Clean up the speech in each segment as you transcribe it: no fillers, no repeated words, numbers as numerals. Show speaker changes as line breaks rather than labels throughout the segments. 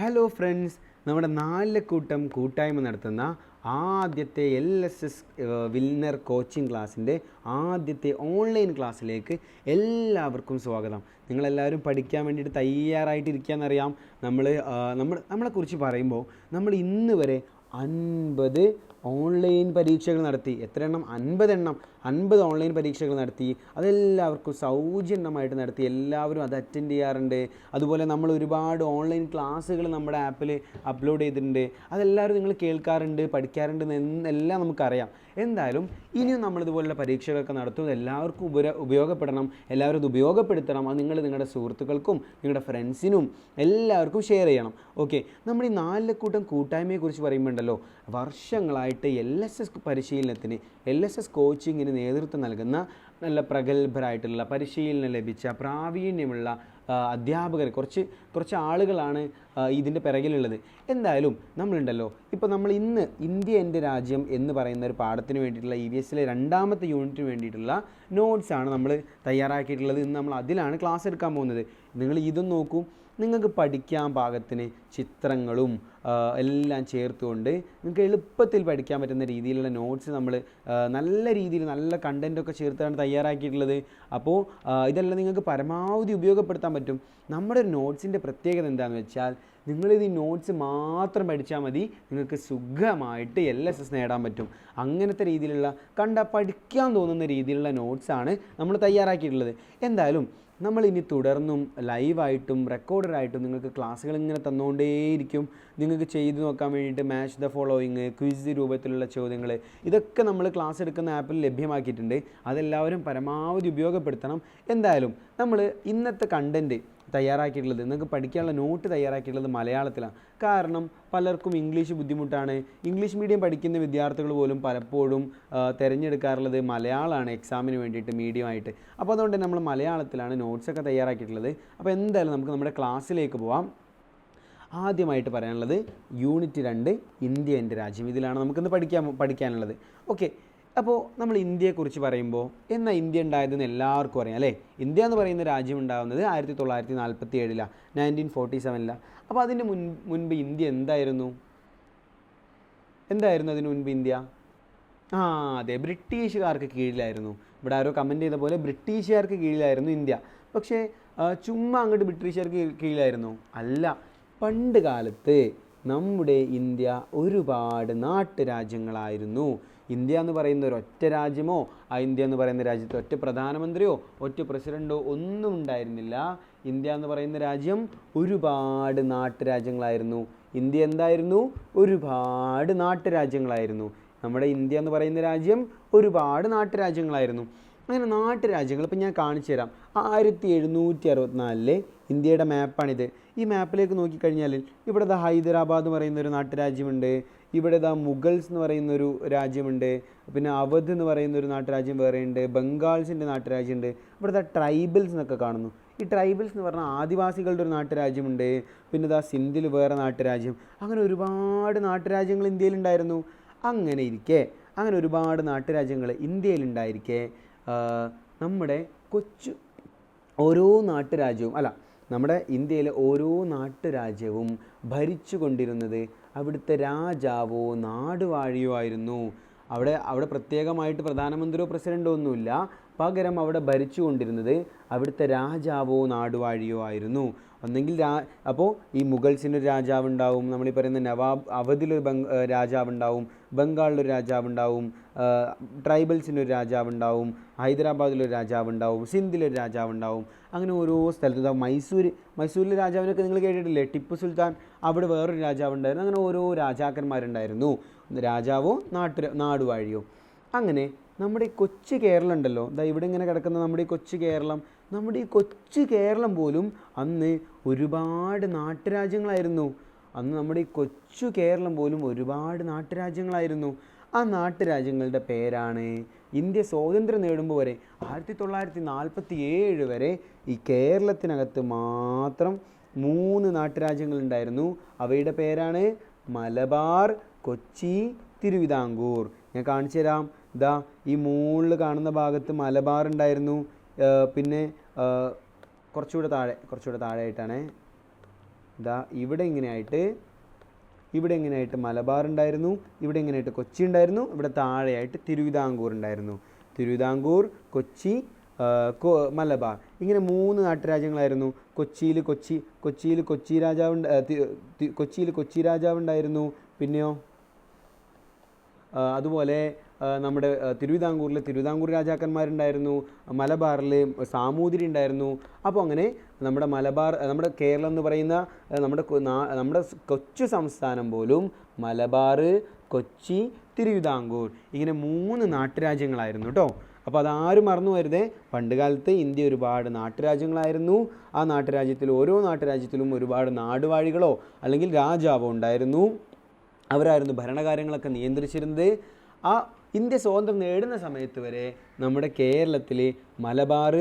Hello friends, നമ്മുടെ നാലിലക്കൂട്ടം കൂട്ടായ്മ നടത്തുന്ന ആദ്യത്തെ LSS വിന്നർ കോച്ചിങ് ക്ലാസ്സിൻ്റെ ആദ്യത്തെ ഓൺലൈൻ ക്ലാസ്സിലേക്ക് എല്ലാവർക്കും സ്വാഗതം. നിങ്ങളെല്ലാവരും പഠിക്കാൻ വേണ്ടിയിട്ട് തയ്യാറായിട്ടിരിക്കുകയെന്നറിയാം. നമ്മളെക്കുറിച്ച് പറയുമ്പോൾ നമ്മൾ ഇന്ന് വരെ 50 ഓൺലൈൻ പരീക്ഷകൾ നടത്തി. എത്ര എണ്ണം? 50 എണ്ണം. 50 ഓൺലൈൻ പരീക്ഷകൾ നടത്തി. അതെല്ലാവർക്കും സൗജന്യമായിട്ട് നടത്തി. എല്ലാവരും അത് അറ്റൻഡ് ചെയ്യാറുണ്ട്. അതുപോലെ നമ്മൾ ഒരുപാട് ഓൺലൈൻ ക്ലാസ്സുകൾ നമ്മുടെ ആപ്പിൽ അപ്ലോഡ് ചെയ്തിട്ടുണ്ട്. അതെല്ലാവരും നിങ്ങൾ കേൾക്കാറുണ്ട്, പഠിക്കാറുണ്ട് എന്നെല്ലാം നമുക്കറിയാം. എന്തായാലും ഇനിയും നമ്മളിതുപോലുള്ള പരീക്ഷകളൊക്കെ നടത്തുന്നത് എല്ലാവർക്കും ഉപയോഗപ്പെടണം. എല്ലാവരും ഇത് ഉപയോഗപ്പെടുത്തണം. അത് നിങ്ങളുടെ സുഹൃത്തുക്കൾക്കും നിങ്ങളുടെ ഫ്രണ്ട്സിനും എല്ലാവർക്കും ഷെയർ ചെയ്യണം. ഓക്കെ, നമ്മൾ ഈ നാലിലക്കൂട്ടം കൂട്ടായ്മയെക്കുറിച്ച് പറയുമ്പോണ്ടല്ലോ, വർഷങ്ങളായിട്ട് LSS പരിശീലനത്തിന് LSS കോച്ചിങ്ങിന് നേതൃത്വം നൽകുന്ന നല്ല പ്രഗത്ഭരായിട്ടുള്ള പരിശീലനം ലഭിച്ച പ്രാവീണ്യമുള്ള അധ്യാപകർ കുറച്ച് ആളുകളാണ് ഇതിൻ്റെ പിറകിലുള്ളത്. എന്തായാലും നമ്മളുണ്ടല്ലോ, ഇപ്പോൾ നമ്മൾ ഇന്ന് ഇന്ത്യ എൻ്റെ രാജ്യം എന്ന് പറയുന്ന ഒരു പാഠത്തിന് വേണ്ടിയിട്ടുള്ള EVSലെ 2ാമത്തെ യൂണിറ്റിന് വേണ്ടിയിട്ടുള്ള നോട്ട്സാണ് നമ്മൾ തയ്യാറാക്കിയിട്ടുള്ളത്. ഇന്ന് നമ്മൾ അതിലാണ് ക്ലാസ് എടുക്കാൻ പോകുന്നത്. നിങ്ങൾ ഇതും നോക്കൂ. നിങ്ങൾക്ക് പഠിക്കാൻ പാകത്തിന് ചിത്രങ്ങളും എല്ലാം ചേർത്തുകൊണ്ട് നിങ്ങൾക്ക് എളുപ്പത്തിൽ പഠിക്കാൻ പറ്റുന്ന രീതിയിലുള്ള നോട്ട്സ് നമ്മൾ നല്ല രീതിയിൽ നല്ല കണ്ടൻറ്റൊക്കെ ചേർത്താണ് തയ്യാറാക്കിയിട്ടുള്ളത്. അപ്പോൾ ഇതെല്ലാം നിങ്ങൾക്ക് പരമാവധി ഉപയോഗപ്പെടുത്താൻ പറ്റും. നമ്മുടെ നോട്ട്സിൻ്റെ പ്രത്യേകത എന്താണെന്ന് വെച്ചാൽ, നിങ്ങളിത് ഈ നോട്ട്സ് മാത്രം പഠിച്ചാൽ മതി, നിങ്ങൾക്ക് സുഖമായിട്ട് LSS നേടാൻ പറ്റും. അങ്ങനത്തെ രീതിയിലുള്ള പഠിക്കാൻ തോന്നുന്ന രീതിയിലുള്ള നോട്ട്സാണ് നമ്മൾ തയ്യാറാക്കിയിട്ടുള്ളത്. എന്തായാലും നമ്മൾ ഇനി തുടർന്നും ലൈവായിട്ടും റെക്കോർഡറായിട്ടും നിങ്ങൾക്ക് ക്ലാസ്സുകൾ ഇങ്ങനെ തന്നുകൊണ്ടേയിരിക്കും. നിങ്ങൾക്ക് ചെയ്തു നോക്കാൻ വേണ്ടിയിട്ട് മാച്ച് ദ ഫോളോയിങ്, ക്വിസ് രൂപത്തിലുള്ള ചോദ്യങ്ങൾ, ഇതൊക്കെ നമ്മൾ ക്ലാസ് എടുക്കുന്ന ആപ്പിൽ ലഭ്യമാക്കിയിട്ടുണ്ട്. അതെല്ലാവരും പരമാവധി ഉപയോഗപ്പെടുത്തണം. എന്തായാലും നമ്മൾ ഇന്നത്തെ കണ്ടൻറ്റ് തയ്യാറാക്കിയിട്ടുള്ളത്, നിങ്ങൾക്ക് പഠിക്കാനുള്ള നോട്ട് തയ്യാറാക്കിയിട്ടുള്ളത് മലയാളത്തിലാണ്. കാരണം പലർക്കും ഇംഗ്ലീഷ് ബുദ്ധിമുട്ടാണ്. ഇംഗ്ലീഷ് മീഡിയം പഠിക്കുന്ന വിദ്യാർത്ഥികൾ പോലും പലപ്പോഴും തിരഞ്ഞെടുക്കാറുള്ളത് മലയാളമാണ് എക്സാമിന് വേണ്ടിയിട്ട് മീഡിയമായിട്ട്. അപ്പോൾ അതുകൊണ്ട് നമ്മൾ മലയാളത്തിലാണ് നോട്ട്സൊക്കെ തയ്യാറാക്കിയിട്ടുള്ളത്. അപ്പോൾ എന്തായാലും നമുക്ക് നമ്മുടെ ക്ലാസ്സിലേക്ക് പോവാം. ആദ്യമായിട്ട് പറയാനുള്ളത് യൂണിറ്റ് 2 ഇന്ത്യ എൻ്റെ രാജ്യം. ഇതിലാണ് നമുക്കിന്ന് പഠിക്കാനുള്ളത്. ഓക്കെ, അപ്പോൾ നമ്മൾ ഇന്ത്യയെക്കുറിച്ച് പറയുമ്പോൾ എന്നാൽ ഇന്ത്യ ഉണ്ടായതെന്ന് എല്ലാവർക്കും അറിയാം അല്ലേ. ഇന്ത്യ എന്ന് പറയുന്ന രാജ്യം ഉണ്ടാകുന്നത് 1947, 1947. അപ്പോൾ അതിന് മുൻപ് ഇന്ത്യ എന്തായിരുന്നു അതിന് മുൻപ് ഇന്ത്യ? അതെ, ബ്രിട്ടീഷുകാർക്ക് കീഴിലായിരുന്നു. ഇവിടെ ആരോ കമൻറ്റ് ചെയ്ത പോലെ ബ്രിട്ടീഷുകാർക്ക് കീഴിലായിരുന്നു ഇന്ത്യ. പക്ഷേ ചുമ്മാ അങ്ങോട്ട് ബ്രിട്ടീഷുകാർക്ക് കീഴിലായിരുന്നു? അല്ല. പണ്ട് കാലത്ത് നമ്മുടെ ഇന്ത്യ ഒരുപാട് നാട്ടുരാജ്യങ്ങളായിരുന്നു. ഇന്ത്യ എന്ന് പറയുന്ന ഒരൊറ്റ രാജ്യമോ ഇന്ത്യ എന്ന് പറയുന്ന രാജ്യത്ത് ഒറ്റ പ്രധാനമന്ത്രിയോ ഒറ്റ പ്രസിഡൻറ്റോ ഒന്നും ഉണ്ടായിരുന്നില്ല. ഇന്ത്യ എന്ന് പറയുന്ന രാജ്യം ഒരുപാട് നാട്ടുരാജ്യങ്ങളായിരുന്നു. ഇന്ത്യ എന്തായിരുന്നു? ഒരുപാട് നാട്ടുരാജ്യങ്ങളായിരുന്നു. നമ്മുടെ ഇന്ത്യ എന്ന് പറയുന്ന രാജ്യം ഒരുപാട് നാട്ടുരാജ്യങ്ങളായിരുന്നു. അങ്ങനെ നാട്ടുരാജ്യങ്ങൾ ഇപ്പം ഞാൻ കാണിച്ചു തരാം. 1764 ഇന്ത്യയുടെ മാപ്പാണിത്. ഈ മാപ്പിലേക്ക് നോക്കിക്കഴിഞ്ഞാൽ ഇവിടെ ഹൈദരാബാദ് എന്ന് പറയുന്നൊരു നാട്ടുരാജ്യമുണ്ട്. ഇവിടെ മുഗൾസ് എന്ന് പറയുന്നൊരു രാജ്യമുണ്ട്. പിന്നെ അവധ് എന്ന് പറയുന്നൊരു നാട്ടുരാജ്യം വേറെയുണ്ട്. ബംഗാൾസിൻ്റെ നാട്ടുരാജ്യമുണ്ട്. ഇവിടെ ട്രൈബൽസ് എന്നൊക്കെ കാണുന്നു. ഈ ട്രൈബൽസ് എന്ന് പറഞ്ഞാൽ ആദിവാസികളുടെ ഒരു നാട്ടുരാജ്യമുണ്ട്. പിന്നെ സിന്ധിൽ വേറെ നാട്ടുരാജ്യം. അങ്ങനെ ഒരുപാട് നാട്ടുരാജ്യങ്ങൾ ഇന്ത്യയിലുണ്ടായിരുന്നു. അങ്ങനെ ഒരുപാട് നാട്ടുരാജ്യങ്ങൾ ഇന്ത്യയിലുണ്ടായിരിക്കെ നമ്മുടെ ഓരോ നാട്ടുരാജ്യവും നമ്മുടെ ഇന്ത്യയിലെ ഓരോ നാട്ടുരാജ്യവും ഭരിച്ചു കൊണ്ടിരുന്നത് അവിടുത്തെ രാജാവോ നാടുവാഴിയോ ആയിരുന്നു. അവിടെ പ്രത്യേകമായിട്ട് പ്രധാനമന്ത്രിയോ പ്രസിഡൻറ്റോ ഒന്നുമില്ല. പകരം അവിടെ ഭരിച്ചു കൊണ്ടിരുന്നത് അവിടുത്തെ രാജാവോ നാടുവാഴിയോ ആയിരുന്നു. ഒന്നെങ്കിൽ അപ്പോൾ ഈ മുഗൾസിനൊരു രാജാവുണ്ടാവും, നമ്മളീ പറയുന്ന അവധിലൊരു രാജാവുണ്ടാവും, ബംഗാളിലൊരു രാജാവുണ്ടാവും, ട്രൈബൽസിനൊരു രാജാവുണ്ടാവും, ഹൈദരാബാദിലൊരു രാജാവുണ്ടാവും, സിന്ധിലൊരു രാജാവുണ്ടാവും. അങ്ങനെ ഓരോ സ്ഥലത്ത് മൈസൂരിലെ രാജാവിനൊക്കെ നിങ്ങൾ കേട്ടിട്ടില്ലേ? ടിപ്പു സുൽത്താൻ. അവിടെ വേറൊരു രാജാവുണ്ടായിരുന്നു. അങ്ങനെ ഓരോ രാജാക്കന്മാരുണ്ടായിരുന്നു. രാജാവോ നാടുവാഴിയോ. അങ്ങനെ നമ്മുടെ ഈ കൊച്ചു കേരളം ഉണ്ടല്ലോ, ഇവിടെ ഇങ്ങനെ കിടക്കുന്ന നമ്മുടെ ഈ കൊച്ചു കേരളം പോലും അന്ന് ഒരുപാട് നാട്ടുരാജ്യങ്ങളായിരുന്നു. നമ്മുടെ ഈ കൊച്ചു കേരളം പോലും ഒരുപാട് നാട്ടുരാജ്യങ്ങളായിരുന്നു. ആ നാട്ടുരാജ്യങ്ങളുടെ പേരാണ് ഇന്ത്യ സ്വാതന്ത്ര്യം നേടുമ്പോൾ വരെ 1947 വരെ ഈ കേരളത്തിനകത്ത് മാത്രം 3 നാട്ടുരാജ്യങ്ങളുണ്ടായിരുന്നു. അവയുടെ പേരാണ് മലബാർ, കൊച്ചി, തിരുവിതാംകൂർ. ഞാൻ കാണിച്ചു തരാം. ഈ മുകളിൽ കാണുന്ന ഭാഗത്ത് മലബാർ ഉണ്ടായിരുന്നു. പിന്നെ കുറച്ചുകൂടെ താഴെ ആയിട്ടാണ് ഇതാ ഇവിടെ ഇങ്ങനെയായിട്ട് മലബാർ ഉണ്ടായിരുന്നു, ഇവിടെ ഇങ്ങനെയായിട്ട് കൊച്ചി ഉണ്ടായിരുന്നു, ഇവിടെ താഴെയായിട്ട് തിരുവിതാംകൂർ ഉണ്ടായിരുന്നു. തിരുവിതാംകൂർ, കൊച്ചി, മലബാർ, ഇങ്ങനെ 3 നാട്ടുരാജ്യങ്ങളായിരുന്നു. കൊച്ചിയിൽ കൊച്ചി രാജാവ് ഉണ്ടായിരുന്നു. പിന്നെയോ അതുപോലെ നമ്മുടെ തിരുവിതാംകൂറിൽ തിരുവിതാംകൂർ രാജാക്കന്മാരുണ്ടായിരുന്നു. മലബാറിൽ സാമൂതിരി ഉണ്ടായിരുന്നു. അപ്പോൾ അങ്ങനെ നമ്മുടെ കേരളം എന്ന് പറയുന്ന നമ്മുടെ കൊച്ചു സംസ്ഥാനം പോലും മലബാർ, കൊച്ചി, തിരുവിതാംകൂർ ഇങ്ങനെ 3 നാട്ടുരാജ്യങ്ങളായിരുന്നു കേട്ടോ. അപ്പോൾ അതാരും മറന്നു വരുതേ. പണ്ട് കാലത്ത് ഇന്ത്യ ഒരുപാട് നാട്ടുരാജ്യങ്ങളായിരുന്നു. ആ ഓരോ നാട്ടുരാജ്യത്തിലും ഒരുപാട് നാടുവാഴികളോ അല്ലെങ്കിൽ രാജാവോ ഉണ്ടായിരുന്നു. അവരായിരുന്നു ഭരണകാര്യങ്ങളൊക്കെ നിയന്ത്രിച്ചിരുന്നത്. ആ ഇന്ത്യ സ്വാതന്ത്ര്യം നേടുന്ന സമയത്ത് വരെ നമ്മുടെ കേരളത്തിൽ മലബാർ,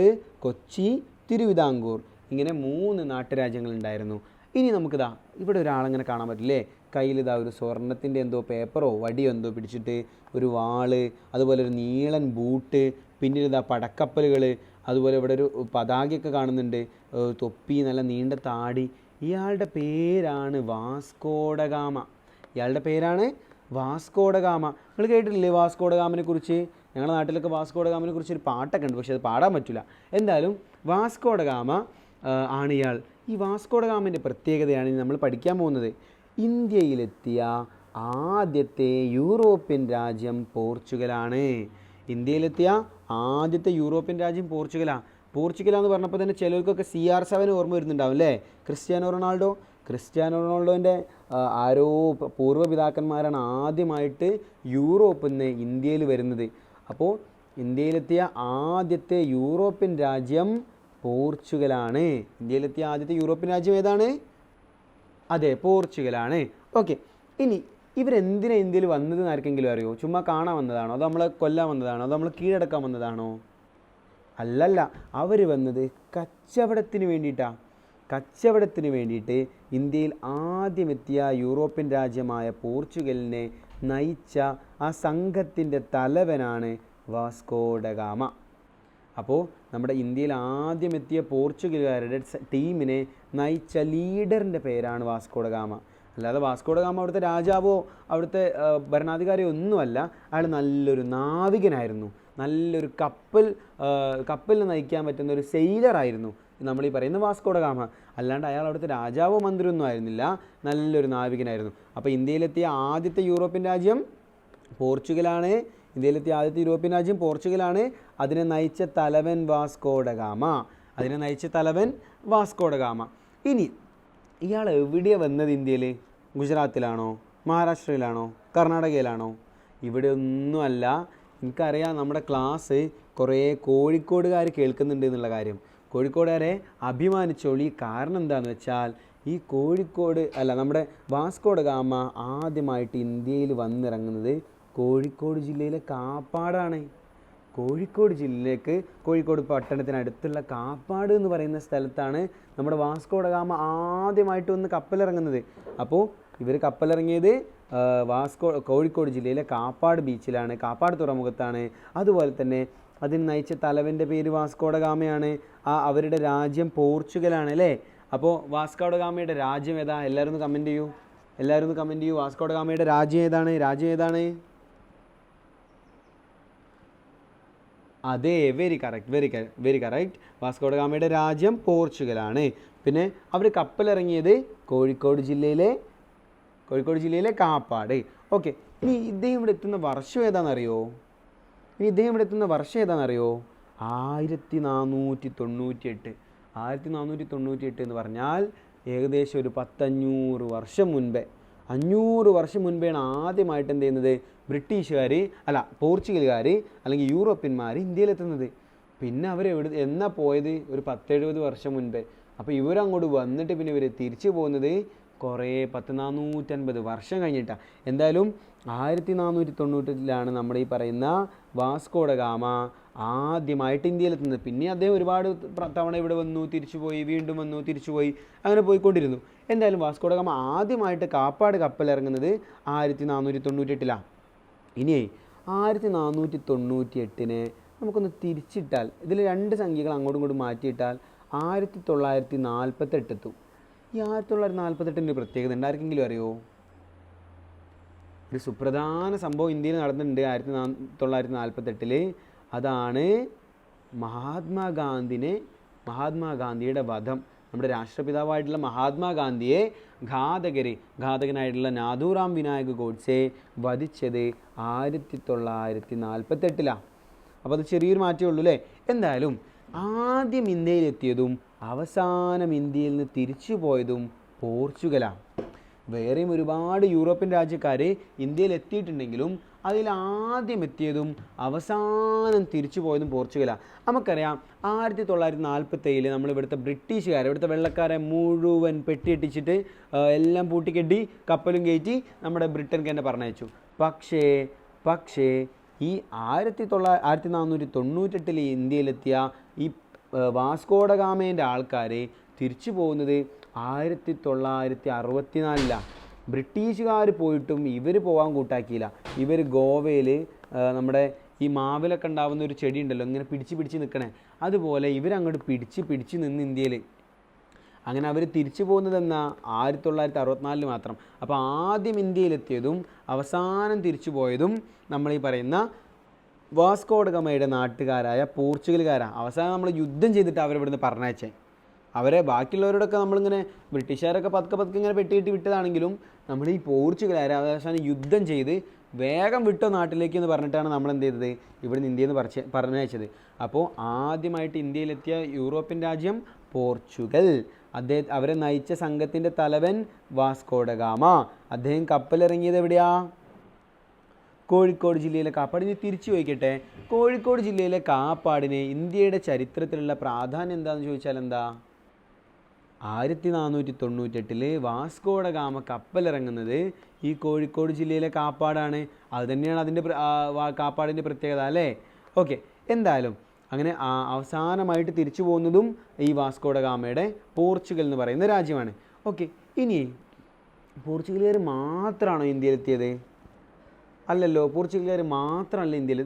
കൊച്ചി, തിരുവിതാംകൂർ ഇങ്ങനെ 3 നാട്ടുരാജ്യങ്ങളുണ്ടായിരുന്നു. ഇനി നമുക്കിതാ ഇവിടെ ഒരാളങ്ങനെ കാണാൻ പറ്റില്ലേ, കയ്യിലിതാ ഒരു സ്വർണത്തിൻ്റെ എന്തോ പേപ്പറോ വടിയോ എന്തോ പിടിച്ചിട്ട്, ഒരു വാള്, അതുപോലെ ഒരു നീളൻ ബൂട്ട്, പിന്നിലിതാ പടക്കപ്പലുകൾ, അതുപോലെ ഇവിടെ ഒരു പതാകയൊക്കെ കാണുന്നുണ്ട്, തൊപ്പി, നല്ല നീണ്ട താടി. ഇയാളുടെ പേരാണ് വാസ്കോഡഗാമ. നിങ്ങൾ കേട്ടിട്ടില്ലേ വാസ്കോഡഗാമനെ കുറിച്ച്? ഞങ്ങളുടെ നാട്ടിലൊക്കെ വാസ്കോഡഗാമനെ കുറിച്ച് ഒരു പാട്ടൊക്കെ ഉണ്ട്, പക്ഷേ അത് പാടാൻ പറ്റില്ല. എന്തായാലും വാസ്കോഡഗാമ ആണ് ഇയാൾ. ഈ വാസ്കോഡഗാമൻ്റെ പ്രത്യേകതയാണ് നമ്മൾ പഠിക്കാൻ പോകുന്നത്. ഇന്ത്യയിലെത്തിയ ആദ്യത്തെ യൂറോപ്യൻ രാജ്യം പോർച്ചുഗലാണ്. ഇന്ത്യയിലെത്തിയ ആദ്യത്തെ യൂറോപ്യൻ രാജ്യം പോർച്ചുഗലാന്ന് പറഞ്ഞപ്പോൾ തന്നെ ചിലർക്കൊക്കെ CR7 ഓർമ്മ വരുന്നുണ്ടാവും അല്ലേ? ക്രിസ്ത്യാനോ റൊണാൾഡോൻ്റെ ആരോ പൂർവ്വപിതാക്കന്മാരാണ് ആദ്യമായിട്ട് യൂറോപ്പിൽ നിന്ന് ഇന്ത്യയിൽ വരുന്നത്. അപ്പോൾ ഇന്ത്യയിലെത്തിയ ആദ്യത്തെ യൂറോപ്യൻ രാജ്യം പോർച്ചുഗലാണ്. ഇന്ത്യയിലെത്തിയ ആദ്യത്തെ യൂറോപ്യൻ രാജ്യം ഏതാണ്? അതെ, പോർച്ചുഗലാണ്. ഓക്കെ, ഇനി ഇവരെന്തിനാ ഇന്ത്യയിൽ വന്നതെന്ന് ആർക്കെങ്കിലും അറിയോ? ചുമ്മാ കാണാൻ വന്നതാണോ, അതോ നമ്മളെ കൊല്ലാൻ വന്നതാണോ, അതോ നമ്മളെ കീഴടക്കാൻ വന്നതാണോ? അല്ലല്ല, അവർ വന്നത് കച്ചവടത്തിന് വേണ്ടിയിട്ട് ഇന്ത്യയിൽ ആദ്യമെത്തിയ യൂറോപ്യൻ രാജ്യമായ പോർച്ചുഗലിനെ നയിച്ച ആ സംഘത്തിൻ്റെ തലവനാണ് വാസ്കോഡഗാമ. അപ്പോൾ നമ്മുടെ ഇന്ത്യയിൽ ആദ്യമെത്തിയ പോർച്ചുഗലുകാരുടെ ടീമിനെ നയിച്ച ലീഡറിൻ്റെ പേരാണ് വാസ്കോഡഗാമ. അല്ലാതെ വാസ്കോഡഗാമ അവിടുത്തെ രാജാവോ അവിടുത്തെ ഭരണാധികാരിയോ ഒന്നുമല്ല. അയാൾ നല്ലൊരു നാവികനായിരുന്നു, നല്ലൊരു കപ്പലിനെ നയിക്കാൻ പറ്റുന്ന ഒരു സെയിലറായിരുന്നു നമ്മൾ ഈ പറയുന്ന വാസ്കോഡഗാമ. അല്ലാണ്ട് അയാൾ അവിടുത്തെ രാജാവോ മന്ത്രിയൊന്നും ആയിരുന്നില്ല, നല്ലൊരു നാവികനായിരുന്നു. അപ്പോൾ ഇന്ത്യയിലെത്തിയ ആദ്യത്തെ യൂറോപ്യൻ രാജ്യം പോർച്ചുഗലാണ്. അതിനെ നയിച്ച തലവൻ വാസ്കോഡഗാമ. ഇനി ഇയാൾ എവിടെയാണ് വന്നത് ഇന്ത്യയിൽ? ഗുജറാത്തിലാണോ, മഹാരാഷ്ട്രയിലാണോ, കർണാടകയിലാണോ? ഇവിടെ ഒന്നുമല്ല. എനിക്കറിയാം നമ്മുടെ ക്ലാസ് കുറേ കോഴിക്കോടുകാർ കേൾക്കുന്നുണ്ട് എന്നുള്ള കാര്യം. കോഴിക്കോടുകാരെ അഭിമാനിച്ചോളി. കാരണം എന്താണെന്ന് വെച്ചാൽ ഈ നമ്മുടെ വാസ്കോഡഗാമ ആദ്യമായിട്ട് ഇന്ത്യയിൽ വന്നിറങ്ങുന്നത് കോഴിക്കോട് ജില്ലയിലെ കാപ്പാടാണ്. കോഴിക്കോട് പട്ടണത്തിനടുത്തുള്ള കാപ്പാട് എന്ന് പറയുന്ന സ്ഥലത്താണ് നമ്മുടെ വാസ്കോഡഗാമ ആദ്യമായിട്ട് വന്ന് കപ്പലിറങ്ങുന്നത്. അപ്പോൾ ഇവർ കപ്പലിറങ്ങിയത് കോഴിക്കോട് ജില്ലയിലെ കാപ്പാട് ബീച്ചിലാണ്, കാപ്പാട് തുറമുഖത്താണ്. അതുപോലെ തന്നെ അതിന് നയിച്ച തലവൻ്റെ പേര് വാസ്കോഡഗാമയാണ്. അവരുടെ രാജ്യം പോർച്ചുഗലാണ് അല്ലേ? അപ്പോൾ വാസ്കോഡഗാമയുടെ രാജ്യം ഏതാ? എല്ലാവരും ഒന്ന് കമൻറ്റ് ചെയ്യൂ. വാസ്കോഡഗാമയുടെ രാജ്യം ഏതാണ്? അതെ, വെരി കറക്റ്റ്. വാസ്കോഡഗാമയുടെ രാജ്യം പോർച്ചുഗലാണ്. പിന്നെ അവർ കപ്പലിറങ്ങിയത് കോഴിക്കോട് ജില്ലയിലെ കാപ്പാട്. ഓക്കെ, ഇനി ഇദ്ദേഹം ഇവിടെ എത്തുന്ന വർഷം ഏതാണെന്നറിയോ? 1498 എന്ന് പറഞ്ഞാൽ ഏകദേശം ഒരു 500 വർഷം മുൻപേ. 500 വർഷം മുൻപെയാണ് ആദ്യമായിട്ട് എന്ത് ചെയ്യുന്നത്? പോർച്ചുഗലുകാർ അല്ലെങ്കിൽ യൂറോപ്യന്മാർ ഇന്ത്യയിലെത്തുന്നത്. പിന്നെ എന്നാ പോയത്? ഒരു 10-70 വർഷം മുൻപേ. അപ്പോൾ ഇവരങ്ങോട്ട് വന്നിട്ട് പിന്നെ ഇവർ തിരിച്ചു പോകുന്നത് കുറേ 450 വർഷം കഴിഞ്ഞിട്ടാണ്. എന്തായാലും 1498 നമ്മുടെ ഈ പറയുന്ന വാസ്കോഡഗാമ ആദ്യമായിട്ട് ഇന്ത്യയിലെത്തുന്നത്. പിന്നെ അദ്ദേഹം ഒരുപാട് തവണ ഇവിടെ വന്നു, തിരിച്ചുപോയി, വീണ്ടും വന്നു, തിരിച്ചുപോയി, അങ്ങനെ പോയിക്കൊണ്ടിരുന്നു. എന്തായാലും വാസ്കോഡഗാമ ആദ്യമായിട്ട് കാപ്പാട് കപ്പലിറങ്ങുന്നത് 1498. ഇനി 1498 നമുക്കൊന്ന് തിരിച്ചിട്ടാൽ, ഇതിൽ 2 സംഖ്യകൾ അങ്ങോട്ടും ഇങ്ങോട്ടും മാറ്റിയിട്ടാൽ 1948 എത്തും. ഈ 1948 പ്രത്യേകത ഉണ്ട്, ആർക്കെങ്കിലും അറിയോ? ഒരു സുപ്രധാന സംഭവം ഇന്ത്യയിൽ നടന്നിട്ടുണ്ട് 1948. അതാണ് മഹാത്മാഗാന്ധിയുടെ വധം. നമ്മുടെ രാഷ്ട്രപിതാവായിട്ടുള്ള മഹാത്മാഗാന്ധിയെ ഘാതകനായിട്ടുള്ള നാഥൂറാം വിനായക് ഗോഡ്സെ വധിച്ചത് 1948. അപ്പോൾ അത് ചെറിയൊരു മാറ്റമേ ഉള്ളൂ അല്ലേ. എന്തായാലും ആദ്യം ഇന്ത്യയിലെത്തിയതും അവസാനം ഇന്ത്യയിൽ നിന്ന് തിരിച്ചു പോയതും പോർച്ചുഗലാണ്. വേറെയും ഒരുപാട് യൂറോപ്യൻ രാജ്യക്കാർ ഇന്ത്യയിൽ എത്തിയിട്ടുണ്ടെങ്കിലും അതിൽ ആദ്യം എത്തിയതും അവസാനം തിരിച്ചു പോയതും പോർച്ചുഗലാണ്. നമുക്കറിയാം 1947 നമ്മൾ ഇവിടുത്തെ വെള്ളക്കാരെ മുഴുവൻ പെട്ടിയിട്ടിച്ചിട്ട് എല്ലാം പൂട്ടിക്കെട്ടി കപ്പലും കയറ്റി നമ്മുടെ ബ്രിട്ടൻക്ക് തന്നെ പറഞ്ഞയച്ചു. പക്ഷേ ഈ 1498 ഇന്ത്യയിലെത്തിയ ഈ വാസ്കോഡഗാമേൻ്റെ ആൾക്കാർ തിരിച്ചു പോകുന്നത് 1964. ബ്രിട്ടീഷുകാർ പോയിട്ടും ഇവർ പോകാൻ കൂട്ടാക്കിയില്ല. ഇവർ ഗോവയിൽ നമ്മുടെ ഈ മാവിലൊക്കെ ഉണ്ടാകുന്ന ഒരു ചെടി ഉണ്ടല്ലോ, ഇങ്ങനെ പിടിച്ച് നിൽക്കണേ, അതുപോലെ ഇവരങ്ങോട്ട് പിടിച്ച് നിന്ന് ഇന്ത്യയിൽ. അങ്ങനെ അവർ തിരിച്ചു പോകുന്നത് എന്നാ 1964 മാത്രം. അപ്പോൾ ആദ്യം ഇന്ത്യയിലെത്തിയതും അവസാനം തിരിച്ചു പോയതും നമ്മൾ ഈ പറയുന്ന വാസ്കോഡഗാമയുടെ നാട്ടുകാരായ പോർച്ചുഗലുകാരാണ്. അവസാനം നമ്മൾ യുദ്ധം ചെയ്തിട്ട് അവരിവിടുന്ന് പറഞ്ഞയച്ചേ. അവരെ ബാക്കിയുള്ളവരോടൊക്കെ നമ്മളിങ്ങനെ ബ്രിട്ടീഷുകാരൊക്കെ പതുക്കെ ഇങ്ങനെ പെട്ടിയിട്ട് വിട്ടതാണെങ്കിലും നമ്മൾ ഈ പോർച്ചുഗലുകാരെ അവസാനം യുദ്ധം ചെയ്ത് വേഗം വിട്ടോ നാട്ടിലേക്ക് എന്ന് പറഞ്ഞിട്ടാണ് നമ്മൾ എന്ത് ചെയ്തത്, ഇവിടുന്ന് ഇന്ത്യയിൽ നിന്ന് പറഞ്ഞയച്ചത്. അപ്പോൾ ആദ്യമായിട്ട് ഇന്ത്യയിലെത്തിയ യൂറോപ്യൻ രാജ്യം പോർച്ചുഗൽ. അവരെ നയിച്ച സംഘത്തിൻ്റെ തലവൻ വാസ്കോഡഗാമ. അദ്ദേഹം കപ്പലിറങ്ങിയത് എവിടെയാ? കോഴിക്കോട് ജില്ലയിലെ കാപ്പാട്. ഇനി തിരിച്ചു ചോദിക്കട്ടെ, കോഴിക്കോട് ജില്ലയിലെ കാപ്പാടിന് ഇന്ത്യയുടെ ചരിത്രത്തിലുള്ള പ്രാധാന്യം എന്താണെന്ന് ചോദിച്ചാൽ എന്താ? 1498 വാസ്കോഡഗാമ കപ്പലിറങ്ങുന്നത് ഈ കോഴിക്കോട് ജില്ലയിലെ കാപ്പാടാണ്. അത് തന്നെയാണ് അതിൻ്റെ കാപ്പാടിൻ്റെ പ്രത്യേകത അല്ലേ. ഓക്കെ, എന്തായാലും അങ്ങനെ അവസാനമായിട്ട് തിരിച്ചു പോകുന്നതും ഈ വാസ്കോഡഗാമയുടെ പോർച്ചുഗൽ എന്ന് പറയുന്ന രാജ്യമാണ്. ഓക്കെ, ഇനി പോർച്ചുഗലുകാർ മാത്രമാണോ ഇന്ത്യയിലെത്തിയത്? അല്ലല്ലോ, പോർച്ചുഗലുകാർ മാത്രമല്ല ഇന്ത്യയിൽ.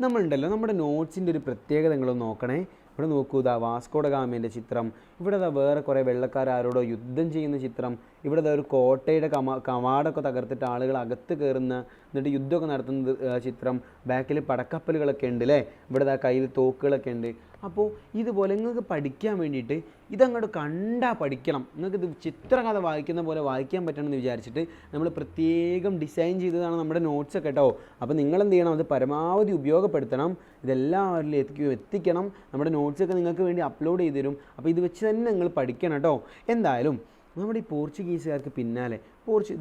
നമ്മളുണ്ടല്ലോ, നമ്മുടെ നോട്ട്സിൻ്റെ ഒരു പ്രത്യേകത നിങ്ങളൊന്ന് നോക്കണേ. ഇവിടെ നോക്കൂ, വാസ്കോഡഗാമേൻ്റെ ചിത്രം, ഇവിടെ വേറെ കുറേ വെള്ളക്കാരോടോ യുദ്ധം ചെയ്യുന്ന ചിത്രം, ഇവിടെ ഒരു കോട്ടയുടെ കവാടമൊക്കെ തകർത്തിട്ട് ആളുകൾ അകത്ത് കയറുന്ന എന്നിട്ട് യുദ്ധമൊക്കെ നടത്തുന്ന ചിത്രം, ബാക്കിൽ പടക്കപ്പലുകളൊക്കെ ഉണ്ട് അല്ലേ, ഇവിടെ കയ്യിൽ തോക്കുകളൊക്കെ ഉണ്ട്. അപ്പോൾ ഇതുപോലെ നിങ്ങൾക്ക് പഠിക്കാൻ വേണ്ടിയിട്ട് ഇതങ്ങോട്ട് കണ്ടാൽ പഠിക്കണം, നിങ്ങൾക്ക് ഇത് ചിത്രകഥ വായിക്കുന്ന പോലെ വായിക്കാൻ പറ്റണമെന്ന് വിചാരിച്ചിട്ട് നമ്മൾ പ്രത്യേകം ഡിസൈൻ ചെയ്തതാണ് നമ്മുടെ നോട്ട്സൊക്കെ കേട്ടോ. അപ്പോൾ നിങ്ങളെന്ത് ചെയ്യണം, അത് പരമാവധി ഉപയോഗപ്പെടുത്തണം, ഇതെല്ലാവരിലും എത്തിക്കണം. നമ്മുടെ നോട്ട്സൊക്കെ നിങ്ങൾക്ക് വേണ്ടി അപ്ലോഡ് ചെയ്ത് തരും. അപ്പോൾ ഇത് വെച്ച് തന്നെ നിങ്ങൾ പഠിക്കണം കേട്ടോ. എന്തായാലും നമ്മുടെ ഈ പോർച്ചുഗീസുകാർക്ക് പിന്നാലെ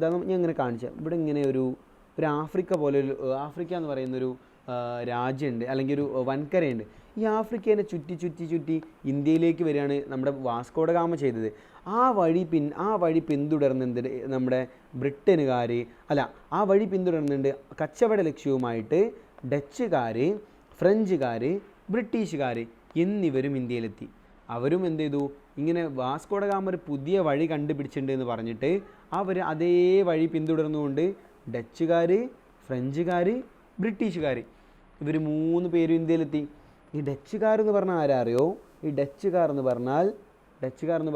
ഞാൻ ഇങ്ങനെ കാണിച്ചാൽ ഇവിടെ ഇങ്ങനെ ഒരു ആഫ്രിക്ക പോലെ ആഫ്രിക്ക എന്ന് പറയുന്നൊരു രാജ്യമുണ്ട്, അല്ലെങ്കിൽ ഒരു വൻകരയുണ്ട്. ഈ ആഫ്രിക്കേനെ ചുറ്റി ഇന്ത്യയിലേക്ക് വരികയാണ് നമ്മുടെ വാസ്കോഡഗാമ ചെയ്തത്. ആ വഴി പിന്തുടർന്നുണ്ട് നമ്മുടെ ബ്രിട്ടനുകാർ, ആ വഴി പിന്തുടർന്നുണ്ട് കച്ചവട ലക്ഷ്യവുമായിട്ട് ഡച്ചുകാർ, ഫ്രഞ്ചുകാർ, ബ്രിട്ടീഷുകാർ എന്നിവരും ഇന്ത്യയിലെത്തി. അവരും എന്ത് ചെയ്തു, ഇങ്ങനെ വാസ്കോഡഗാമ ഒരു പുതിയ വഴി കണ്ടുപിടിച്ചിട്ടുണ്ട് എന്ന് പറഞ്ഞിട്ട് അവർ അതേ വഴി പിന്തുടർന്നുകൊണ്ട് ഡച്ചുകാർ, ഫ്രഞ്ചുകാർ, ബ്രിട്ടീഷുകാർ ഇവർ 3 പേരും ഇന്ത്യയിലെത്തി. ഈ ഡച്ചുകാരെന്ന് പറഞ്ഞാൽ ആരാ അറിയോ? ഈ ഡച്ചുകാർ എന്ന്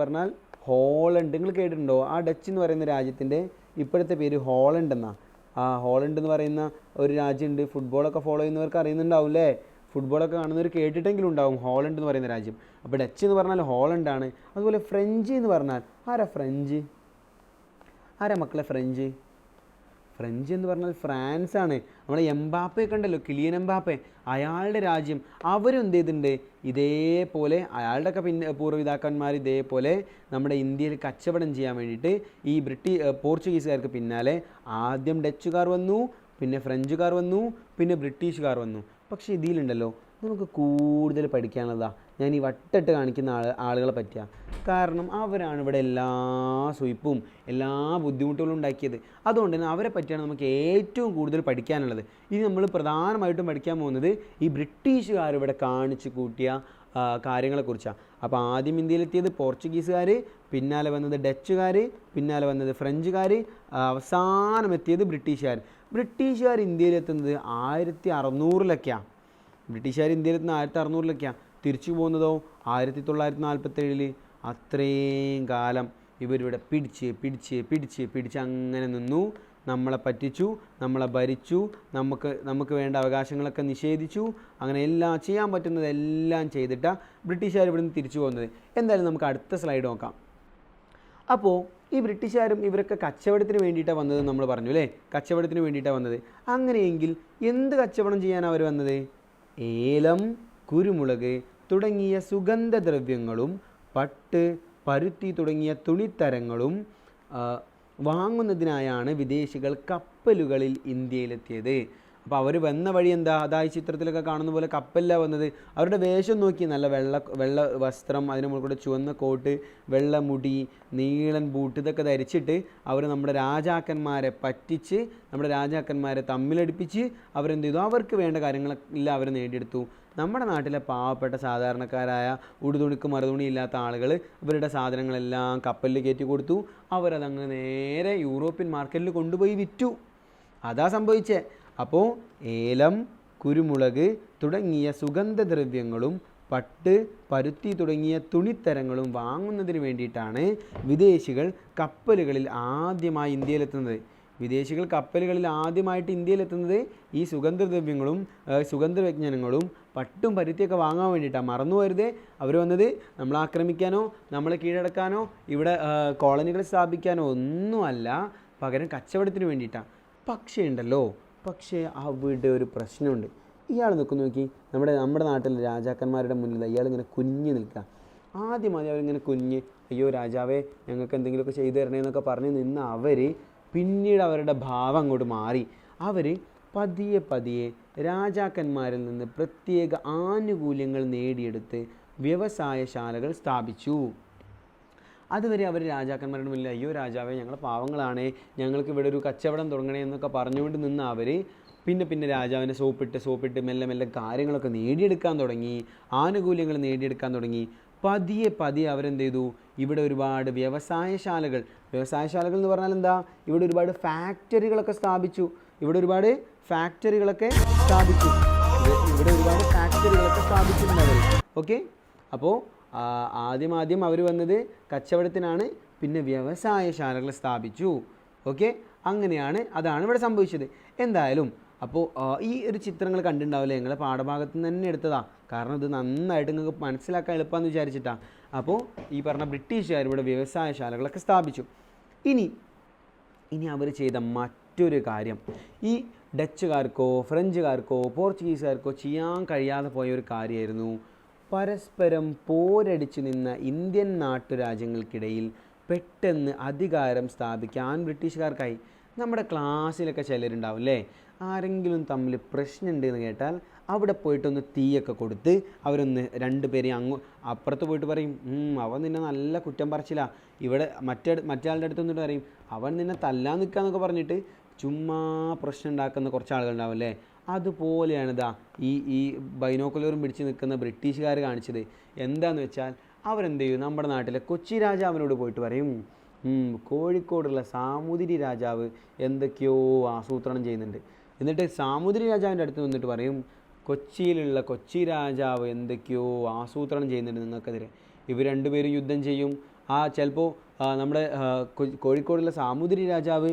പറഞ്ഞാൽ ഹോളണ്ട്. നിങ്ങൾ കേട്ടിട്ടുണ്ടോ? ആ ഡച്ച് എന്ന് പറയുന്ന രാജ്യത്തിൻ്റെ ഇപ്പോഴത്തെ പേര് ഹോളണ്ട് എന്നാണ്. ആ ഹോളണ്ട് എന്ന് പറയുന്ന ഒരു രാജ്യമുണ്ട്. ഫുട്ബോളൊക്കെ ഫോളോ ചെയ്യുന്നവർക്ക് അറിയുന്നുണ്ടാവും അല്ലേ, ഫുട്ബോളൊക്കെ കാണുന്നവർ കേട്ടിട്ടെങ്കിലും ഉണ്ടാവും ഹോളണ്ട് എന്ന് പറയുന്ന രാജ്യം. അപ്പോൾ ഡച്ച് എന്ന് പറഞ്ഞാൽ ഹോളണ്ടാണ്. അതുപോലെ ഫ്രഞ്ച് എന്ന് പറഞ്ഞാൽ ആരാ മക്കളെ ഫ്രഞ്ച് എന്ന് പറഞ്ഞാൽ ഫ്രാൻസാണ്. നമ്മുടെ എംബാപ്പയൊക്കെ ഉണ്ടല്ലോ, കിലിയൻ എംബാപ്പെ, അയാളുടെ രാജ്യം. അവരും എന്ത് ചെയ്തിട്ടുണ്ട്, ഇതേപോലെ അയാളുടെയൊക്കെ പൂർവ്വപിതാക്കന്മാർ ഇതേപോലെ നമ്മുടെ ഇന്ത്യയിൽ കച്ചവടം ചെയ്യാൻ വേണ്ടിയിട്ട് ഈ പോർച്ചുഗീസുകാർക്ക് പിന്നാലെ ആദ്യം ഡച്ചുകാർ വന്നു, പിന്നെ ഫ്രഞ്ചുകാർ വന്നു, പിന്നെ ബ്രിട്ടീഷുകാർ വന്നു. പക്ഷേ ഇതിലുണ്ടല്ലോ നമുക്ക് കൂടുതൽ പഠിക്കാനുള്ളതാണ് ഞാൻ ഈ വട്ടിട്ട് കാണിക്കുന്ന ആളുകളെ പറ്റിയാണ്. കാരണം അവരാണ് ഇവിടെ എല്ലാ സുയിപ്പും എല്ലാ ബുദ്ധിമുട്ടുകളും ഉണ്ടാക്കിയത്. അതുകൊണ്ട് തന്നെ അവരെ പറ്റിയാണ് നമുക്ക് ഏറ്റവും കൂടുതൽ പഠിക്കാനുള്ളത്. ഇനി നമ്മൾ പ്രധാനമായിട്ടും പഠിക്കാൻ പോകുന്നത് ഈ ബ്രിട്ടീഷുകാർ ഇവിടെ കാണിച്ചു കൂട്ടിയ കാര്യങ്ങളെക്കുറിച്ചാണ്. അപ്പോൾ ആദ്യം ഇന്ത്യയിലെത്തിയത് പോർച്ചുഗീസുകാർ, പിന്നാലെ വന്നത് ഡച്ചുകാർ, പിന്നാലെ വന്നത് ഫ്രഞ്ചുകാർ, അവസാനം എത്തിയത് ബ്രിട്ടീഷുകാർ. ബ്രിട്ടീഷുകാർ ഇന്ത്യയിലെത്തുന്നത് 1600-ലൊക്കെയാണ്. ബ്രിട്ടീഷുകാർ ഇന്ത്യയിലെത്തുന്ന 1600-ലൊക്കെയാണ്. തിരിച്ചു പോകുന്നതോ 1947. അത്രയും കാലം ഇവരിവിടെ പിടിച്ച് അങ്ങനെ നിന്നു, നമ്മളെ പറ്റിച്ചു, നമ്മളെ ഭരിച്ചു, നമുക്ക് വേണ്ട അവകാശങ്ങളൊക്കെ നിഷേധിച്ചു. അങ്ങനെ എല്ലാം ചെയ്യാൻ പറ്റുന്നതെല്ലാം ചെയ്തിട്ടാണ് ബ്രിട്ടീഷുകാർ ഇവിടുന്ന് തിരിച്ചു പോകുന്നത്. എന്തായാലും നമുക്ക് അടുത്ത സ്ലൈഡ് നോക്കാം. അപ്പോൾ ഈ ബ്രിട്ടീഷുകാരും ഇവരൊക്കെ കച്ചവടത്തിന് വേണ്ടിയിട്ടാണ് വന്നത് നമ്മൾ പറഞ്ഞു അല്ലേ, കച്ചവടത്തിന് വേണ്ടിയിട്ടാണ് വന്നത്. അങ്ങനെയെങ്കിൽ എന്ത് കച്ചവടം ചെയ്യാനാണ് അവർ വന്നത്? ഏലം, കുരുമുളക് തുടങ്ങിയ സുഗന്ധദ്രവ്യങ്ങളും പട്ട്, പരുത്തി തുടങ്ങിയ തുണിത്തരങ്ങളും വാങ്ങുന്നതിനായാണ് വിദേശികൾ കപ്പലുകളിൽ ഇന്ത്യയിലെത്തിയത്. അപ്പോൾ അവർ വന്ന വഴി എന്താ? അതായി ചിത്രത്തിലൊക്കെ കാണുന്ന പോലെ കപ്പലിലാണ് വന്നത്. അവരുടെ വേഷം നോക്കി, നല്ല വെള്ള വസ്ത്രം, അതിന് മുകളിൽ കൂടെ ചുവന്ന കോട്ട്, വെള്ള മുടി, നീളൻ ബൂട്ട്, ഇതൊക്കെ ധരിച്ചിട്ട് അവർ നമ്മുടെ രാജാക്കന്മാരെ പറ്റിച്ച്, നമ്മുടെ രാജാക്കന്മാരെ തമ്മിലടിപ്പിച്ച് അവരെന്ത് ചെയ്തു? അവർക്ക് വേണ്ട കാര്യങ്ങളെല്ലാം അവർ നേടിയെടുത്തു. നമ്മുടെ നാട്ടിലെ പാവപ്പെട്ട സാധാരണക്കാരായ ഉടുതുണിക്ക് മറുതുണി ഇല്ലാത്ത ആളുകൾ ഇവരുടെ സാധനങ്ങളെല്ലാം കപ്പലിൽ കയറ്റി കൊടുത്തു. അവരതങ്ങ് നേരെ യൂറോപ്യൻ മാർക്കറ്റിൽ കൊണ്ടുപോയി വിറ്റു. അതാ സംഭവിച്ചേ. അപ്പോൾ ഏലം, കുരുമുളക് തുടങ്ങിയ സുഗന്ധദ്രവ്യങ്ങളും പട്ട്, പരുത്തി തുടങ്ങിയ തുണിത്തരങ്ങളും വാങ്ങുന്നതിന് വേണ്ടിയിട്ടാണ് വിദേശികൾ കപ്പലുകളിൽ ആദ്യമായി ഇന്ത്യയിലെത്തുന്നത്. വിദേശികൾ കപ്പലുകളിൽ ആദ്യമായിട്ട് ഇന്ത്യയിലെത്തുന്നത് ഈ സുഗന്ധദ്രവ്യങ്ങളും സുഗന്ധവ്യഞ്ജനങ്ങളും പട്ടും പരുത്തിയൊക്കെ വാങ്ങാൻ വേണ്ടിയിട്ടാണ്. മറന്നു വരുതേ, അവർ വന്നത് നമ്മളെ ആക്രമിക്കാനോ നമ്മളെ കീഴടക്കാനോ ഇവിടെ കോളനികൾ സ്ഥാപിക്കാനോ ഒന്നുമല്ല, പകരം കച്ചവടത്തിന് വേണ്ടിയിട്ടാണ്. പക്ഷേ അവിടെ ഒരു പ്രശ്നമുണ്ട്. ഇയാൾ നോക്കി, നമ്മുടെ നാട്ടിലെ രാജാക്കന്മാരുടെ മുന്നിൽ ഇയാളിങ്ങനെ കുഞ്ഞ് നിൽക്കുക. ആദ്യം അവരിങ്ങനെ കുഞ്ഞ്, അയ്യോ രാജാവേ ഞങ്ങൾക്ക് എന്തെങ്കിലുമൊക്കെ ചെയ്തു തരണേ എന്നൊക്കെ പറഞ്ഞ് നിന്ന് അവർ പിന്നീട് അവരുടെ ഭാവം അങ്ങോട്ട് മാറി. അവർ പതിയെ രാജാക്കന്മാരിൽ നിന്ന് പ്രത്യേക ആനുകൂല്യങ്ങൾ നേടിയെടുത്ത് വ്യവസായശാലകൾ സ്ഥാപിച്ചു. അതുവരെ അവർ രാജാക്കന്മാരുടെ മുന്നിൽ അയ്യോ രാജാവേ ഞങ്ങൾ പാവങ്ങളാണേ, ഞങ്ങൾക്ക് ഇവിടെ ഒരു കച്ചവടം തുടങ്ങണേ എന്നൊക്കെ പറഞ്ഞുകൊണ്ട് നിന്ന് അവർ പിന്നെ രാജാവിനെ സോപ്പിട്ട് മെല്ലെ കാര്യങ്ങളൊക്കെ നേടിയെടുക്കാൻ തുടങ്ങി, ആനുകൂല്യങ്ങൾ നേടിയെടുക്കാൻ തുടങ്ങി. പതിയെ അവരെന്ത് ചെയ്തു? ഇവിടെ ഒരുപാട് വ്യവസായശാലകൾ എന്ന് പറഞ്ഞാൽ എന്താ? ഇവിടെ ഒരുപാട് ഫാക്ടറികളൊക്കെ സ്ഥാപിച്ചു. ഓക്കെ, അപ്പോൾ ആദ്യം അവർ വന്നത് കച്ചവടത്തിനാണ്, പിന്നെ വ്യവസായശാലകൾ സ്ഥാപിച്ചു. ഓക്കെ, അതാണ് ഇവിടെ സംഭവിച്ചത്. എന്തായാലും അപ്പോൾ ഈ ഒരു ചിത്രങ്ങൾ കണ്ടിട്ടുണ്ടാവില്ലേ, നിങ്ങളെ പാഠഭാഗത്ത് നിന്ന് തന്നെ എടുത്തതാണ്. കാരണം ഇത് നന്നായിട്ട് നിങ്ങൾക്ക് മനസ്സിലാക്കാൻ എളുപ്പമെന്ന് വിചാരിച്ചിട്ടാണ്. അപ്പോൾ ഈ പറഞ്ഞ ബ്രിട്ടീഷുകാർ ഇവിടെ വ്യവസായശാലകളൊക്കെ സ്ഥാപിച്ചു. ഇനി അവർ ചെയ്ത മറ്റൊരു കാര്യം, ഈ ഡച്ചുകാർക്കോ ഫ്രഞ്ചുകാർക്കോ പോർച്ചുഗീസുകാർക്കോ ചെയ്യാൻ കഴിയാതെ പോയ ഒരു കാര്യമായിരുന്നു പരസ്പരം പോരടിച്ചു നിന്ന ഇന്ത്യൻ നാട്ടുരാജ്യങ്ങൾക്കിടയിൽ പെട്ടെന്ന് അധികാരം സ്ഥാപിക്കാൻ ബ്രിട്ടീഷുകാർക്കായി. നമ്മുടെ ക്ലാസ്സിലൊക്കെ ചിലരുണ്ടാവും അല്ലേ, ആരെങ്കിലും തമ്മിൽ പ്രശ്നമുണ്ട് എന്ന് കേട്ടാൽ അവിടെ പോയിട്ടൊന്ന് തീയൊക്കെ കൊടുത്ത് അവരൊന്ന് രണ്ടുപേരെയും അപ്പുറത്ത് പോയിട്ട് പറയും, അവൻ നിന്നെ നല്ല കുറ്റം പറച്ചില്ല. ഇവിടെ മറ്റേ അടുത്ത് വന്നിട്ട് പറയും, അവൻ നിന്നെ തല്ലാൻ നിൽക്കാന്നൊക്കെ പറഞ്ഞിട്ട് ചുമ്മാ പ്രശ്നം ഉണ്ടാക്കുന്ന കുറച്ച് ആളുകളുണ്ടാവും അല്ലേ. അതുപോലെയാണ് ഈ ബൈനോക്കുലറും പിടിച്ച് നിൽക്കുന്ന ബ്രിട്ടീഷുകാർ കാണിച്ചത്. എന്താണെന്ന് വെച്ചാൽ അവരെന്ത് ചെയ്യും? നമ്മുടെ നാട്ടിലെ കൊച്ചി രാജാവിനോട് പോയിട്ട് പറയും, കോഴിക്കോടുള്ള സാമൂതിരി രാജാവ് എന്തൊക്കെയോ ആസൂത്രണം ചെയ്യുന്നുണ്ട്. എന്നിട്ട് സാമൂതിരി രാജാവിൻ്റെ അടുത്ത് വന്നിട്ട് പറയും, കൊച്ചിയിലുള്ള കൊച്ചി രാജാവ് എന്തൊക്കെയോ ആസൂത്രണം ചെയ്യുന്നുണ്ട് നിങ്ങൾക്കെതിരെ. ഇവർ രണ്ടുപേരും യുദ്ധം ചെയ്യും. ചിലപ്പോൾ നമ്മുടെ കോഴിക്കോടുള്ള സാമൂതിരി രാജാവ്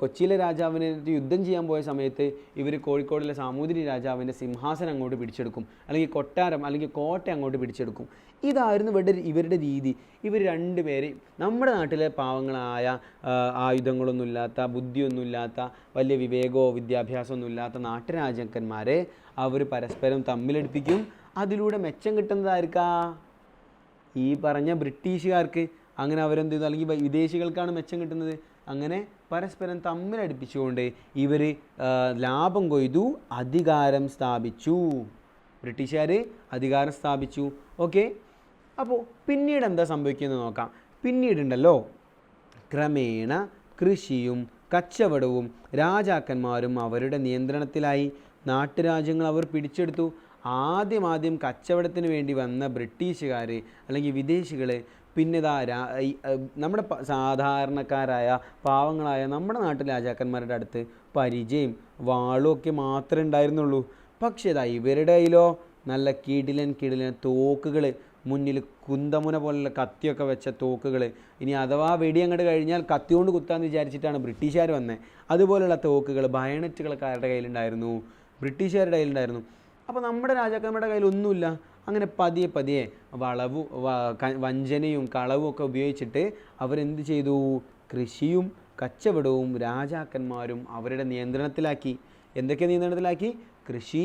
കൊച്ചിയിലെ രാജാവിനെ യുദ്ധം ചെയ്യാൻ പോയ സമയത്ത് ഇവർ കോഴിക്കോടുള്ള സാമൂതിരി രാജാവിൻ്റെ സിംഹാസനം അങ്ങോട്ട് പിടിച്ചെടുക്കും, അല്ലെങ്കിൽ കൊട്ടാരം അല്ലെങ്കിൽ കോട്ട അങ്ങോട്ട് പിടിച്ചെടുക്കും. ഇതായിരുന്നു ഇവരുടെ രീതി. ഇവർ രണ്ടുപേരെയും നമ്മുടെ നാട്ടിലെ പാവങ്ങളായ ആയുധങ്ങളൊന്നുമില്ലാത്ത ബുദ്ധിയൊന്നുമില്ലാത്ത വലിയ വിവേകമോ വിദ്യാഭ്യാസമൊന്നും ഇല്ലാത്ത നാട്ടുരാജാക്കന്മാരെ അവർ പരസ്പരം തമ്മിലടിപ്പിക്കും. അതിലൂടെ മെച്ചം കിട്ടുന്നതായിരിക്കാം ഈ പറഞ്ഞ ബ്രിട്ടീഷുകാർക്ക്. അങ്ങനെ അവരെന്ത് ചെയ്തു? അല്ലെങ്കിൽ വിദേശികൾക്കാണ് മെച്ചം കിട്ടുന്നത്. അങ്ങനെ പരസ്പരം തമ്മിലടിപ്പിച്ചുകൊണ്ട് ഇവർ ലാഭം കൊയ്തു അധികാരം സ്ഥാപിച്ചു. ബ്രിട്ടീഷുകാർ അധികാരം സ്ഥാപിച്ചു. ഓക്കെ, അപ്പോൾ പിന്നീട് എന്താ സംഭവിക്കുന്നത് നോക്കാം. പിന്നീടുണ്ടല്ലോ ക്രമേണ കൃഷിയും കച്ചവടവും രാജാക്കന്മാരും അവരുടെ നിയന്ത്രണത്തിലായി. നാട്ടുരാജ്യങ്ങൾ അവർ പിടിച്ചെടുത്തു. ആദ്യം കച്ചവടത്തിന് വേണ്ടി വന്ന ബ്രിട്ടീഷുകാർ അല്ലെങ്കിൽ വിദേശികൾ പിന്നെ നമ്മുടെ സാധാരണക്കാരായ പാവങ്ങളായ നമ്മുടെ നാട്ടിലെ രാജാക്കന്മാരുടെ അടുത്ത് പരിചയം വാളും ഒക്കെ മാത്രമേ ഉണ്ടായിരുന്നുള്ളൂ. പക്ഷേ ഇവരുടെ കയ്യിലോ നല്ല കിടിലൻ തോക്കുകൾ, മുന്നിൽ കുന്തമുന പോലുള്ള കത്തിയൊക്കെ വെച്ച തോക്കുകൾ, ഇനി അഥവാ വെടി അങ്ങോട്ട് കഴിഞ്ഞാൽ കത്തി കൊണ്ട് കുത്താമെന്ന് വിചാരിച്ചിട്ടാണ് ബ്രിട്ടീഷുകാർ വന്നത്. അതുപോലുള്ള തോക്കുകൾ, ബയണറ്റുകളൊക്കെ ആരുടെ കയ്യിലുണ്ടായിരുന്നു? ബ്രിട്ടീഷുകാരുടെ കയ്യിലുണ്ടായിരുന്നു. അപ്പോൾ നമ്മുടെ രാജാക്കന്മാരുടെ കയ്യിലൊന്നുമില്ല. അങ്ങനെ പതിയെ പതിയെ വഞ്ചനയും കളവും ഒക്കെ ഉപയോഗിച്ചിട്ട് അവരെന്ത് ചെയ്തു? കൃഷിയും കച്ചവടവും രാജാക്കന്മാരും അവരുടെ നിയന്ത്രണത്തിലാക്കി. എന്തൊക്കെ നിയന്ത്രണത്തിലാക്കി? കൃഷി,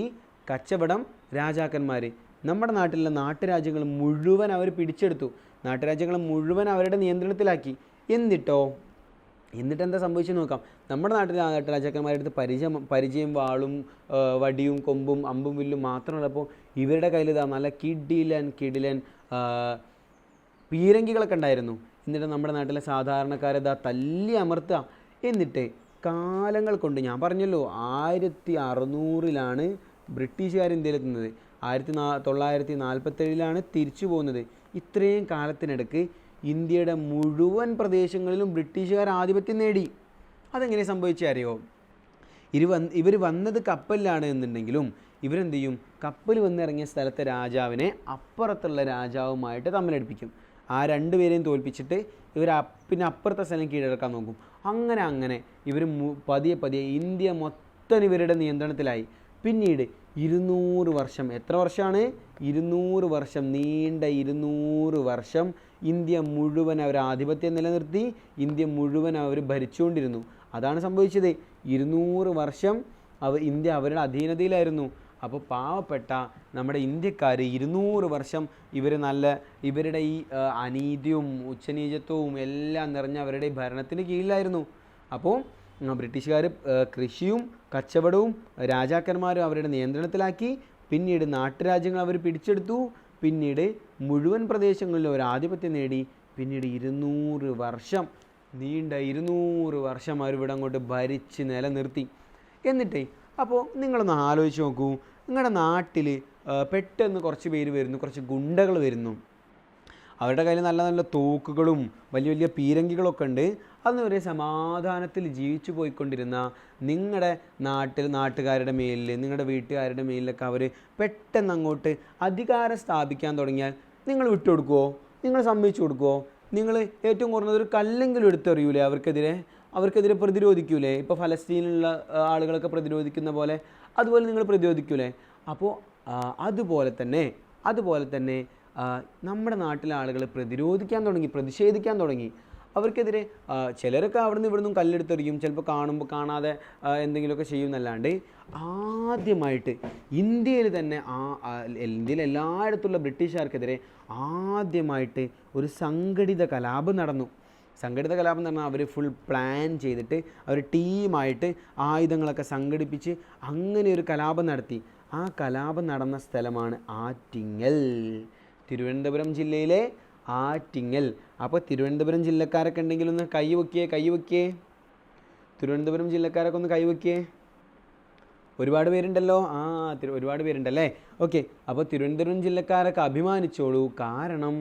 കച്ചവടം, രാജാക്കന്മാർ. നമ്മുടെ നാട്ടിലുള്ള നാട്ടുരാജ്യങ്ങൾ മുഴുവൻ അവർ പിടിച്ചെടുത്തു. നാട്ടുരാജ്യങ്ങൾ മുഴുവൻ അവരുടെ നിയന്ത്രണത്തിലാക്കി. എന്നിട്ട് എന്താ സംഭവിച്ചെന്ന് നോക്കാം. നമ്മുടെ നാട്ടിലെ നാട്ടുരാജാക്കന്മാരുടെ അടുത്ത് പരിചയം വാളും വടിയും കൊമ്പും അമ്പും വില്ലും മാത്രമുള്ളപ്പോൾ ഇവരുടെ കയ്യിൽ ഇതാ നല്ല കിടിലൻ പീരങ്കികളൊക്കെ ഉണ്ടായിരുന്നു. എന്നിട്ട് നമ്മുടെ നാട്ടിലെ സാധാരണക്കാരതാ തല്ലി അമർത്തുക. എന്നിട്ട് കാലങ്ങൾ കൊണ്ട്, ഞാൻ പറഞ്ഞല്ലോ 1600 ബ്രിട്ടീഷുകാർ ഇന്ത്യയിലെത്തുന്നത്, 1947 തിരിച്ചു പോകുന്നത്. ഇത്രയും കാലത്തിനിടയ്ക്ക് ഇന്ത്യയുടെ മുഴുവൻ പ്രദേശങ്ങളിലും ബ്രിട്ടീഷുകാർ ആധിപത്യം നേടി. അതെങ്ങനെ സംഭവിച്ചേ അറിയോ? ഇവർ വന്നത് കപ്പലിലാണ് എന്നുണ്ടെങ്കിലും ഇവരെന്ത് ചെയ്യും? കപ്പൽ വന്നിറങ്ങിയ സ്ഥലത്തെ രാജാവിനെ അപ്പുറത്തുള്ള രാജാവുമായിട്ട് തമ്മിലടിപ്പിക്കും. ആ രണ്ടുപേരെയും തോൽപ്പിച്ചിട്ട് ഇവർ പിന്നെ അപ്പുറത്തെ സ്ഥലം കീഴടക്കാൻ നോക്കും. അങ്ങനെ ഇവർ പതിയെ ഇന്ത്യ മൊത്തം ഇവരുടെ നിയന്ത്രണത്തിലായി. പിന്നീട് 200 വർഷം, എത്ര വർഷമാണ്? 200 വർഷം, നീണ്ട 200 വർഷം ഇന്ത്യ മുഴുവൻ അവർ ആധിപത്യം നിലനിർത്തി. ഇന്ത്യ മുഴുവൻ അവർ ഭരിച്ചുകൊണ്ടിരുന്നു. അതാണ് സംഭവിച്ചത്. 200 വർഷം ഇന്ത്യ അവരുടെ അധീനതയിലായിരുന്നു. അപ്പോൾ പാവപ്പെട്ട നമ്മുടെ ഇന്ത്യക്കാർ 200 വർഷം ഇവരുടെ ഈ അനീതിയും ഉച്ചനീചത്വവും എല്ലാം നിറഞ്ഞ അവരുടെ ഭരണത്തിന് കീഴിലായിരുന്നു. അപ്പോൾ ബ്രിട്ടീഷുകാർ കൃഷിയും കച്ചവടവും രാജാക്കന്മാരും അവരുടെ നിയന്ത്രണത്തിലാക്കി. പിന്നീട് നാട്ടുരാജ്യങ്ങൾ അവർ പിടിച്ചെടുത്തു. പിന്നീട് മുഴുവൻ പ്രദേശങ്ങളിലും ഒരു ആധിപത്യം നേടി. പിന്നീട് 200 വർഷം, നീണ്ട 200 വർഷം അവരിവിടെ അങ്ങോട്ട് ഭരിച്ച് നിലനിർത്തി. എന്നിട്ട് അപ്പോൾ നിങ്ങളൊന്ന് ആലോചിച്ച് നോക്കൂ. നിങ്ങളുടെ നാട്ടിൽ പെട്ടെന്ന് കുറച്ച് പേര് വരുന്നു, കുറച്ച് ഗുണ്ടകൾ വരുന്നു. അവരുടെ കയ്യിൽ നല്ല നല്ല തോക്കുകളും വലിയ പീരങ്കികളൊക്കെ ഉണ്ട്. അന്ന് വരെ സമാധാനത്തിൽ ജീവിച്ചു പോയിക്കൊണ്ടിരുന്ന നിങ്ങളുടെ നാട്ടുകാരുടെ മേലിൽ, നിങ്ങളുടെ വീട്ടുകാരുടെ മേലിലൊക്കെ അവർ പെട്ടെന്ന് അങ്ങോട്ട് അധികാരം സ്ഥാപിക്കാൻ തുടങ്ങിയാൽ നിങ്ങൾ വിട്ടുകൊടുക്കുമോ? നിങ്ങൾ സമ്മതിച്ചു കൊടുക്കുമോ? നിങ്ങൾ ഏറ്റവും കുറഞ്ഞത് ഒരു കല്ലെങ്കിലും എടുത്തെറിയൂലേ? അവർക്കെതിരെ പ്രതിരോധിക്കൂലേ? ഇപ്പോൾ ഫലസ്തീനിലുള്ള ആളുകളൊക്കെ പ്രതിരോധിക്കുന്ന പോലെ അതുപോലെ നിങ്ങൾ പ്രതിരോധിക്കൂലേ? അപ്പോൾ അതുപോലെ തന്നെ നമ്മുടെ നാട്ടിലെ ആളുകൾ പ്രതിഷേധിക്കാൻ തുടങ്ങി. അവർക്കെതിരെ ചിലരൊക്കെ അവിടെ നിന്ന് ഇവിടുന്നും കല്ലെടുത്തെറിയും, ചിലപ്പോൾ കാണാതെ എന്തെങ്കിലുമൊക്കെ ചെയ്യുമെന്നല്ലാണ്ട് ആദ്യമായിട്ട് ഇന്ത്യയിൽ തന്നെ ഇന്ത്യയിൽ എല്ലായിടത്തുള്ള ബ്രിട്ടീഷുകാർക്കെതിരെ ആദ്യമായിട്ട് ഒരു സംഘടിത കലാപം നടന്നു. അവർ ഫുൾ പ്ലാൻ ചെയ്തിട്ട് അവർ ടീമായിട്ട് ആയുധങ്ങളൊക്കെ സംഘടിപ്പിച്ച് അങ്ങനെ ഒരു കലാപം നടത്തി. ആ കലാപം നടന്ന സ്ഥലമാണ് ആറ്റിങ്ങൽ, തിരുവനന്തപുരം ജില്ലയിലെ ആറ്റിങ്ങൽ. അപ്പോൾ തിരുവനന്തപുരം ജില്ലക്കാരൊക്കെ ഉണ്ടെങ്കിൽ ഒന്ന് കൈ വയ്ക്കേ. തിരുവനന്തപുരം ജില്ലക്കാരൊക്കെ ഒന്ന് കൈ വയ്ക്കേ. ഒരുപാട് പേരുണ്ടല്ലോ. ഒരുപാട് പേരുണ്ടല്ലേ? ഓക്കെ. അപ്പോൾ തിരുവനന്തപുരം ജില്ലക്കാരൊക്കെ അഭിമാനിച്ചോളൂ. കാരണം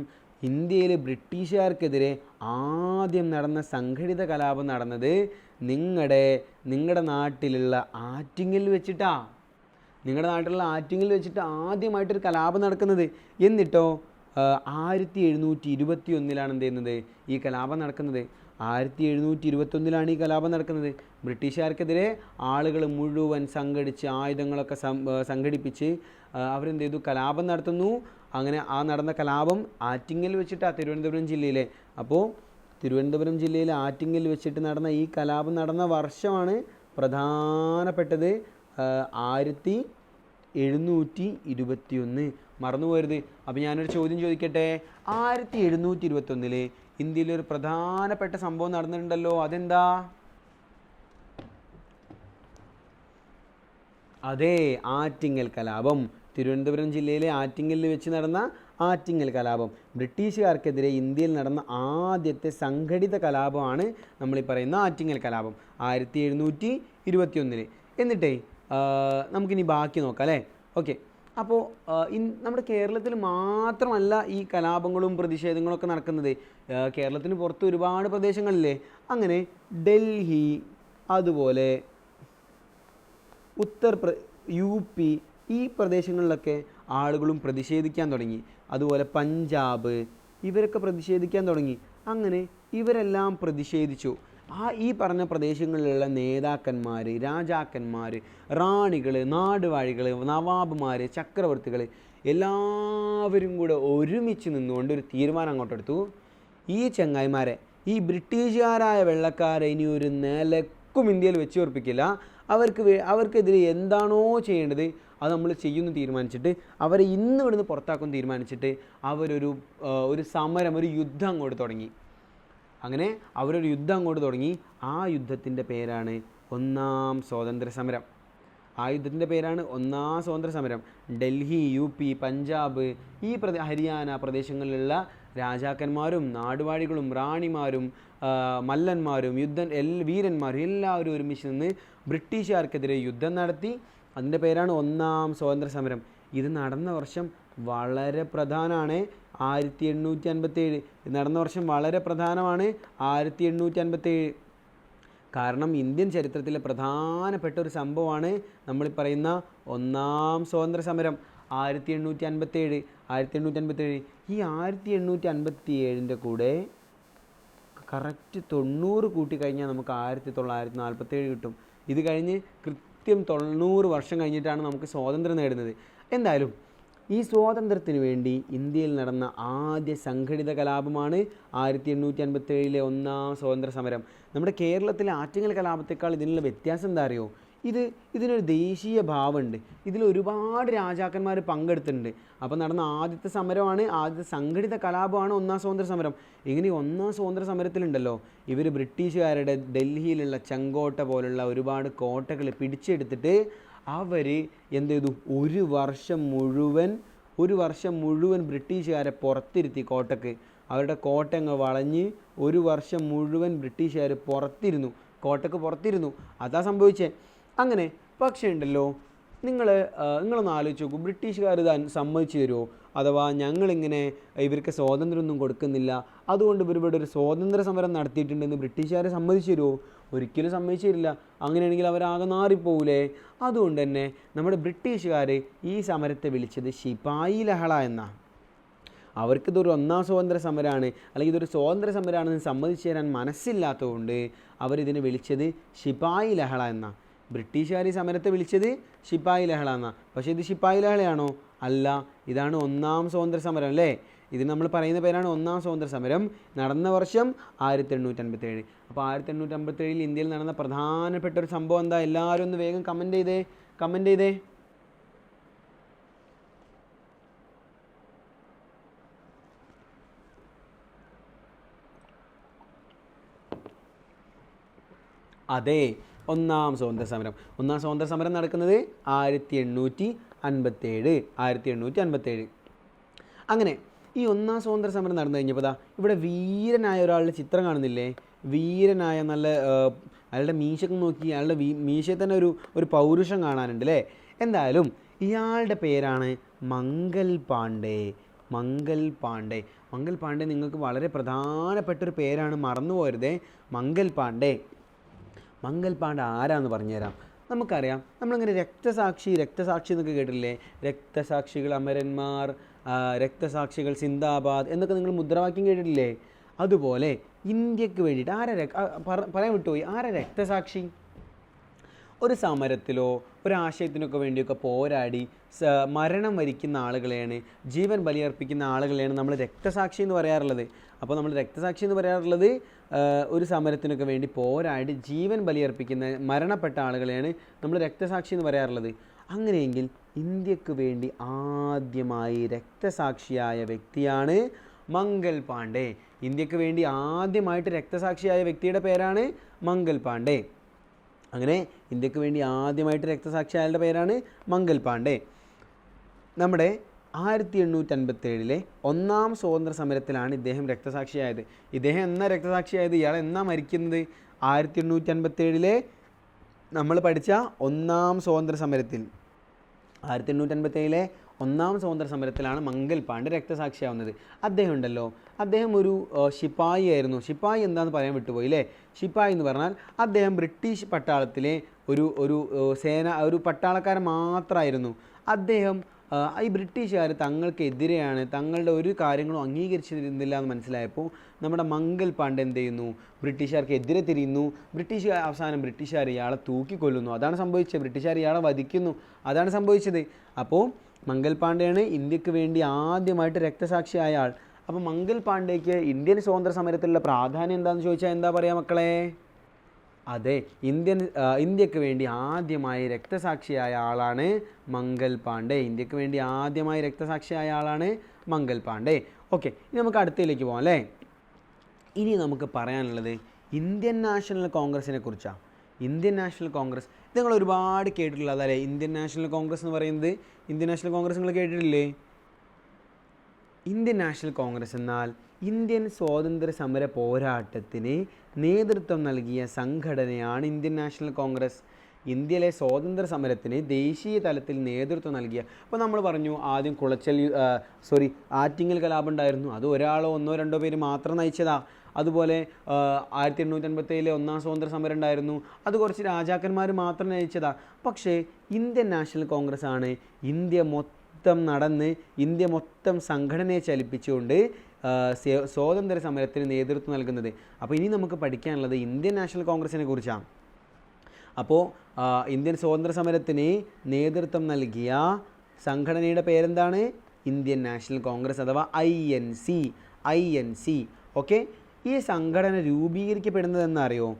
ഇന്ത്യയിൽ ബ്രിട്ടീഷുകാർക്കെതിരെ ആദ്യം നടന്ന സംഘടിത കലാപം നടന്നത് നിങ്ങളുടെ നാട്ടിലുള്ള ആറ്റിങ്ങൽ വെച്ചിട്ടാണ്. നിങ്ങളുടെ നാട്ടിലുള്ള ആറ്റിങ്ങൽ വെച്ചിട്ട് ആദ്യമായിട്ടൊരു കലാപം നടക്കുന്നത്. എന്നിട്ടോ 1721 എന്ത് ചെയ്യുന്നത്? ഈ കലാപം നടക്കുന്നത്. 1721 ഈ കലാപം നടക്കുന്നത്. ബ്രിട്ടീഷുകാർക്കെതിരെ ആളുകൾ മുഴുവൻ സംഘടിച്ച് ആയുധങ്ങളൊക്കെ സംഘടിപ്പിച്ച് അവരെന്ത് ചെയ്തു? കലാപം നടത്തുന്നു. അങ്ങനെ നടന്ന കലാപം ആറ്റിങ്ങൽ വെച്ചിട്ടാണ്, തിരുവനന്തപുരം ജില്ലയിലെ. അപ്പോൾ തിരുവനന്തപുരം ജില്ലയിലെ ആറ്റിങ്ങൽ വെച്ചിട്ട് നടന്ന ഈ കലാപം നടന്ന വർഷമാണ് പ്രധാനപ്പെട്ടത് 1721. മറന്നുപോരുത്. അപ്പോൾ ഞാനൊരു ചോദ്യം ചോദിക്കട്ടെ. 1721 ഇന്ത്യയിലൊരു പ്രധാനപ്പെട്ട സംഭവം നടന്നിട്ടുണ്ടല്ലോ. അതെന്താ? അതെ, ആറ്റിങ്ങൽ കലാപം. തിരുവനന്തപുരം ജില്ലയിലെ ആറ്റിങ്ങലിൽ വെച്ച് നടന്ന ആറ്റിങ്ങൽ കലാപം. ബ്രിട്ടീഷുകാർക്കെതിരെ ഇന്ത്യയിൽ നടന്ന ആദ്യത്തെ സംഘടിത കലാപമാണ് നമ്മളീ പറയുന്ന ആറ്റിങ്ങൽ കലാപം 1721. എന്നിട്ടേ നമുക്കിനി ബാക്കി നോക്കാം അല്ലേ? ഓക്കെ. അപ്പോൾ നമ്മുടെ കേരളത്തിൽ മാത്രമല്ല ഈ കലാപങ്ങളും പ്രതിഷേധങ്ങളൊക്കെ നടക്കുന്നത്. കേരളത്തിന് പുറത്ത് ഒരുപാട് പ്രദേശങ്ങളില്ലേ? അങ്ങനെ ഡൽഹി, അതുപോലെ UP ഈ പ്രദേശങ്ങളിലൊക്കെ ആളുകളും പ്രതിഷേധിക്കാൻ തുടങ്ങി. അതുപോലെ പഞ്ചാബ്, ഇവരൊക്കെ പ്രതിഷേധിക്കാൻ തുടങ്ങി. അങ്ങനെ ഇവരെല്ലാം പ്രതിഷേധിച്ചു. ഈ പറഞ്ഞ പ്രദേശങ്ങളിലുള്ള നേതാക്കന്മാർ, രാജാക്കന്മാർ, റാണികൾ, നാടുവാഴികൾ, നവാബുമാർ, ചക്രവർത്തികൾ എല്ലാവരും കൂടെ ഒരുമിച്ച് നിന്നുകൊണ്ട് ഒരു തീരുമാനം അങ്ങോട്ടെടുത്തു. ഈ ചങ്ങായിമാരെ, ഈ ബ്രിട്ടീഷുകാരായ വെള്ളക്കാരെ ഇനി ഒരു നിലക്കും ഇന്ത്യയിൽ വെച്ച് ഉറപ്പിക്കില്ല. അവർക്കെതിരെ എന്താണോ ചെയ്യേണ്ടത് അത് നമ്മൾ ചെയ്യുമെന്ന് തീരുമാനിച്ചിട്ട് അവരെ ഇന്ന് ഇവിടുന്ന് പുറത്താക്കുമെന്ന് തീരുമാനിച്ചിട്ട് ഒരു സമരം, ഒരു യുദ്ധം അങ്ങോട്ട് തുടങ്ങി. അങ്ങനെ അവരൊരു യുദ്ധം അങ്ങോട്ട് തുടങ്ങി. ആ യുദ്ധത്തിൻ്റെ പേരാണ് ഒന്നാം സ്വാതന്ത്ര്യ സമരം. ഒന്നാം സ്വാതന്ത്ര്യ സമരം. ഡൽഹി, UP, പഞ്ചാബ്, ഹരിയാന പ്രദേശങ്ങളിലുള്ള രാജാക്കന്മാരും നാടുവാഴികളും റാണിമാരും മല്ലന്മാരും വീരന്മാരും എല്ലാവരും ഒരുമിച്ച് നിന്ന് ബ്രിട്ടീഷുകാർക്കെതിരെ യുദ്ധം നടത്തി. അതിൻ്റെ പേരാണ് ഒന്നാം സ്വാതന്ത്ര്യ സമരം. ഇത് നടന്ന വർഷം വളരെ പ്രധാനമാണ്, 1857. നടന്ന വർഷം വളരെ പ്രധാനമാണ്, 1857. കാരണം ഇന്ത്യൻ ചരിത്രത്തിലെ പ്രധാനപ്പെട്ട ഒരു സംഭവമാണ് നമ്മൾ പറയുന്ന ഒന്നാം സ്വാതന്ത്ര്യ സമരം 1857. ഈ 1857 കൂടെ കറക്റ്റ് 90 കൂട്ടിക്കഴിഞ്ഞാൽ നമുക്ക് 1947 കിട്ടും. ഇത് കഴിഞ്ഞ് കൃത്യം 90 വർഷം കഴിഞ്ഞിട്ടാണ് നമുക്ക് സ്വാതന്ത്ര്യം നേടുന്നത്. എന്തായാലും ഈ സ്വാതന്ത്ര്യത്തിന് വേണ്ടി ഇന്ത്യയിൽ നടന്ന ആദ്യ സംഘടിത കലാപമാണ് 1857 ഒന്നാം സ്വാതന്ത്ര്യ സമരം. നമ്മുടെ കേരളത്തിലെ ആറ്റിങ്ങൽ കലാപത്തേക്കാൾ ഇതിനുള്ള വ്യത്യാസം എന്താ അറിയോ? ഇതിനൊരു ദേശീയ ഭാവമുണ്ട്. ഇതിൽ ഒരുപാട് രാജാക്കന്മാർ പങ്കെടുത്തിട്ടുണ്ട്. അപ്പോൾ നടന്ന ആദ്യത്തെ സമരമാണ്, ആദ്യത്തെ സംഘടിത കലാപമാണ് ഒന്നാം സ്വാതന്ത്ര്യ സമരം. ഇങ്ങനെ ഒന്നാം സ്വാതന്ത്ര്യ സമരത്തിലുണ്ടല്ലോ, ഇവർ ബ്രിട്ടീഷുകാരുടെ ഡൽഹിയിലുള്ള ചെങ്കോട്ട പോലുള്ള ഒരുപാട് കോട്ടകൾ പിടിച്ചെടുത്തിട്ട് അവർ എന്ത് ചെയ്തു? ഒരു വർഷം മുഴുവൻ ബ്രിട്ടീഷുകാരെ പുറത്തിരുത്തി കോട്ടയ്ക്ക്. അവരുടെ കോട്ടങ്ങ് വളഞ്ഞ് ഒരു വർഷം മുഴുവൻ ബ്രിട്ടീഷുകാർ കോട്ടയ്ക്ക് പുറത്തിരുന്നു. അതാ സംഭവിച്ചേ. അങ്ങനെ പക്ഷേ ഉണ്ടല്ലോ, നിങ്ങളൊന്ന് ആലോചിച്ച് നോക്കൂ, ബ്രിട്ടീഷുകാർ ഇത് സമ്മതിച്ചു തരുമോ? അഥവാ ഞങ്ങളിങ്ങനെ ഇവർക്ക് സ്വാതന്ത്ര്യമൊന്നും കൊടുക്കുന്നില്ല, അതുകൊണ്ട് ഇവരിവിടെ ഒരു സ്വാതന്ത്ര്യ സമരം നടത്തിയിട്ടുണ്ടെന്ന് ബ്രിട്ടീഷുകാരെ സമ്മതിച്ചു തരുമോ? ഒരിക്കലും സമ്മതിച്ചു തരില്ല. അങ്ങനെയാണെങ്കിൽ അവരാകെ നാറിപ്പോവില്ലേ? അതുകൊണ്ട് തന്നെ നമ്മുടെ ബ്രിട്ടീഷുകാർ ഈ സമരത്തെ വിളിച്ചത് ശിപായി ലഹള എന്നാണ്. അവർക്കിതൊരു ഒന്നാം സ്വാതന്ത്ര്യ സമരമാണ്, അല്ലെങ്കിൽ ഇതൊരു സ്വാതന്ത്ര്യ സമരമാണെന്ന് സമ്മതിച്ചു തരാൻ മനസ്സില്ലാത്തതുകൊണ്ട് അവരിതിനെ വിളിച്ചത് ശിപായി ലഹള എന്നാണ്. ബ്രിട്ടീഷുകാർ ഈ സമരത്തെ വിളിച്ചത് ശിപായി ലഹള എന്നാണ്. പക്ഷേ ഇത് ശിപായി ലഹളയാണോ? അല്ല, ഇതാണ് ഒന്നാം സ്വാതന്ത്ര്യ സമരം അല്ലേ. ഇത് നമ്മൾ പറയുന്ന പേരാണ് ഒന്നാം സ്വാതന്ത്ര്യ സമരം. നടന്ന വർഷം 1857. അപ്പോൾ 1857 ഇന്ത്യയിൽ നടന്ന പ്രധാനപ്പെട്ട ഒരു സംഭവം എന്താ? എല്ലാവരും ഒന്ന് വേഗം കമൻറ്റ് ചെയ്തേ. അതെ, ഒന്നാം സ്വാതന്ത്ര്യ സമരം നടക്കുന്നത് 1857. അങ്ങനെ ഈ ഒന്നാം സ്വാതന്ത്ര്യ സമരം നടന്നു കഴിഞ്ഞപ്പോൾ ഇവിടെ വീരനായ ഒരാളുടെ ചിത്രം കാണുന്നില്ലേ? വീരനായ നല്ല അയാളുടെ മീശക്ക് നോക്കി, അയാളുടെ മീശയിൽ തന്നെ ഒരു പൗരുഷം കാണാനുണ്ട് അല്ലേ? എന്തായാലും ഇയാളുടെ പേരാണ് മംഗൽ പാണ്ഡെ. മംഗൽ പാണ്ഡെ നിങ്ങൾക്ക് വളരെ പ്രധാനപ്പെട്ടൊരു പേരാണ്, മറന്നുപോകരുതേ. മംഗൽ പാണ്ഡെ ആരാന്ന് പറഞ്ഞുതരാം. നമുക്കറിയാം, നമ്മളിങ്ങനെ രക്തസാക്ഷി എന്നൊക്കെ കേട്ടില്ലേ? രക്തസാക്ഷികൾ അമരന്മാർ, രക്തസാക്ഷികൾ സിന്ദാബാദ് എന്നൊക്കെ നിങ്ങൾ മുദ്രാവാക്യം കേട്ടിട്ടില്ലേ? അതുപോലെ ഇന്ത്യക്ക് വേണ്ടിയിട്ട് പറയാൻ വിട്ടുപോയി, ആരാ രക്തസാക്ഷി? ഒരു സമരത്തിലോ ഒരാശയത്തിനൊക്കെ വേണ്ടിയൊക്കെ പോരാടി മരണം വരിക്കുന്ന ആളുകളെയാണ്, ജീവൻ ബലിയർപ്പിക്കുന്ന ആളുകളെയാണ് നമ്മൾ രക്തസാക്ഷി എന്ന് പറയാറുള്ളത്. അപ്പോൾ നമ്മൾ രക്തസാക്ഷി എന്ന് പറയാറുള്ളത് ഒരു സമരത്തിനൊക്കെ വേണ്ടി പോരാടി ജീവൻ ബലിയർപ്പിക്കുന്ന മരണപ്പെട്ട ആളുകളെയാണ് നമ്മൾ രക്തസാക്ഷി എന്ന് പറയാറുള്ളത്. അങ്ങനെയെങ്കിൽ ഇന്ത്യക്ക് വേണ്ടി ആദ്യമായി രക്തസാക്ഷിയായ വ്യക്തിയാണ് മംഗൽ പാണ്ഡെ. ഇന്ത്യക്ക് വേണ്ടി ആദ്യമായിട്ട് രക്തസാക്ഷിയായ വ്യക്തിയുടെ പേരാണ് മംഗൽ പാണ്ഡെ. അങ്ങനെ ഇന്ത്യക്ക് വേണ്ടി ആദ്യമായിട്ട് രക്തസാക്ഷിയായ പേരാണ് മംഗൽ പാണ്ഡെ. നമ്മുടെ 1857 ഒന്നാം സ്വാതന്ത്ര്യ സമരത്തിലാണ് ഇദ്ദേഹം രക്തസാക്ഷിയായത്. ഇദ്ദേഹം എന്നാ രക്തസാക്ഷിയായത്? ഇയാൾ എന്നാ മരിക്കുന്നത്? 1857 നമ്മൾ പഠിച്ച ഒന്നാം സ്വാതന്ത്ര്യ സമരത്തിൽ, 1857 ഒന്നാം സ്വാതന്ത്ര്യ സമരത്തിലാണ് മംഗൽ പാണ്ഡെ രക്തസാക്ഷിയാവുന്നത്. അദ്ദേഹം ഒരു ശിപായി ആയിരുന്നു. ശിപായി എന്താണെന്ന് പറയാൻ വിട്ടുപോയി അല്ലേ? ശിപായി എന്ന് പറഞ്ഞാൽ അദ്ദേഹം ബ്രിട്ടീഷ് പട്ടാളത്തിലെ ഒരു പട്ടാളക്കാരൻ മാത്രമായിരുന്നു. അദ്ദേഹം ഈ ബ്രിട്ടീഷുകാർ തങ്ങൾക്കെതിരെയാണ്, തങ്ങളുടെ ഒരു കാര്യങ്ങളും അംഗീകരിച്ചിരുന്നില്ല എന്ന് മനസ്സിലായപ്പോൾ നമ്മുടെ മംഗൽ പാണ്ഡെ എന്ത് ചെയ്യുന്നു, ബ്രിട്ടീഷുകാർക്ക് എതിരെ തിരിയുന്നു. അവസാനം ബ്രിട്ടീഷുകാർ ഇയാളെ തൂക്കിക്കൊല്ലുന്നു. അതാണ് സംഭവിച്ചത്. ബ്രിട്ടീഷുകാർ ഇയാളെ വധിക്കുന്നു. അതാണ് സംഭവിച്ചത്. അപ്പോൾ മംഗൽ പാണ്ഡെയാണ് ഇന്ത്യക്ക് വേണ്ടി ആദ്യമായിട്ട് രക്തസാക്ഷിയായ ആൾ. അപ്പോൾ മംഗൽ പാണ്ഡെക്ക് ഇന്ത്യൻ സ്വാതന്ത്ര്യ സമരത്തിലുള്ള പ്രാധാന്യം എന്താണെന്ന് ചോദിച്ചാൽ എന്താ പറയുക മക്കളെ? അതെ, ഇന്ത്യക്ക് വേണ്ടി ആദ്യമായി രക്തസാക്ഷിയായ ആളാണ് മംഗൽ പാണ്ഡെ. ഇന്ത്യക്ക് വേണ്ടി ആദ്യമായി രക്തസാക്ഷിയായ ആളാണ് മംഗൽ പാണ്ഡെ. ഓക്കെ, ഇനി നമുക്ക് അടുത്തതിലേക്ക് പോകാം അല്ലേ. ഇനി നമുക്ക് പറയാനുള്ളത് ഇന്ത്യൻ നാഷണൽ കോൺഗ്രസിനെ കുറിച്ചാണ്. ഇന്ത്യൻ നാഷണൽ കോൺഗ്രസ് ഇത് നിങ്ങൾ ഒരുപാട് കേട്ടിട്ടുള്ളതല്ലേ? ഇന്ത്യൻ നാഷണൽ കോൺഗ്രസ് എന്ന് പറയുന്നത്, ഇന്ത്യൻ നാഷണൽ കോൺഗ്രസ് നിങ്ങൾ കേട്ടിട്ടില്ലേ? ഇന്ത്യൻ നാഷണൽ കോൺഗ്രസ് എന്നാൽ ഇന്ത്യൻ സ്വാതന്ത്ര്യ സമര പോരാട്ടത്തിന് നേതൃത്വം നൽകിയ സംഘടനയാണ് ഇന്ത്യൻ നാഷണൽ കോൺഗ്രസ്. ഇന്ത്യയിലെ സ്വാതന്ത്ര്യ സമരത്തിന് ദേശീയ തലത്തിൽ നേതൃത്വം നൽകിയ, അപ്പോൾ നമ്മൾ പറഞ്ഞു ആദ്യം ആറ്റിങ്ങൽ കലാപം ഉണ്ടായിരുന്നു. അത് ഒരാളോ ഒന്നോ രണ്ടോ പേര് മാത്രം നയിച്ചതാ. അതുപോലെ 1857 ഒന്നാം സ്വാതന്ത്ര്യ സമരം ഉണ്ടായിരുന്നു. അത് കുറച്ച് രാജാക്കന്മാർ മാത്രം നയിച്ചതാ. പക്ഷേ ഇന്ത്യൻ നാഷണൽ കോൺഗ്രസ് ആണ് ഇന്ത്യ മൊത്തം സംഘടനയെ ചലിപ്പിച്ചുകൊണ്ട് സ്വാതന്ത്ര്യ സമരത്തിന് നേതൃത്വം നൽകുന്നത്. അപ്പോൾ ഇനി നമുക്ക് പഠിക്കാനുള്ളത് ഇന്ത്യൻ നാഷണൽ കോൺഗ്രസിനെ കുറിച്ചാണ്. അപ്പോൾ ഇന്ത്യൻ സ്വാതന്ത്ര്യ സമരത്തിന് നേതൃത്വം നൽകിയ സംഘടനയുടെ പേരെന്താണ്? ഇന്ത്യൻ നാഷണൽ കോൺഗ്രസ് അഥവാ INC. ഓക്കെ, ഈ സംഘടന രൂപീകരിക്കപ്പെടുന്നതെന്നറിയോ?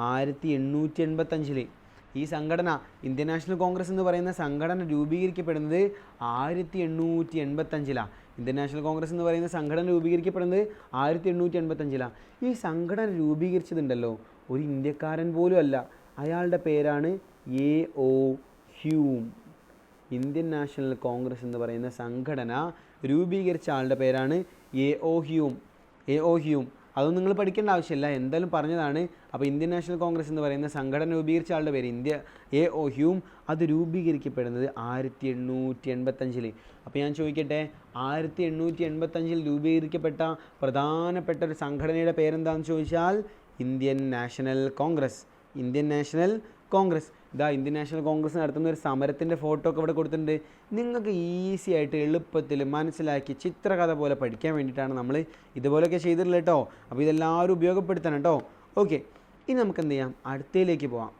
1885. ഈ സംഘടന ഇന്ത്യൻ നാഷണൽ കോൺഗ്രസ് എന്ന് പറയുന്ന സംഘടന രൂപീകരിക്കപ്പെടുന്നത് 1885. ഇന്ത്യൻ നാഷണൽ കോൺഗ്രസ് എന്ന് പറയുന്ന സംഘടന രൂപീകരിക്കപ്പെടുന്നത് 1885. ഈ സംഘടന രൂപീകരിച്ചതുണ്ടല്ലോ ഒരു ഇന്ത്യക്കാരൻ പോലും അല്ല. അയാളുടെ പേരാണ് A.O. Hume. Indian national Congress എന്ന് പറയുന്ന സംഘടന രൂപീകരിച്ച ആളുടെ പേരാണ് A.O. ഹ്യൂം. അതൊന്നും നിങ്ങൾ പഠിക്കേണ്ട ആവശ്യമില്ല, എന്തായാലും പറഞ്ഞതാണ്. അപ്പോൾ ഇന്ത്യൻ നാഷണൽ കോൺഗ്രസ് എന്ന് പറയുന്ന സംഘടന രൂപീകരിച്ച ആളുടെ പേര് A.O. ഹ്യൂം. അത് രൂപീകരിക്കപ്പെടുന്നത് 1885. അപ്പോൾ ഞാൻ ചോദിക്കട്ടെ, 1885 രൂപീകരിക്കപ്പെട്ട പ്രധാനപ്പെട്ട ഒരു സംഘടനയുടെ പേരെന്താണെന്ന് ചോദിച്ചാൽ Indian national Congress. Indian national Congress നടത്തുന്ന ഒരു സമരത്തിൻ്റെ ഫോട്ടോ ഒക്കെ ഇവിടെ കൊടുത്തിട്ടുണ്ട്. നിങ്ങൾക്ക് ഈസി ആയിട്ട് എളുപ്പത്തിൽ മനസ്സിലാക്കി ചിത്രകഥ പോലെ പഠിക്കാൻ വേണ്ടിയിട്ടാണ് നമ്മൾ ഇതുപോലെയൊക്കെ ചെയ്തിട്ടുള്ളത് കേട്ടോ. അപ്പോൾ ഇതെല്ലാവരും ഉപയോഗപ്പെടുത്തണം കേട്ടോ. ഓക്കെ, ഇനി നമുക്ക് എന്ത് ചെയ്യാം, അടുത്തയിലേക്ക് പോവാം.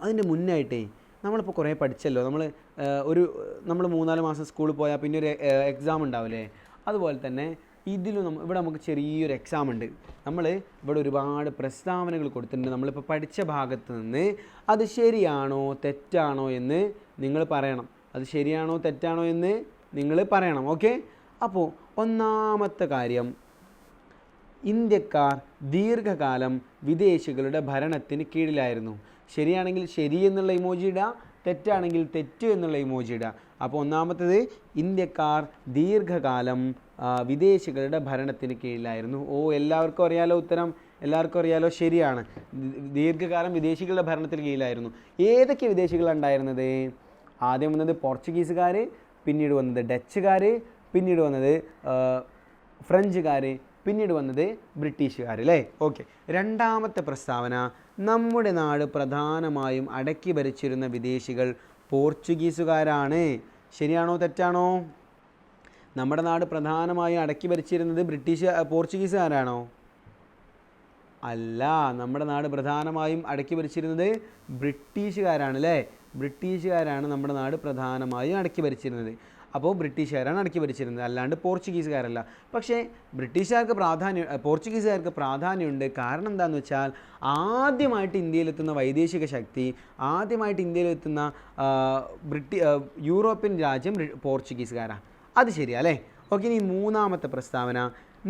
അതിൻ്റെ മുന്നായിട്ടേ നമ്മളിപ്പോൾ കുറേ പഠിച്ചല്ലോ. നമ്മൾ 3-4 മാസം സ്കൂളിൽ പോയാൽ പിന്നെ ഒരു എക്സാം ഉണ്ടാവില്ലേ? അതുപോലെ തന്നെ ഇവിടെ നമുക്ക് ചെറിയൊരു എക്സാം ഉണ്ട്. നമ്മൾ ഇവിടെ ഒരുപാട് പ്രസ്താവനകൾ കൊടുത്തിട്ടുണ്ട്. നമ്മളിപ്പോൾ പഠിച്ച ഭാഗത്ത് നിന്ന് അത് ശരിയാണോ തെറ്റാണോ എന്ന് നിങ്ങൾ പറയണം. ഓക്കെ, അപ്പോൾ ഒന്നാമത്തെ കാര്യം, ഇന്ത്യക്കാർ ദീർഘകാലം വിദേശികളുടെ ഭരണത്തിന് കീഴിലായിരുന്നു. ശരിയാണെങ്കിൽ ശരി എന്നുള്ള ഇമോജി ഇടുക, തെറ്റാണെങ്കിൽ തെറ്റ് എന്നുള്ള ഇമോജി ഇടുക. അപ്പോൾ ഒന്നാമത്തേത് ഇന്ത്യക്കാർ ദീർഘകാലം വിദേശികളുടെ ഭരണത്തിന് കീഴിലായിരുന്നു. എല്ലാവർക്കും അറിയാലോ ഉത്തരം, ശരിയാണ്. ദീർഘകാലം വിദേശികളുടെ ഭരണത്തിന് കീഴിലായിരുന്നു. ഏതൊക്കെ വിദേശികളാണ് ഉണ്ടായിരുന്നത്? ആദ്യം വന്നത് പോർച്ചുഗീസുകാർ, പിന്നീട് വന്നത് ഡച്ചുകാർ, പിന്നീട് വന്നത് ഫ്രഞ്ചുകാർ, പിന്നീട് വന്നത് ബ്രിട്ടീഷുകാർ അല്ലേ? ഓക്കെ, രണ്ടാമത്തെ പ്രസ്താവന, നമ്മുടെ നാട് പ്രധാനമായും അടക്കി ഭരിച്ചിരുന്ന വിദേശികൾ പോർച്ചുഗീസുകാരാണ്. ശരിയാണോ തെറ്റാണോ? നമ്മുടെ നാട് പ്രധാനമായും അടക്കി ഭരിച്ചിരുന്നത് പോർച്ചുഗീസുകാരാണോ? അല്ല, നമ്മുടെ നാട് പ്രധാനമായും അടക്കി ഭരിച്ചിരുന്നത് ബ്രിട്ടീഷുകാരാണ് അല്ലേ? ബ്രിട്ടീഷുകാരാണ് നമ്മുടെ നാട് പ്രധാനമായും അടക്കി ഭരിച്ചിരുന്നത്. അപ്പോൾ ബ്രിട്ടീഷുകാരാണ് അടക്കി ഭരിച്ചിരുന്നത്, അല്ലാണ്ട് പോർച്ചുഗീസുകാരല്ല. പക്ഷേ പോർച്ചുഗീസുകാർക്ക് പ്രാധാന്യമുണ്ട്. കാരണം എന്താണെന്ന് വെച്ചാൽ ആദ്യമായിട്ട് ഇന്ത്യയിലെത്തുന്ന വൈദേശിക ശക്തി, ആദ്യമായിട്ട് ഇന്ത്യയിലെത്തുന്ന യൂറോപ്യൻ രാജ്യം പോർച്ചുഗീസുകാരാണ്. അത് ശരിയാ അല്ലേ? ഓക്കെ, ഇനി മൂന്നാമത്തെ പ്രസ്താവന,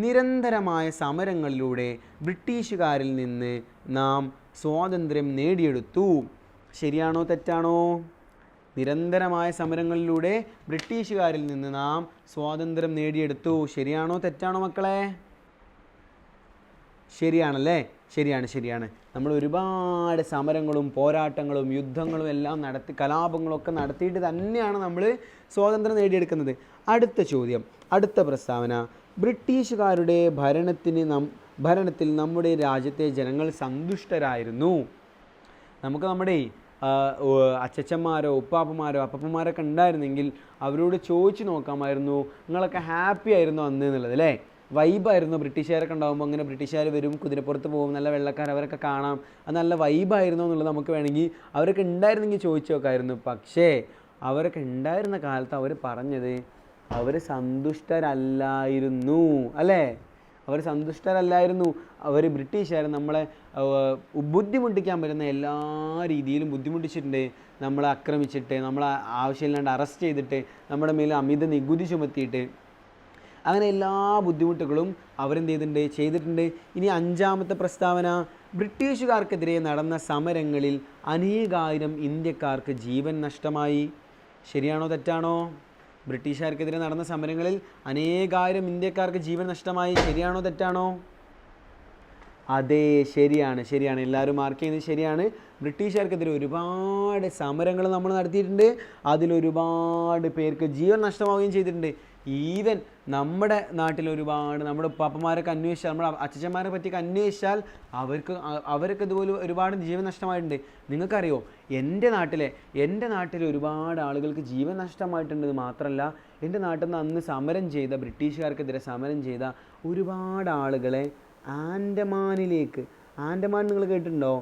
നിരന്തരമായ സമരങ്ങളിലൂടെ ബ്രിട്ടീഷുകാരിൽ നിന്ന് നാം സ്വാതന്ത്ര്യം നേടിയെടുത്തു. ശരിയാണോ തെറ്റാണോ? നിരന്തരമായ സമരങ്ങളിലൂടെ ബ്രിട്ടീഷുകാരിൽ നിന്ന് നാം സ്വാതന്ത്ര്യം നേടിയെടുത്തു. ശരിയാണോ തെറ്റാണോ മക്കളെ? ശരിയാണല്ലേ? ശരിയാണ്. നമ്മൾ ഒരുപാട് സമരങ്ങളും പോരാട്ടങ്ങളും യുദ്ധങ്ങളും എല്ലാം നടത്തി, കലാപങ്ങളൊക്കെ നടത്തിയിട്ട് തന്നെയാണ് നമ്മൾ സ്വാതന്ത്ര്യം നേടിയെടുക്കുന്നത്. അടുത്ത ചോദ്യം, അടുത്ത പ്രസ്താവന, ബ്രിട്ടീഷുകാരുടെ ഭരണത്തിൽ നമ്മുടെ രാജ്യത്തെ ജനങ്ങൾ സന്തുഷ്ടരായിരുന്നു. നമുക്ക് നമ്മുടെ അച്ചച്ചന്മാരോ ഉപ്പാപ്പന്മാരോ അപ്പന്മാരൊക്കെ ഉണ്ടായിരുന്നെങ്കിൽ അവരോട് ചോദിച്ചു നോക്കാമായിരുന്നു നിങ്ങളൊക്കെ ഹാപ്പി ആയിരുന്നു അന്ന് എന്നുള്ളത് അല്ലേ. വൈബായിരുന്നു. ബ്രിട്ടീഷുകാരൊക്കെ ഉണ്ടാകുമ്പോൾ അങ്ങനെ ബ്രിട്ടീഷുകാർ വരും, കുതിരപ്പുറത്ത് പോകും, നല്ല വെള്ളക്കാർ, അവരൊക്കെ കാണാം, അത് നല്ല വൈബായിരുന്നു എന്നുള്ളത് നമുക്ക് വേണമെങ്കിൽ അവരൊക്കെ ഉണ്ടായിരുന്നെങ്കിൽ ചോദിച്ചു നോക്കാമായിരുന്നു. പക്ഷേ അവരൊക്കെ ഉണ്ടായിരുന്ന കാലത്ത് അവർ പറഞ്ഞത് അവർ സന്തുഷ്ടരല്ലായിരുന്നു അല്ലേ. അവർ സന്തുഷ്ടരല്ലായിരുന്നു. അവർ ബ്രിട്ടീഷുകാർ നമ്മളെ ബുദ്ധിമുട്ടിക്കാൻ പറ്റുന്ന എല്ലാ രീതിയിലും ബുദ്ധിമുട്ടിച്ചിട്ടുണ്ട്. നമ്മളെ ആക്രമിച്ചിട്ട്, നമ്മളെ ആവശ്യമില്ലാണ്ട് അറസ്റ്റ് ചെയ്തിട്ട്, നമ്മുടെ മേൽ അമിത നികുതി ചുമത്തിയിട്ട്, അങ്ങനെ എല്ലാ ബുദ്ധിമുട്ടുകളും അവരെന്ത് ചെയ്തിട്ടുണ്ട്. ഇനി 5ാമത്തെ പ്രസ്താവന, ബ്രിട്ടീഷുകാർക്കെതിരെ നടന്ന സമരങ്ങളിൽ അനേകായിരം ഇന്ത്യക്കാർക്ക് ജീവൻ നഷ്ടമായി. ശരിയാണോ തെറ്റാണോ? ബ്രിട്ടീഷുകാർക്കെതിരെ നടന്ന സമരങ്ങളിൽ അനേകായിരം ഇന്ത്യക്കാർക്ക് ജീവൻ നഷ്ടമായി. ശരിയാണോ തെറ്റാണോ? അതെ, ശരിയാണ്. എല്ലാവരും മാർക്ക് ചെയ്യുന്നത് ശരിയാണ്. ബ്രിട്ടീഷുകാർക്കെതിരെ ഒരുപാട് സമരങ്ങൾ നമ്മൾ നടത്തിയിട്ടുണ്ട്. അതിലൊരുപാട് പേർക്ക് ജീവൻ നഷ്ടമാവുകയും ചെയ്തിട്ടുണ്ട്. ഈവൻ നമ്മുടെ നാട്ടിൽ ഒരുപാട് നമ്മുടെ ഉപ്പാപ്പന്മാരൊക്കെ അന്വേഷിച്ചാൽ, നമ്മുടെ അച്ഛച്ചന്മാരെ പറ്റിയൊക്കെ അന്വേഷിച്ചാൽ അവരൊക്കെ ഇതുപോലെ ഒരുപാട് ജീവൻ നഷ്ടമായിട്ടുണ്ട്. നിങ്ങൾക്കറിയോ, എൻ്റെ നാട്ടിൽ ഒരുപാട് ആളുകൾക്ക് ജീവൻ നഷ്ടമായിട്ടുണ്ടെന്ന് മാത്രമല്ല, എൻ്റെ നാട്ടിൽ നിന്ന് അന്ന് സമരം ചെയ്ത, ബ്രിട്ടീഷുകാർക്കെതിരെ സമരം ചെയ്ത ഒരുപാട് ആളുകളെ ആൻഡമാൻ നിങ്ങൾ കേട്ടിട്ടുണ്ടോ?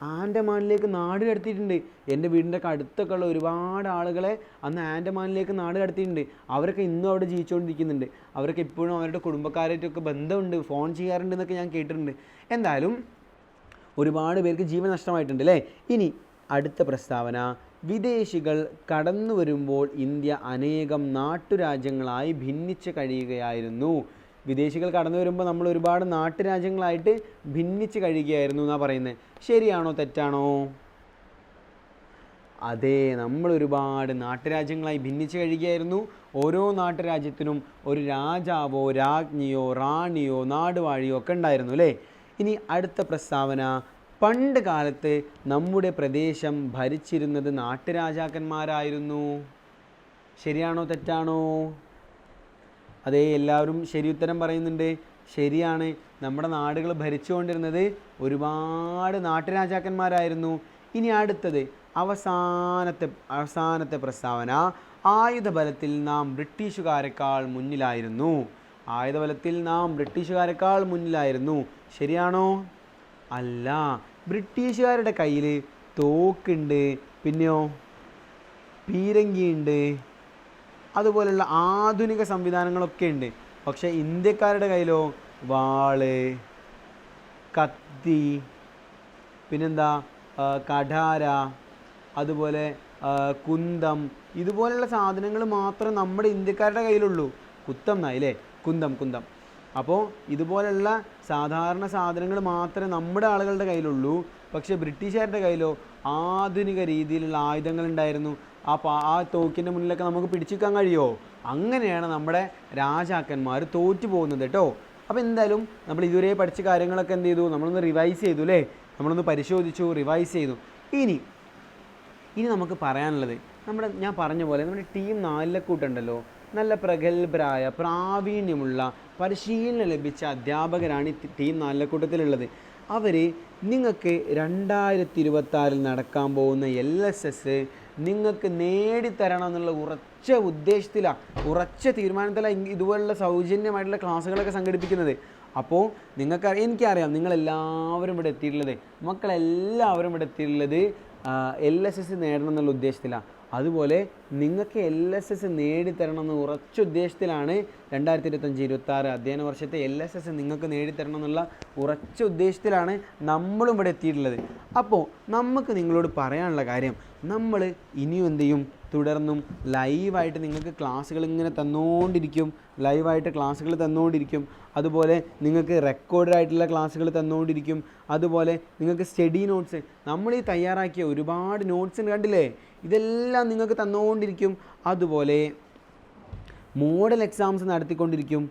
ആൻഡമാനിലേക്ക് നാട് കടത്തിയിട്ടുണ്ട്. എൻ്റെ വീടിൻ്റെ ഒക്കെ അടുത്തൊക്കെ ഉള്ള ഒരുപാട് ആളുകളെ അന്ന് ആൻഡമാനിലേക്ക് നാട് കടത്തിയിട്ടുണ്ട്. അവരൊക്കെ ഇന്നും അവിടെ ജീവിച്ചുകൊണ്ടിരിക്കുന്നുണ്ട്. അവരൊക്കെ ഇപ്പോഴും അവരുടെ കുടുംബക്കാരായിട്ടൊക്കെ ബന്ധമുണ്ട്, ഫോൺ ചെയ്യാറുണ്ട് എന്നൊക്കെ ഞാൻ കേട്ടിട്ടുണ്ട്. എന്തായാലും ഒരുപാട് പേർക്ക് ജീവൻ നഷ്ടമായിട്ടുണ്ട് അല്ലേ. ഇനി അടുത്ത പ്രസ്താവന, വിദേശികൾ കടന്നു വരുമ്പോൾ ഇന്ത്യ അനേകം നാട്ടുരാജ്യങ്ങളായി ഭിന്നിച്ച് കഴിയുകയായിരുന്നു. വിദേശികൾ കടന്നു വരുമ്പോൾ നമ്മൾ ഒരുപാട് നാട്ടുരാജ്യങ്ങളായിട്ട് ഭിന്നിച്ച് കഴിയുകയായിരുന്നു എന്നാണ് പറയുന്നത്. ശരിയാണോ തെറ്റാണോ? അതെ, നമ്മൾ ഒരുപാട് നാട്ടുരാജ്യങ്ങളായി ഭിന്നിച്ച് കഴിയുകയായിരുന്നു. ഓരോ നാട്ടുരാജ്യത്തിനും ഒരു രാജാവോ രാജ്ഞിയോ റാണിയോ നാടുവാഴിയോ ഒക്കെ ഉണ്ടായിരുന്നു അല്ലേ. ഇനി അടുത്ത പ്രസ്താവന, പണ്ട് കാലത്ത് നമ്മുടെ പ്രദേശം ഭരിച്ചിരുന്നത് നാട്ടുരാജാക്കന്മാരായിരുന്നു. ശരിയാണോ തെറ്റാണോ? അതേ, എല്ലാവരും ശരി ഉത്തരം പറയുന്നുണ്ട്. ശരിയാണ്. നമ്മുടെ നാടുകൾ ഭരിച്ചുകൊണ്ടിരുന്നത് ഒരുപാട് നാട്ടുരാജാക്കന്മാരായിരുന്നു. ഇനി അടുത്തത് അവസാനത്തെ പ്രസ്താവന, ആയുധബലത്തിൽ നാം ബ്രിട്ടീഷുകാരെക്കാൾ മുന്നിലായിരുന്നു. ശരിയാണോ? അല്ല, ബ്രിട്ടീഷുകാരുടെ കയ്യിൽ തോക്കുണ്ട്, പിന്നെയോ പീരങ്കിയുണ്ട്, അതുപോലെയുള്ള ആധുനിക സംവിധാനങ്ങളൊക്കെ ഉണ്ട്. പക്ഷേ ഇന്ത്യക്കാരുടെ കയ്യിലോ വാള്, കത്തി, പിന്നെന്താ കഠാര, അതുപോലെ കുന്തം, ഇതുപോലെയുള്ള സാധനങ്ങൾ മാത്രമേ നമ്മുടെ ഇന്ത്യക്കാരുടെ കയ്യിലുള്ളൂ. കുന്തം എന്നായില്ലേ, കുന്തം. അപ്പോൾ ഇതുപോലെയുള്ള സാധാരണ സാധനങ്ങൾ മാത്രമേ നമ്മുടെ ആളുകളുടെ കയ്യിലുള്ളൂ. പക്ഷേ ബ്രിട്ടീഷുകാരുടെ കയ്യിലോ ആധുനിക രീതിയിലുള്ള ആയുധങ്ങൾ ഉണ്ടായിരുന്നു. ആ തോക്കിൻ്റെ മുന്നിലൊക്കെ നമുക്ക് പിടിച്ചു നിൽക്കാൻ കഴിയുമോ? അങ്ങനെയാണ് നമ്മുടെ രാജാക്കന്മാർ തോറ്റു പോകുന്നത് കേട്ടോ. അപ്പോൾ എന്തായാലും നമ്മൾ ഇതുവരെ പഠിച്ച കാര്യങ്ങളൊക്കെ എന്ത് ചെയ്തു, നമ്മളൊന്ന് റിവൈസ് ചെയ്തു അല്ലേ, നമ്മളൊന്ന് പരിശോധിച്ചു, റിവൈസ് ചെയ്തു. ഇനി നമുക്ക് പറയാനുള്ളത്, ഞാൻ പറഞ്ഞ പോലെ നമ്മുടെ ടീം 4 കൂട്ടുണ്ടല്ലോ, നല്ല പ്രഗത്ഭരായ പ്രാവീണ്യമുള്ള പരിശീലനം ലഭിച്ച അധ്യാപകരാണ് ഈ ടീം 4 കൂട്ടത്തിലുള്ളത്. അവർ നിങ്ങൾക്ക് 2026 നടക്കാൻ പോകുന്ന LSS നിങ്ങൾക്ക് നേടിത്തരണം എന്നുള്ള ഉറച്ച ഉദ്ദേശത്തിലാണ്, ഉറച്ച തീരുമാനത്തിലാണ് ഇതുപോലുള്ള സൗജന്യമായിട്ടുള്ള ക്ലാസ്സുകളൊക്കെ സംഘടിപ്പിക്കുന്നത്. അപ്പോൾ എനിക്കറിയാം നിങ്ങളെല്ലാവരും ഇവിടെ എത്തിയിട്ടുള്ളത്, മക്കളെല്ലാവരും ഇവിടെ എത്തിയിട്ടുള്ളത് LSS നേടണം എന്നുള്ള ഉദ്ദേശത്തിലാണ്. അതുപോലെ നിങ്ങൾക്ക് LSS നേടിത്തരണം എന്ന ഉറച്ച ഉദ്ദേശത്തിലാണ് 2025-26 അധ്യയന വർഷത്തെ LSS നിങ്ങൾക്ക് നേടിത്തരണം എന്നുള്ള ഉറച്ച ഉദ്ദേശത്തിലാണ് നമ്മളും ഇവിടെ എത്തിയിട്ടുള്ളത്. അപ്പോൾ നമുക്ക് നിങ്ങളോട് പറയാനുള്ള കാര്യം, നമ്മൾ ഇനിയും എന്ത് ചെയ്യും, തുടർന്നും ലൈവായിട്ട് നിങ്ങൾക്ക് ക്ലാസ്സുകൾ ഇങ്ങനെ തന്നുകൊണ്ടിരിക്കും. അതുപോലെ നിങ്ങൾക്ക് റെക്കോർഡായിട്ടുള്ള ക്ലാസ്സുകൾ തന്നുകൊണ്ടിരിക്കും. അതുപോലെ നിങ്ങൾക്ക് സ്റ്റഡി നോട്ട്സ്, നമ്മൾ ഈ തയ്യാറാക്കിയ ഒരുപാട് നോട്ട്സ് കണ്ടില്ലേ, ഇതെല്ലാം നിങ്ങൾക്ക് തന്നുകൊണ്ടിരിക്കും. അതുപോലെ മോഡൽ എക്സാംസ് നടത്തിക്കൊണ്ടിരിക്കും.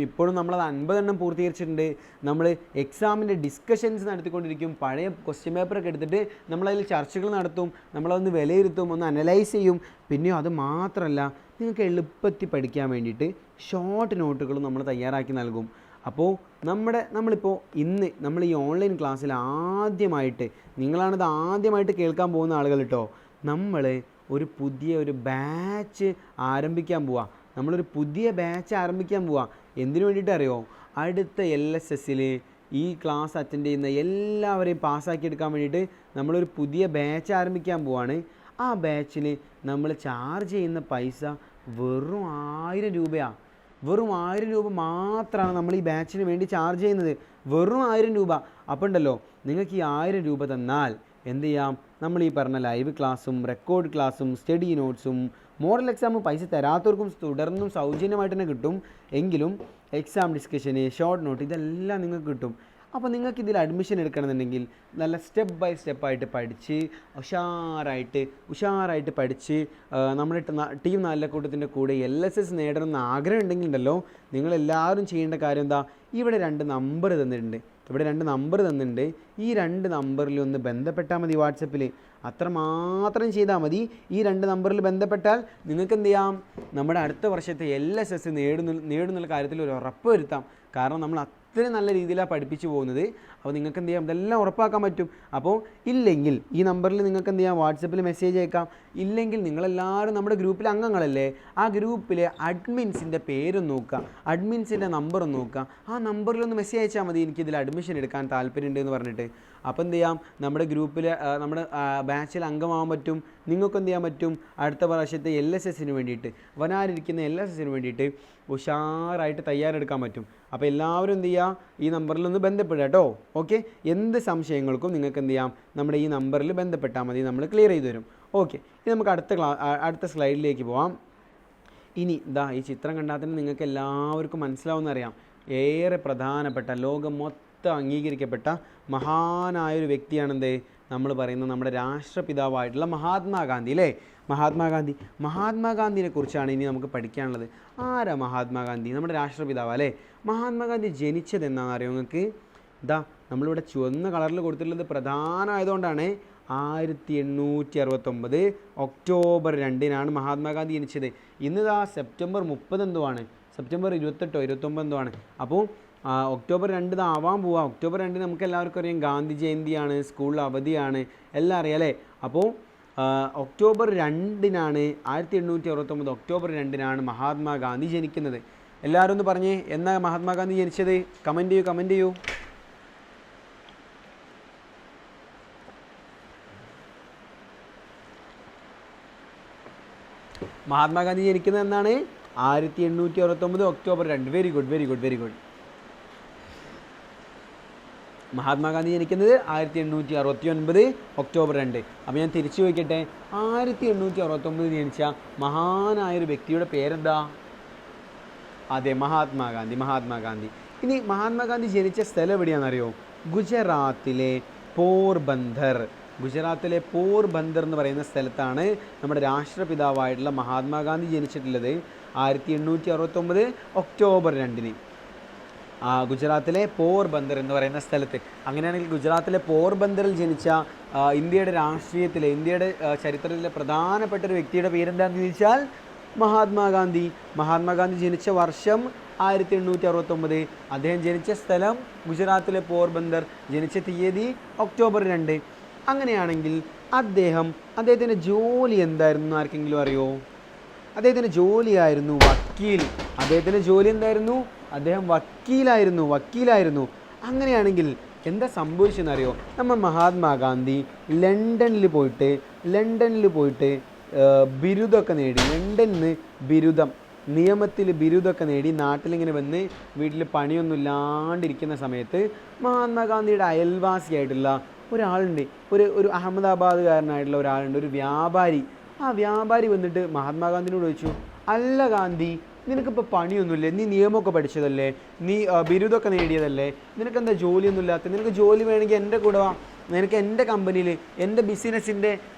ഇപ്പോഴും നമ്മളത് 50 എണ്ണം പൂർത്തീകരിച്ചിട്ടുണ്ട്. നമ്മൾ എക്സാമിൻ്റെ ഡിസ്കഷൻസ് നടത്തിക്കൊണ്ടിരിക്കും. പഴയ ക്വസ്റ്റ്യൻ പേപ്പറൊക്കെ എടുത്തിട്ട് നമ്മളതിൽ ചർച്ചകൾ നടത്തും, നമ്മളതൊന്ന് വിലയിരുത്തും, ഒന്ന് അനലൈസ് ചെയ്യും. പിന്നെയോ അത് മാത്രമല്ല, നിങ്ങൾക്ക് എളുപ്പത്തിൽ പഠിക്കാൻ വേണ്ടിയിട്ട് ഷോർട്ട് നോട്ടുകളും നമ്മൾ തയ്യാറാക്കി നൽകും. അപ്പോൾ നമ്മളിപ്പോൾ ഇന്ന് നമ്മൾ ഈ ഓൺലൈൻ ക്ലാസ്സിൽ ആദ്യമായിട്ട്, നിങ്ങളാണിത് ആദ്യമായിട്ട് കേൾക്കാൻ പോകുന്ന ആളുകൾ കേട്ടോ, നമ്മൾ ഒരു ബാച്ച് ആരംഭിക്കാൻ പോവാം. നമ്മളൊരു പുതിയ ബാച്ച് ആരംഭിക്കാൻ പോവാം. എന്തിനു വേണ്ടിയിട്ട് അറിയോ? അടുത്ത LSSൽ ഈ ക്ലാസ് അറ്റൻഡ് ചെയ്യുന്ന എല്ലാവരെയും പാസ്സാക്കിയെടുക്കാൻ വേണ്ടിയിട്ട് നമ്മളൊരു പുതിയ ബാച്ച് ആരംഭിക്കാൻ പോവാണ്. ആ ബാച്ചിൽ നമ്മൾ ചാർജ് ചെയ്യുന്ന പൈസ വെറും 1000 രൂപയാണ്. വെറും 1000 രൂപ മാത്രമാണ് നമ്മൾ ഈ ബാച്ചിന് വേണ്ടി ചാർജ് ചെയ്യുന്നത്. വെറും 1000 രൂപ. അപ്പോൾ ഉണ്ടല്ലോ, നിങ്ങൾക്ക് ഈ 1000 രൂപ തന്നാൽ എന്ത് ചെയ്യാം? നമ്മൾ ഈ പറഞ്ഞ ലൈവ് ക്ലാസ്സും റെക്കോർഡ് ക്ലാസ്സും സ്റ്റഡി നോട്ട്സും മോഡൽ എക്സാം പൈസ തരാത്തവർക്കും തുടർന്നും സൗജന്യമായിട്ട് തന്നെ കിട്ടും. എങ്കിലും എക്സാം ഡിസ്കഷന്, ഷോർട്ട് നോട്ട്, ഇതെല്ലാം നിങ്ങൾക്ക് കിട്ടും. അപ്പോൾ നിങ്ങൾക്ക് ഇതിൽ അഡ്മിഷൻ എടുക്കണമെന്നുണ്ടെങ്കിൽ നല്ല സ്റ്റെപ്പ് ബൈ സ്റ്റെപ്പായിട്ട് പഠിച്ച് ഉഷാറായിട്ട് പഠിച്ച് നമ്മുടെ ടീം നാലക്കൂട്ടത്തിൻ്റെ കൂടെ LSS നേടണമെന്ന് ആഗ്രഹം ഉണ്ടെങ്കിൽ ഉണ്ടല്ലോ, നിങ്ങളെല്ലാവരും ചെയ്യേണ്ട കാര്യം എന്താ? ഇവിടെ 2 നമ്പർ തന്നിട്ടുണ്ട്. ഈ 2 നമ്പറിൽ ഒന്ന് ബന്ധപ്പെട്ടാൽ മതി. വാട്സപ്പിൽ അത്രമാത്രം ചെയ്താൽ മതി. ഈ 2 നമ്പറിൽ ബന്ധപ്പെട്ടാൽ നിങ്ങൾക്ക് എന്ത് ചെയ്യാം? നമ്മുടെ അടുത്ത വർഷത്തെ LSS നേടുന്നുള്ള കാര്യത്തിൽ ഒരു ഉറപ്പ് വരുത്താം. കാരണം നമ്മൾ അത്രയും നല്ല രീതിയിലാണ് പഠിപ്പിച്ചു പോകുന്നത്. അപ്പോൾ നിങ്ങൾക്ക് എന്ത് ചെയ്യാം? ഇതെല്ലാം ഉറപ്പാക്കാൻ പറ്റും. അപ്പോൾ ഇല്ലെങ്കിൽ ഈ നമ്പറിൽ നിങ്ങൾക്ക് എന്ത് ചെയ്യാം? വാട്സപ്പിൽ മെസ്സേജ് അയക്കാം. ഇല്ലെങ്കിൽ നിങ്ങളെല്ലാവരും നമ്മുടെ ഗ്രൂപ്പിൽ അംഗങ്ങളല്ലേ, ആ ഗ്രൂപ്പിലെ അഡ്മിൻസിൻ്റെ പേരും നോക്കുക, അഡ്മിൻസിൻ്റെ നമ്പറും നോക്കുക. ആ നമ്പറിലൊന്ന് മെസ്സേജ് അയച്ചാൽ മതി, എനിക്കിതിൽ അഡ്മിഷൻ എടുക്കാൻ താല്പര്യമുണ്ട് എന്ന് പറഞ്ഞിട്ട്. അപ്പോൾ എന്ത് ചെയ്യാം? നമ്മുടെ ഗ്രൂപ്പിൽ നമ്മുടെ ബാച്ചിൽ അംഗമാകാൻ പറ്റും. നിങ്ങൾക്ക് എന്ത് ചെയ്യാൻ പറ്റും? അടുത്ത പ്രാവശ്യത്തെ LSSന് വേണ്ടിയിട്ട്, വരാനിരിക്കുന്ന LSSന് വേണ്ടിയിട്ട് ഉഷാറായിട്ട് തയ്യാറെടുക്കാൻ പറ്റും. അപ്പോൾ എല്ലാവരും എന്ത് ചെയ്യുക? ഈ നമ്പറിലൊന്ന് ബന്ധപ്പെടുക കേട്ടോ. ഓക്കെ, എന്ത് സംശയങ്ങൾക്കും നിങ്ങൾക്ക് എന്ത് ചെയ്യാം? നമ്മുടെ ഈ നമ്പറിൽ ബന്ധപ്പെട്ടാൽ മതി, നമ്മൾ ക്ലിയർ ചെയ്തു തരും. ഓക്കെ, ഇനി നമുക്ക് അടുത്ത സ്ലൈഡിലേക്ക് പോവാം. ഇനി ഈ ചിത്രം കണ്ടാൽ തന്നെ നിങ്ങൾക്ക് എല്ലാവർക്കും മനസ്സിലാവുമെന്നറിയാം. ഏറെ പ്രധാനപ്പെട്ട, ലോകം മൊത്തം അംഗീകരിക്കപ്പെട്ട മഹാനായൊരു വ്യക്തിയാണെന്ത് നമ്മൾ പറയുന്നത്? നമ്മുടെ രാഷ്ട്രപിതാവായിട്ടുള്ള മഹാത്മാഗാന്ധി അല്ലേ? മഹാത്മാഗാന്ധിനെ കുറിച്ചാണ് ഇനി നമുക്ക് പഠിക്കാനുള്ളത്. ആരാ മഹാത്മാഗാന്ധി? നമ്മുടെ രാഷ്ട്രപിതാവ് അല്ലേ? മഹാത്മാഗാന്ധി ജനിച്ചത് എന്നാണെന്ന് അറിയോ നിങ്ങൾക്ക്? നമ്മളിവിടെ ചുവന്ന കളറിൽ കൊടുത്തിട്ടുള്ളത് പ്രധാനമായതുകൊണ്ടാണ്. 1869 ഒക്ടോബർ 2 മഹാത്മാഗാന്ധി ജനിച്ചത്. ഇന്ന് സെപ്റ്റംബർ 30 എന്തോ ആണ്, സെപ്റ്റംബർ 28 29 എന്തോ ആണ്. അപ്പോൾ ഒക്ടോബർ 2 ആവാൻ പോവാം. ഒക്ടോബർ 2 നമുക്ക് എല്ലാവർക്കും അറിയാം ഗാന്ധി ജയന്തിയാണ്, സ്കൂളിൽ അവധിയാണ്, എല്ലാം അറിയാം അല്ലേ? അപ്പോൾ ഒക്ടോബർ 2 1869 ഒക്ടോബർ 2 മഹാത്മാഗാന്ധി ജനിക്കുന്നത്. എല്ലാവരും ഒന്ന് പറഞ്ഞേ, എന്നാ മഹാത്മാഗാന്ധി ജനിച്ചത്? കമൻറ്റ് ചെയ്യൂ. മഹാത്മാഗാന്ധി ജനിക്കുന്നത് എന്നാണ്? 1869 ഒക്ടോബർ 2. Very good. മഹാത്മാഗാന്ധി ജനിക്കുന്നത് 1869 ഒക്ടോബർ 2. അപ്പോൾ ഞാൻ തിരിച്ചു ചോദിക്കട്ടെ, 1869 ജനിച്ച മഹാനായൊരു വ്യക്തിയുടെ പേരെന്താ? അതെ, മഹാത്മാഗാന്ധി. ഇനി മഹാത്മാഗാന്ധി ജനിച്ച സ്ഥലം എവിടെയാണെന്നറിയോ? ഗുജറാത്തിലെ പോർബന്ദർ എന്ന് പറയുന്ന സ്ഥലത്താണ് നമ്മുടെ രാഷ്ട്രപിതാവായിട്ടുള്ള മഹാത്മാഗാന്ധി ജനിച്ചിട്ടുള്ളത്. 1869 ഒക്ടോബർ 2 ഗുജറാത്തിലെ പോർബന്ദർ എന്ന് പറയുന്ന സ്ഥലത്ത്. അങ്ങനെയാണെങ്കിൽ ഗുജറാത്തിലെ പോർബന്ദറിൽ ജനിച്ച ഇന്ത്യയുടെ ചരിത്രത്തിലെ പ്രധാനപ്പെട്ട ഒരു വ്യക്തിയുടെ പേരെന്താണെന്ന് ചോദിച്ചാൽ മഹാത്മാഗാന്ധി ജനിച്ച വർഷം 1869. അദ്ദേഹം ജനിച്ച സ്ഥലം ഗുജറാത്തിലെ പോർബന്ദർ, ജനിച്ച തീയതി ഒക്ടോബർ 2. അങ്ങനെയാണെങ്കിൽ അദ്ദേഹത്തിൻ്റെ ജോലി എന്തായിരുന്നു ആർക്കെങ്കിലും അറിയോ? അദ്ദേഹത്തിൻ്റെ ജോലിയായിരുന്നു വക്കീൽ. അദ്ദേഹത്തിൻ്റെ ജോലി എന്തായിരുന്നു? അദ്ദേഹം വക്കീലായിരുന്നു. അങ്ങനെയാണെങ്കിൽ എന്താ സംഭവിച്ചെന്നറിയോ? നമ്മൾ മഹാത്മാഗാന്ധി ലണ്ടനിൽ പോയിട്ട് ബിരുദമൊക്കെ നേടി. ലണ്ടനിൽ നിന്ന് നിയമത്തിൽ ബിരുദമൊക്കെ നേടി നാട്ടിലിങ്ങനെ വന്ന് വീട്ടിൽ പണിയൊന്നും ഇല്ലാണ്ടിരിക്കുന്ന സമയത്ത് മഹാത്മാഗാന്ധിയുടെ അയൽവാസിയായിട്ടുള്ള ഒരാളുണ്ട്, ഒരു അഹമ്മദാബാദുകാരനായിട്ടുള്ള ഒരാളുണ്ട്, ഒരു വ്യാപാരി. ആ വ്യാപാരി വന്നിട്ട് മഹാത്മാഗാന്ധിനോട് ചോദിച്ചു, അല്ല ഗാന്ധി, നിനക്കിപ്പോൾ പണിയൊന്നുമില്ലേ? നീ നിയമമൊക്കെ പഠിച്ചതല്ലേ, നീ ബിരുദമൊക്കെ നേടിയതല്ലേ, നിനക്കെന്താ ജോലിയൊന്നും ഇല്ലാത്ത? നിനക്ക് ജോലി വേണമെങ്കിൽ എൻ്റെ കൂടെ വാ, നിനക്ക് എൻ്റെ കമ്പനിയിൽ എൻ്റെ ബിസിനസ്സിൻ്റെ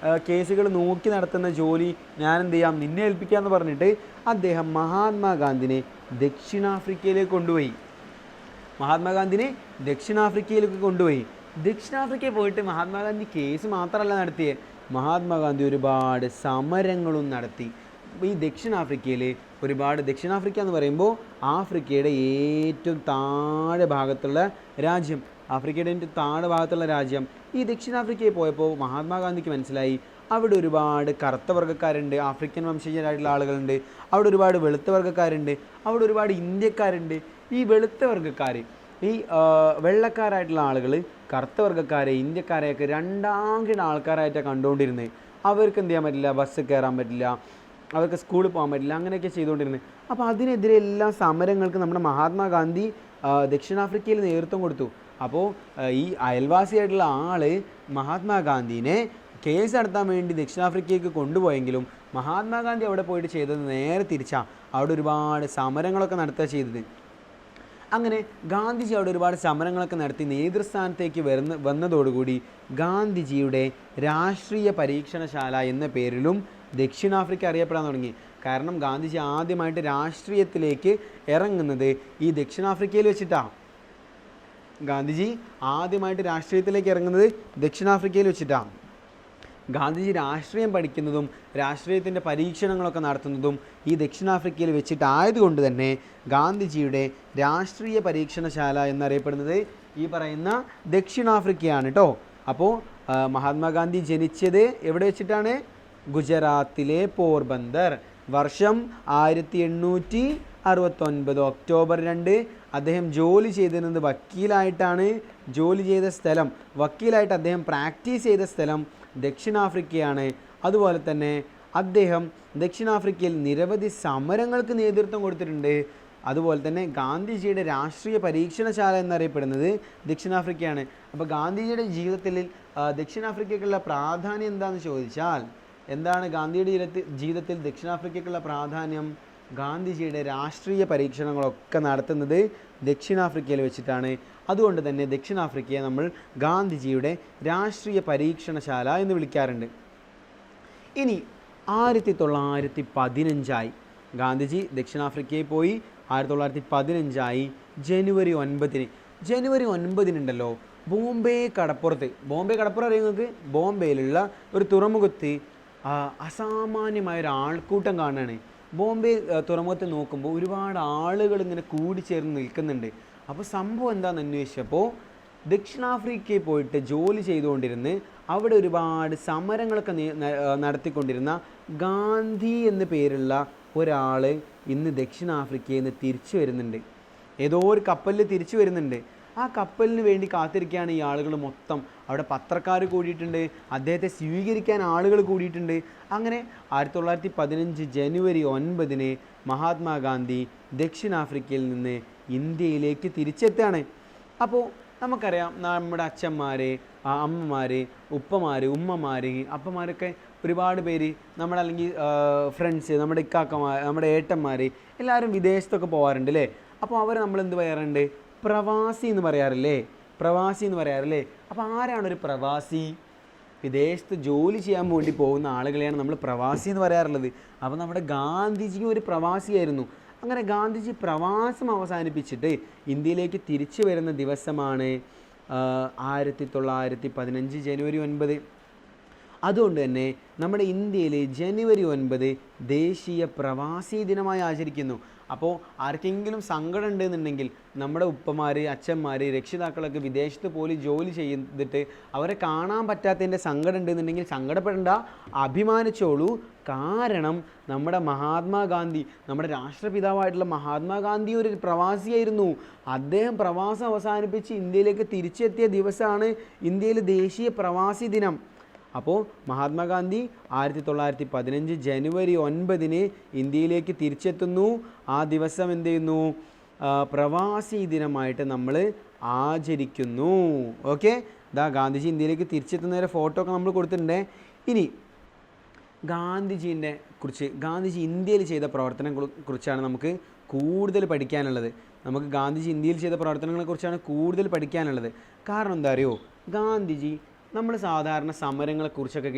കേസുകൾ നോക്കി നടത്തുന്ന ജോലി ഞാൻ എന്ത് ചെയ്യാം, നിന്നെ ഏൽപ്പിക്കാമെന്ന് പറഞ്ഞിട്ട് അദ്ദേഹം മഹാത്മാഗാന്ധിനെ ദക്ഷിണാഫ്രിക്കയിലേക്ക് കൊണ്ടുപോയി. ദക്ഷിണാഫ്രിക്കയിൽ പോയിട്ട് മഹാത്മാഗാന്ധി കേസ് മാത്രമല്ല നടത്തിയത്, മഹാത്മാഗാന്ധി ഒരുപാട് സമരങ്ങളും നടത്തി. ഈ ദക്ഷിണാഫ്രിക്കയിൽ ദക്ഷിണാഫ്രിക്ക എന്ന് പറയുമ്പോൾ ആഫ്രിക്കയുടെ ഏറ്റവും താഴെ ഭാഗത്തുള്ള രാജ്യം, ആഫ്രിക്കയുടെ ഏറ്റവും താഴെ ഭാഗത്തുള്ള രാജ്യം. ഈ ദക്ഷിണാഫ്രിക്കയിൽ പോയപ്പോൾ മഹാത്മാഗാന്ധിക്ക് മനസ്സിലായി അവിടെ ഒരുപാട് കറുത്ത വർഗ്ഗക്കാരുണ്ട്, ആഫ്രിക്കൻ വംശജരായിട്ടുള്ള ആളുകളുണ്ട്, അവിടെ ഒരുപാട് വെളുത്ത വർഗ്ഗക്കാരുണ്ട്, അവിടെ ഒരുപാട് ഇന്ത്യക്കാരുണ്ട്. ഈ വെളുത്ത വർഗ്ഗക്കാർ, ഈ വെള്ളക്കാരായിട്ടുള്ള ആളുകൾ കറുത്ത വർഗ്ഗക്കാരെ ഇന്ത്യക്കാരെയൊക്കെ രണ്ടാംകിട ആൾക്കാരായിട്ടാണ് കണ്ടുകൊണ്ടിരുന്നത്. അവർക്ക് എന്ത് ചെയ്യാൻ പറ്റില്ല, ബസ് കയറാൻ പറ്റില്ല, അവർക്ക് സ്കൂളിൽ പോകാൻ പറ്റില്ല, അങ്ങനെയൊക്കെ ചെയ്തുകൊണ്ടിരുന്നത്. അപ്പോൾ അതിനെതിരെ എല്ലാ സമരങ്ങൾക്ക് നമ്മുടെ മഹാത്മാഗാന്ധി ദക്ഷിണാഫ്രിക്കയിൽ നേതൃത്വം കൊടുത്തു. അപ്പോൾ ഈ അയൽവാസിയായിട്ടുള്ള ആൾ മഹാത്മാഗാന്ധിനെ കേസ് നടത്താൻ വേണ്ടി ദക്ഷിണാഫ്രിക്കയ്ക്ക് കൊണ്ടുപോയെങ്കിലും മഹാത്മാഗാന്ധി അവിടെ പോയിട്ട് ചെയ്തത് നേരെ തിരിച്ചാണ്. അവിടെ ഒരുപാട് സമരങ്ങളൊക്കെ നടത്തുക ചെയ്തത്. അങ്ങനെ ഗാന്ധിജി അവിടെ ഒരുപാട് സമരങ്ങളൊക്കെ നടത്തി നേതൃസ്ഥാനത്തേക്ക് വന്നതോടുകൂടി ഗാന്ധിജിയുടെ രാഷ്ട്രീയ പരീക്ഷണശാല എന്ന പേരിലും ദക്ഷിണാഫ്രിക്ക അറിയപ്പെടാൻ തുടങ്ങി. കാരണം ഗാന്ധിജി ആദ്യമായിട്ട് രാഷ്ട്രീയത്തിലേക്ക് ഇറങ്ങുന്നത് ഈ ദക്ഷിണാഫ്രിക്കയിൽ വെച്ചിട്ടാണ്. ഗാന്ധിജി ആദ്യമായിട്ട് രാഷ്ട്രീയത്തിലേക്ക് ഇറങ്ങുന്നത് ദക്ഷിണാഫ്രിക്കയിൽ വെച്ചിട്ടാണ്. ഗാന്ധിജി രാഷ്ട്രീയം പഠിക്കുന്നതും രാഷ്ട്രീയത്തിൻ്റെ പരീക്ഷണങ്ങളൊക്കെ നടത്തുന്നതും ഈ ദക്ഷിണാഫ്രിക്കയിൽ വെച്ചിട്ടായതുകൊണ്ട് തന്നെ ഗാന്ധിജിയുടെ രാഷ്ട്രീയ പരീക്ഷണശാല എന്നറിയപ്പെടുന്നത് ഈ പറയുന്ന ദക്ഷിണാഫ്രിക്കയാണ് കേട്ടോ. അപ്പോൾ മഹാത്മാഗാന്ധി ജനിച്ചത് എവിടെ വെച്ചിട്ടാണ്? ഗുജറാത്തിലെ പോർബന്ദർ. വർഷം 1869 ഒക്ടോബർ 2. അദ്ദേഹം ജോലി ചെയ്തിരുന്നത് വക്കീലായിട്ടാണ്. ജോലി ചെയ്ത സ്ഥലം, വക്കീലായിട്ട് അദ്ദേഹം പ്രാക്ടീസ് ചെയ്ത സ്ഥലം ദക്ഷിണാഫ്രിക്കയാണ്. അതുപോലെ തന്നെ അദ്ദേഹം ദക്ഷിണാഫ്രിക്കയിൽ നിരവധി സമരങ്ങൾക്ക് നേതൃത്വം കൊടുത്തിട്ടുണ്ട്. അതുപോലെ തന്നെ ഗാന്ധിജിയുടെ രാഷ്ട്രീയ പരീക്ഷണശാല എന്നറിയപ്പെടുന്നത് ദക്ഷിണാഫ്രിക്കയാണ്. അപ്പോൾ ഗാന്ധിജിയുടെ ജീവിതത്തിൽ ദക്ഷിണാഫ്രിക്കയ്ക്കുള്ള പ്രാധാന്യം എന്താണെന്ന് ചോദിച്ചാൽ, എന്താണ് ഗാന്ധിയുടെ ജീവിതത്തിൽ ദക്ഷിണാഫ്രിക്കയ്ക്കുള്ള പ്രാധാന്യം? ഗാന്ധിജിയുടെ രാഷ്ട്രീയ പരീക്ഷണങ്ങളൊക്കെ നടത്തുന്നത് ദക്ഷിണാഫ്രിക്കയിൽ വെച്ചിട്ടാണ്. അതുകൊണ്ട് തന്നെ ദക്ഷിണാഫ്രിക്കയെ നമ്മൾ ഗാന്ധിജിയുടെ രാഷ്ട്രീയ പരീക്ഷണശാല എന്ന് വിളിക്കാറുണ്ട്. ഇനി 1915 ഗാന്ധിജി ദക്ഷിണാഫ്രിക്കയിൽ പോയി. 1915 ജനുവരി 9. ജനുവരി 9 ഉണ്ടല്ലോ, ബോംബെ കടപ്പുറത്ത് അറിയുന്നത്, ബോംബെയിലുള്ള ഒരു തുറമുഖത്ത് അസാമാന്യമായൊരു ആൾക്കൂട്ടം കാണുകയാണ്. ബോംബെ തുറമുഖത്ത് നോക്കുമ്പോൾ ഒരുപാട് ആളുകൾ ഇങ്ങനെ കൂടിച്ചേർന്ന് നിൽക്കുന്നുണ്ട്. അപ്പോൾ സംഭവം എന്താണെന്ന് അന്വേഷിച്ചപ്പോൾ ദക്ഷിണാഫ്രിക്കയിൽ പോയിട്ട് ജോലി ചെയ്തുകൊണ്ടിരുന്ന് അവിടെ ഒരുപാട് സമരങ്ങളൊക്കെ നടത്തിക്കൊണ്ടിരുന്ന ഗാന്ധി എന്ന പേരുള്ള ഒരാൾ ഇന്ന് ദക്ഷിണാഫ്രിക്കയിൽ നിന്ന് തിരിച്ചു വരുന്നുണ്ട്. ഏതോ ഒരു കപ്പലിൽ തിരിച്ചു വരുന്നുണ്ട്. ആ കപ്പലിന് വേണ്ടി കാത്തിരിക്കുകയാണ് ഈ ആളുകൾ മൊത്തം. അവിടെ പത്രക്കാർ കൂടിയിട്ടുണ്ട്, അദ്ദേഹത്തെ സ്വീകരിക്കാൻ ആളുകൾ കൂടിയിട്ടുണ്ട്. അങ്ങനെ 1915 ജനുവരി 9 മഹാത്മാഗാന്ധി ദക്ഷിണാഫ്രിക്കയിൽ നിന്ന് ഇന്ത്യയിലേക്ക് തിരിച്ചെത്തുകയാണ്. അപ്പോൾ നമുക്കറിയാം, നമ്മുടെ അച്ഛന്മാർ, അമ്മമാർ, ഉപ്പമാർ, ഉമ്മമാർ, അപ്പന്മാരൊക്കെ ഒരുപാട് പേര് അല്ലെങ്കിൽ ഫ്രണ്ട്സ്, നമ്മുടെ ഇക്കാക്കമാർ, നമ്മുടെ ഏട്ടന്മാർ എല്ലാവരും വിദേശത്തൊക്കെ പോകാറുണ്ട് അല്ലേ. അപ്പോൾ അവർ നമ്മളെന്ത് പറയാറുണ്ട്? പ്രവാസി എന്ന് പറയാറില്ലേ? അപ്പോൾ ആരാണ് ഒരു പ്രവാസി? വിദേശത്ത് ജോലി ചെയ്യാൻ വേണ്ടി പോകുന്ന ആളുകളെയാണ് നമ്മൾ പ്രവാസി എന്ന് പറയാറുള്ളത്. അപ്പോൾ നമ്മുടെ ഗാന്ധിജി ഒരു പ്രവാസിയായിരുന്നു. അങ്ങനെ ഗാന്ധിജി പ്രവാസം അവസാനിപ്പിച്ചിട്ട് ഇന്ത്യയിലേക്ക് തിരിച്ചു വരുന്ന ദിവസമാണ് 1915 ജനുവരി 9. അതുകൊണ്ട് തന്നെ നമ്മുടെ ഇന്ത്യയിൽ ജനുവരി 9 ദേശീയ പ്രവാസി ദിനമായി ആചരിക്കുന്നു. അപ്പോൾ ആർക്കെങ്കിലും സങ്കടം ഉണ്ടെന്നുണ്ടെങ്കിൽ, നമ്മുടെ ഉപ്പമാർ, അച്ഛന്മാർ, രക്ഷിതാക്കളൊക്കെ വിദേശത്ത് പോയി ജോലി ചെയ്തിട്ട് അവരെ കാണാൻ പറ്റാത്തതിൻ്റെ സങ്കടം ഉണ്ടെന്നുണ്ടെങ്കിൽ സങ്കടപ്പെടേണ്ട, അഭിമാനിച്ചോളൂ. കാരണം നമ്മുടെ മഹാത്മാഗാന്ധി, നമ്മുടെ രാഷ്ട്രപിതാവായിട്ടുള്ള മഹാത്മാഗാന്ധി ഒരു പ്രവാസിയായിരുന്നു. അദ്ദേഹം പ്രവാസം അവസാനിപ്പിച്ച് ഇന്ത്യയിലേക്ക് തിരിച്ചെത്തിയ ദിവസമാണ് ഇന്ത്യയിൽ ദേശീയ പ്രവാസി ദിനം. അപ്പോൾ മഹാത്മാഗാന്ധി 1915 ജനുവരി 9 ഇന്ത്യയിലേക്ക് തിരിച്ചെത്തുന്നു. ആ ദിവസം എന്ത് ചെയ്യുന്നു? പ്രവാസി ദിനമായിട്ട് നമ്മൾ ആചരിക്കുന്നു. ഓക്കെ, ഗാന്ധിജി ഇന്ത്യയിലേക്ക് തിരിച്ചെത്തുന്നവരെ ഫോട്ടോ ഒക്കെ നമ്മൾ കൊടുത്തിട്ടുണ്ട്. ഇനി ഗാന്ധിജി ഇന്ത്യയിൽ ചെയ്ത പ്രവർത്തനങ്ങളെക്കുറിച്ചാണ് നമുക്ക് കൂടുതൽ പഠിക്കാനുള്ളത്. ഗാന്ധിജി ഇന്ത്യയിൽ ചെയ്ത പ്രവർത്തനങ്ങളെക്കുറിച്ചാണ് കൂടുതൽ പഠിക്കാനുള്ളത്. കാരണം എന്താ അറിയോ? ഗാന്ധിജി, നമ്മൾ സാധാരണ സമരങ്ങളെക്കുറിച്ചൊക്കെ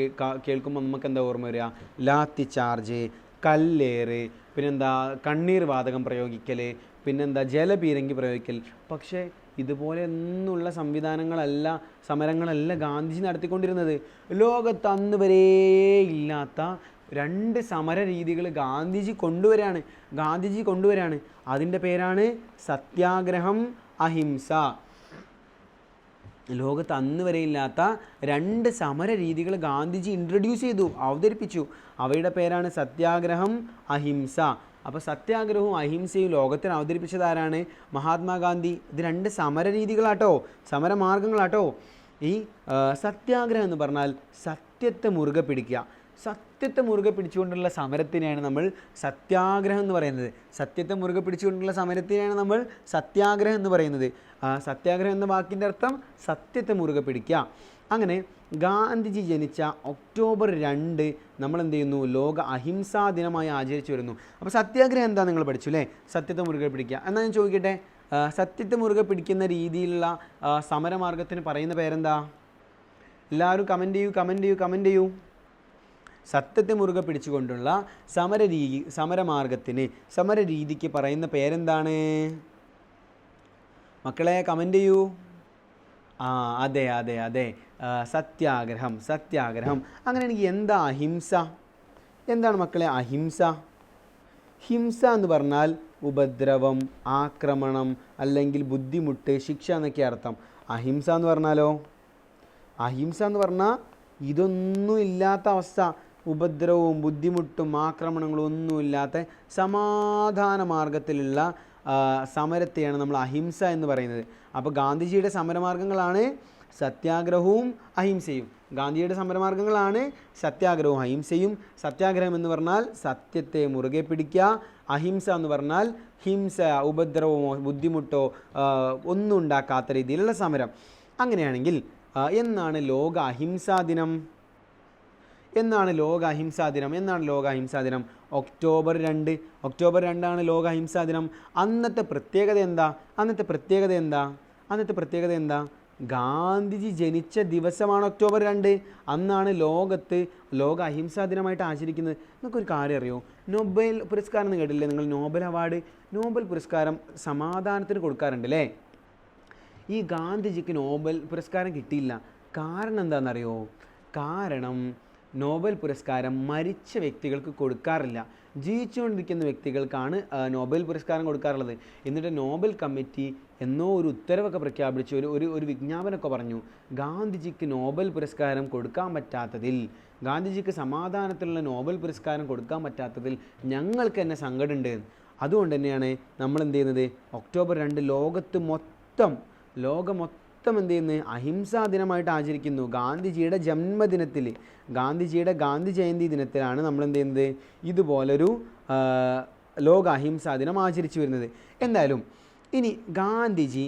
കേൾക്കുമ്പോൾ നമുക്ക് എന്താ ഓർമ്മ വരിക? ലാത്തി ചാർജ്, കല്ലേറ്, പിന്നെന്താ കണ്ണീർ വാതകം പ്രയോഗിക്കൽ, പിന്നെന്താ ജലപീരങ്കി പ്രയോഗിക്കൽ. പക്ഷേ ഇതുപോലെ ഒന്നുള്ള സമരങ്ങളല്ല ഗാന്ധിജി നടത്തിക്കൊണ്ടിരുന്നത്. ലോകത്ത് അന്ന് വരെ ഇല്ലാത്ത 2 സമര രീതികൾ ഗാന്ധിജി കൊണ്ടുവരാണ്. അതിൻ്റെ പേരാണ് സത്യാഗ്രഹം, അഹിംസ. ലോകത്ത് അന്ന് വരെ ഇല്ലാത്ത 2 സമര രീതികൾ ഗാന്ധിജി ഇൻട്രൊഡ്യൂസ് ചെയ്തു, അവതരിപ്പിച്ചു. അവയുടെ പേരാണ് സത്യാഗ്രഹം, അഹിംസ. അപ്പോൾ സത്യാഗ്രഹവും അഹിംസയും ലോകത്തിന് അവതരിപ്പിച്ചത് ആരാണ്? മഹാത്മാഗാന്ധി. ഇത് 2 സമര രീതികളാട്ടോ, സമരമാർഗങ്ങളാട്ടോ. ഈ സത്യാഗ്രഹം എന്ന് പറഞ്ഞാൽ സത്യത്തെ മുറുകെ പിടിക്കുക. സത്യത്തെ മുറുകെ പിടിച്ചുകൊണ്ടുള്ള സമരത്തിനെയാണ് നമ്മൾ സത്യാഗ്രഹം എന്ന് പറയുന്നത്. സത്യത്തെ മുറുകെ പിടിച്ചുകൊണ്ടുള്ള സമരത്തിനെയാണ് നമ്മൾ സത്യാഗ്രഹം എന്ന് പറയുന്നത്. സത്യാഗ്രഹം എന്ന വാക്കിൻ്റെ അർത്ഥം സത്യത്തെ മുറുകെ പിടിക്കുക. അങ്ങനെ ഗാന്ധിജി ജനിച്ച ഒക്ടോബർ 2 നമ്മൾ എന്ത് ചെയ്യുന്നു? ലോക അഹിംസാ ദിനമായി ആചരിച്ചു വരുന്നു. അപ്പോൾ സത്യാഗ്രഹം എന്താ നിങ്ങൾ പഠിച്ചു അല്ലേ? സത്യത്തെ മുറുകെ പിടിക്കുക. എന്നാൽ ഞാൻ ചോദിക്കട്ടെ, സത്യത്തെ മുറുകെ പിടിക്കുന്ന രീതിയിലുള്ള സമരമാർഗത്തിന് പറയുന്ന പേരെന്താ? എല്ലാവരും കമൻറ്റ് ചെയ്യൂ. സത്യത്തെ മുറുകെ പിടിച്ചുകൊണ്ടുള്ള സമരരീതിക്ക് പറയുന്ന പേരെന്താണ്? മക്കളെ കമൻറ്റ് ചെയ്യൂ. അതെ, സത്യാഗ്രഹം. അങ്ങനെയാണെങ്കിൽ എന്താ അഹിംസ? എന്താണ് മക്കളെ അഹിംസ? ഹിംസ എന്ന് പറഞ്ഞാൽ ഉപദ്രവം, ആക്രമണം, അല്ലെങ്കിൽ ബുദ്ധിമുട്ട്, ശിക്ഷ എന്നൊക്കെ അർത്ഥം. അഹിംസ എന്ന് പറഞ്ഞാലോ? അഹിംസ എന്ന് പറഞ്ഞാൽ ഇതൊന്നും ഇല്ലാത്ത അവസ്ഥ, ഉപദ്രവവും ബുദ്ധിമുട്ടും ആക്രമണങ്ങളും ഒന്നുമില്ലാത്ത സമാധാന മാർഗത്തിലുള്ള സമരത്തെയാണ് നമ്മൾ അഹിംസ എന്ന് പറയുന്നത്. അപ്പോൾ ഗാന്ധിജിയുടെ സമരമാർഗങ്ങളാണ് സത്യാഗ്രഹവും അഹിംസയും. സത്യാഗ്രഹം എന്ന് പറഞ്ഞാൽ സത്യത്തെ മുറുകെ പിടിക്കുക. അഹിംസ എന്ന് പറഞ്ഞാൽ ഹിംസ, ഉപദ്രവമോ ബുദ്ധിമുട്ടോ ഒന്നും ഉണ്ടാക്കാത്ത രീതിയിലുള്ള സമരം. അങ്ങനെയാണെങ്കിൽ എന്നാണ് ലോക അഹിംസാ ദിനം? ഒക്ടോബർ 2 ആണ് ലോക അഹിംസാ ദിനം. അന്നത്തെ പ്രത്യേകത എന്താ? ഗാന്ധിജി ജനിച്ച ദിവസമാണ് ഒക്ടോബർ 2. അന്നാണ് ലോക അഹിംസാ ദിനമായിട്ട് ആചരിക്കുന്നത്. നിങ്ങൾക്കൊരു കാര്യം അറിയോ? നൊബേൽ പുരസ്കാരം എന്ന് കേട്ടില്ലേ നിങ്ങൾ? നോബൽ പുരസ്കാരം സമാധാനത്തിന് കൊടുക്കാറുണ്ട് അല്ലേ? ഈ ഗാന്ധിജിക്ക് നോബൽ പുരസ്കാരം കിട്ടിയില്ല. കാരണം എന്താണെന്നറിയോ? കാരണം നോബൽ പുരസ്കാരം മരിച്ച വ്യക്തികൾക്ക് കൊടുക്കാറില്ല. ജീവിച്ചുകൊണ്ടിരിക്കുന്ന വ്യക്തികൾക്കാണ് നോബൽ പുരസ്കാരം കൊടുക്കാറുള്ളത്. എന്നിട്ട് നോബൽ കമ്മിറ്റി എന്നോ ഒരു ഉത്തരവൊക്കെ പ്രഖ്യാപിച്ചു, ഒരു വിജ്ഞാപനമൊക്കെ പറഞ്ഞു, ഗാന്ധിജിക്ക് നോബൽ പുരസ്കാരം കൊടുക്കാൻ പറ്റാത്തതിൽ, ഗാന്ധിജിക്ക് സമാധാനത്തിലുള്ള നോബൽ പുരസ്കാരം കൊടുക്കാൻ പറ്റാത്തതിൽ ഞങ്ങൾക്ക് തന്നെ സങ്കടമുണ്ട്. അതുകൊണ്ട് തന്നെയാണ് നമ്മൾ എന്ത് ചെയ്യുന്നത്? ഒക്ടോബർ 2 ലോകം മൊത്തം എന്ത് ചെയ്യുന്നത്? അഹിംസാ ദിനമായിട്ട് ആചരിക്കുന്നു. ഗാന്ധിജിയുടെ ജന്മദിനത്തിൽ, ഗാന്ധി ജയന്തി ദിനത്തിലാണ് നമ്മൾ എന്ത് ചെയ്യുന്നത്? ഇതുപോലൊരു ലോക അഹിംസാ ദിനം ആചരിച്ചു വരുന്നത്. എന്തായാലും ഇനി ഗാന്ധിജി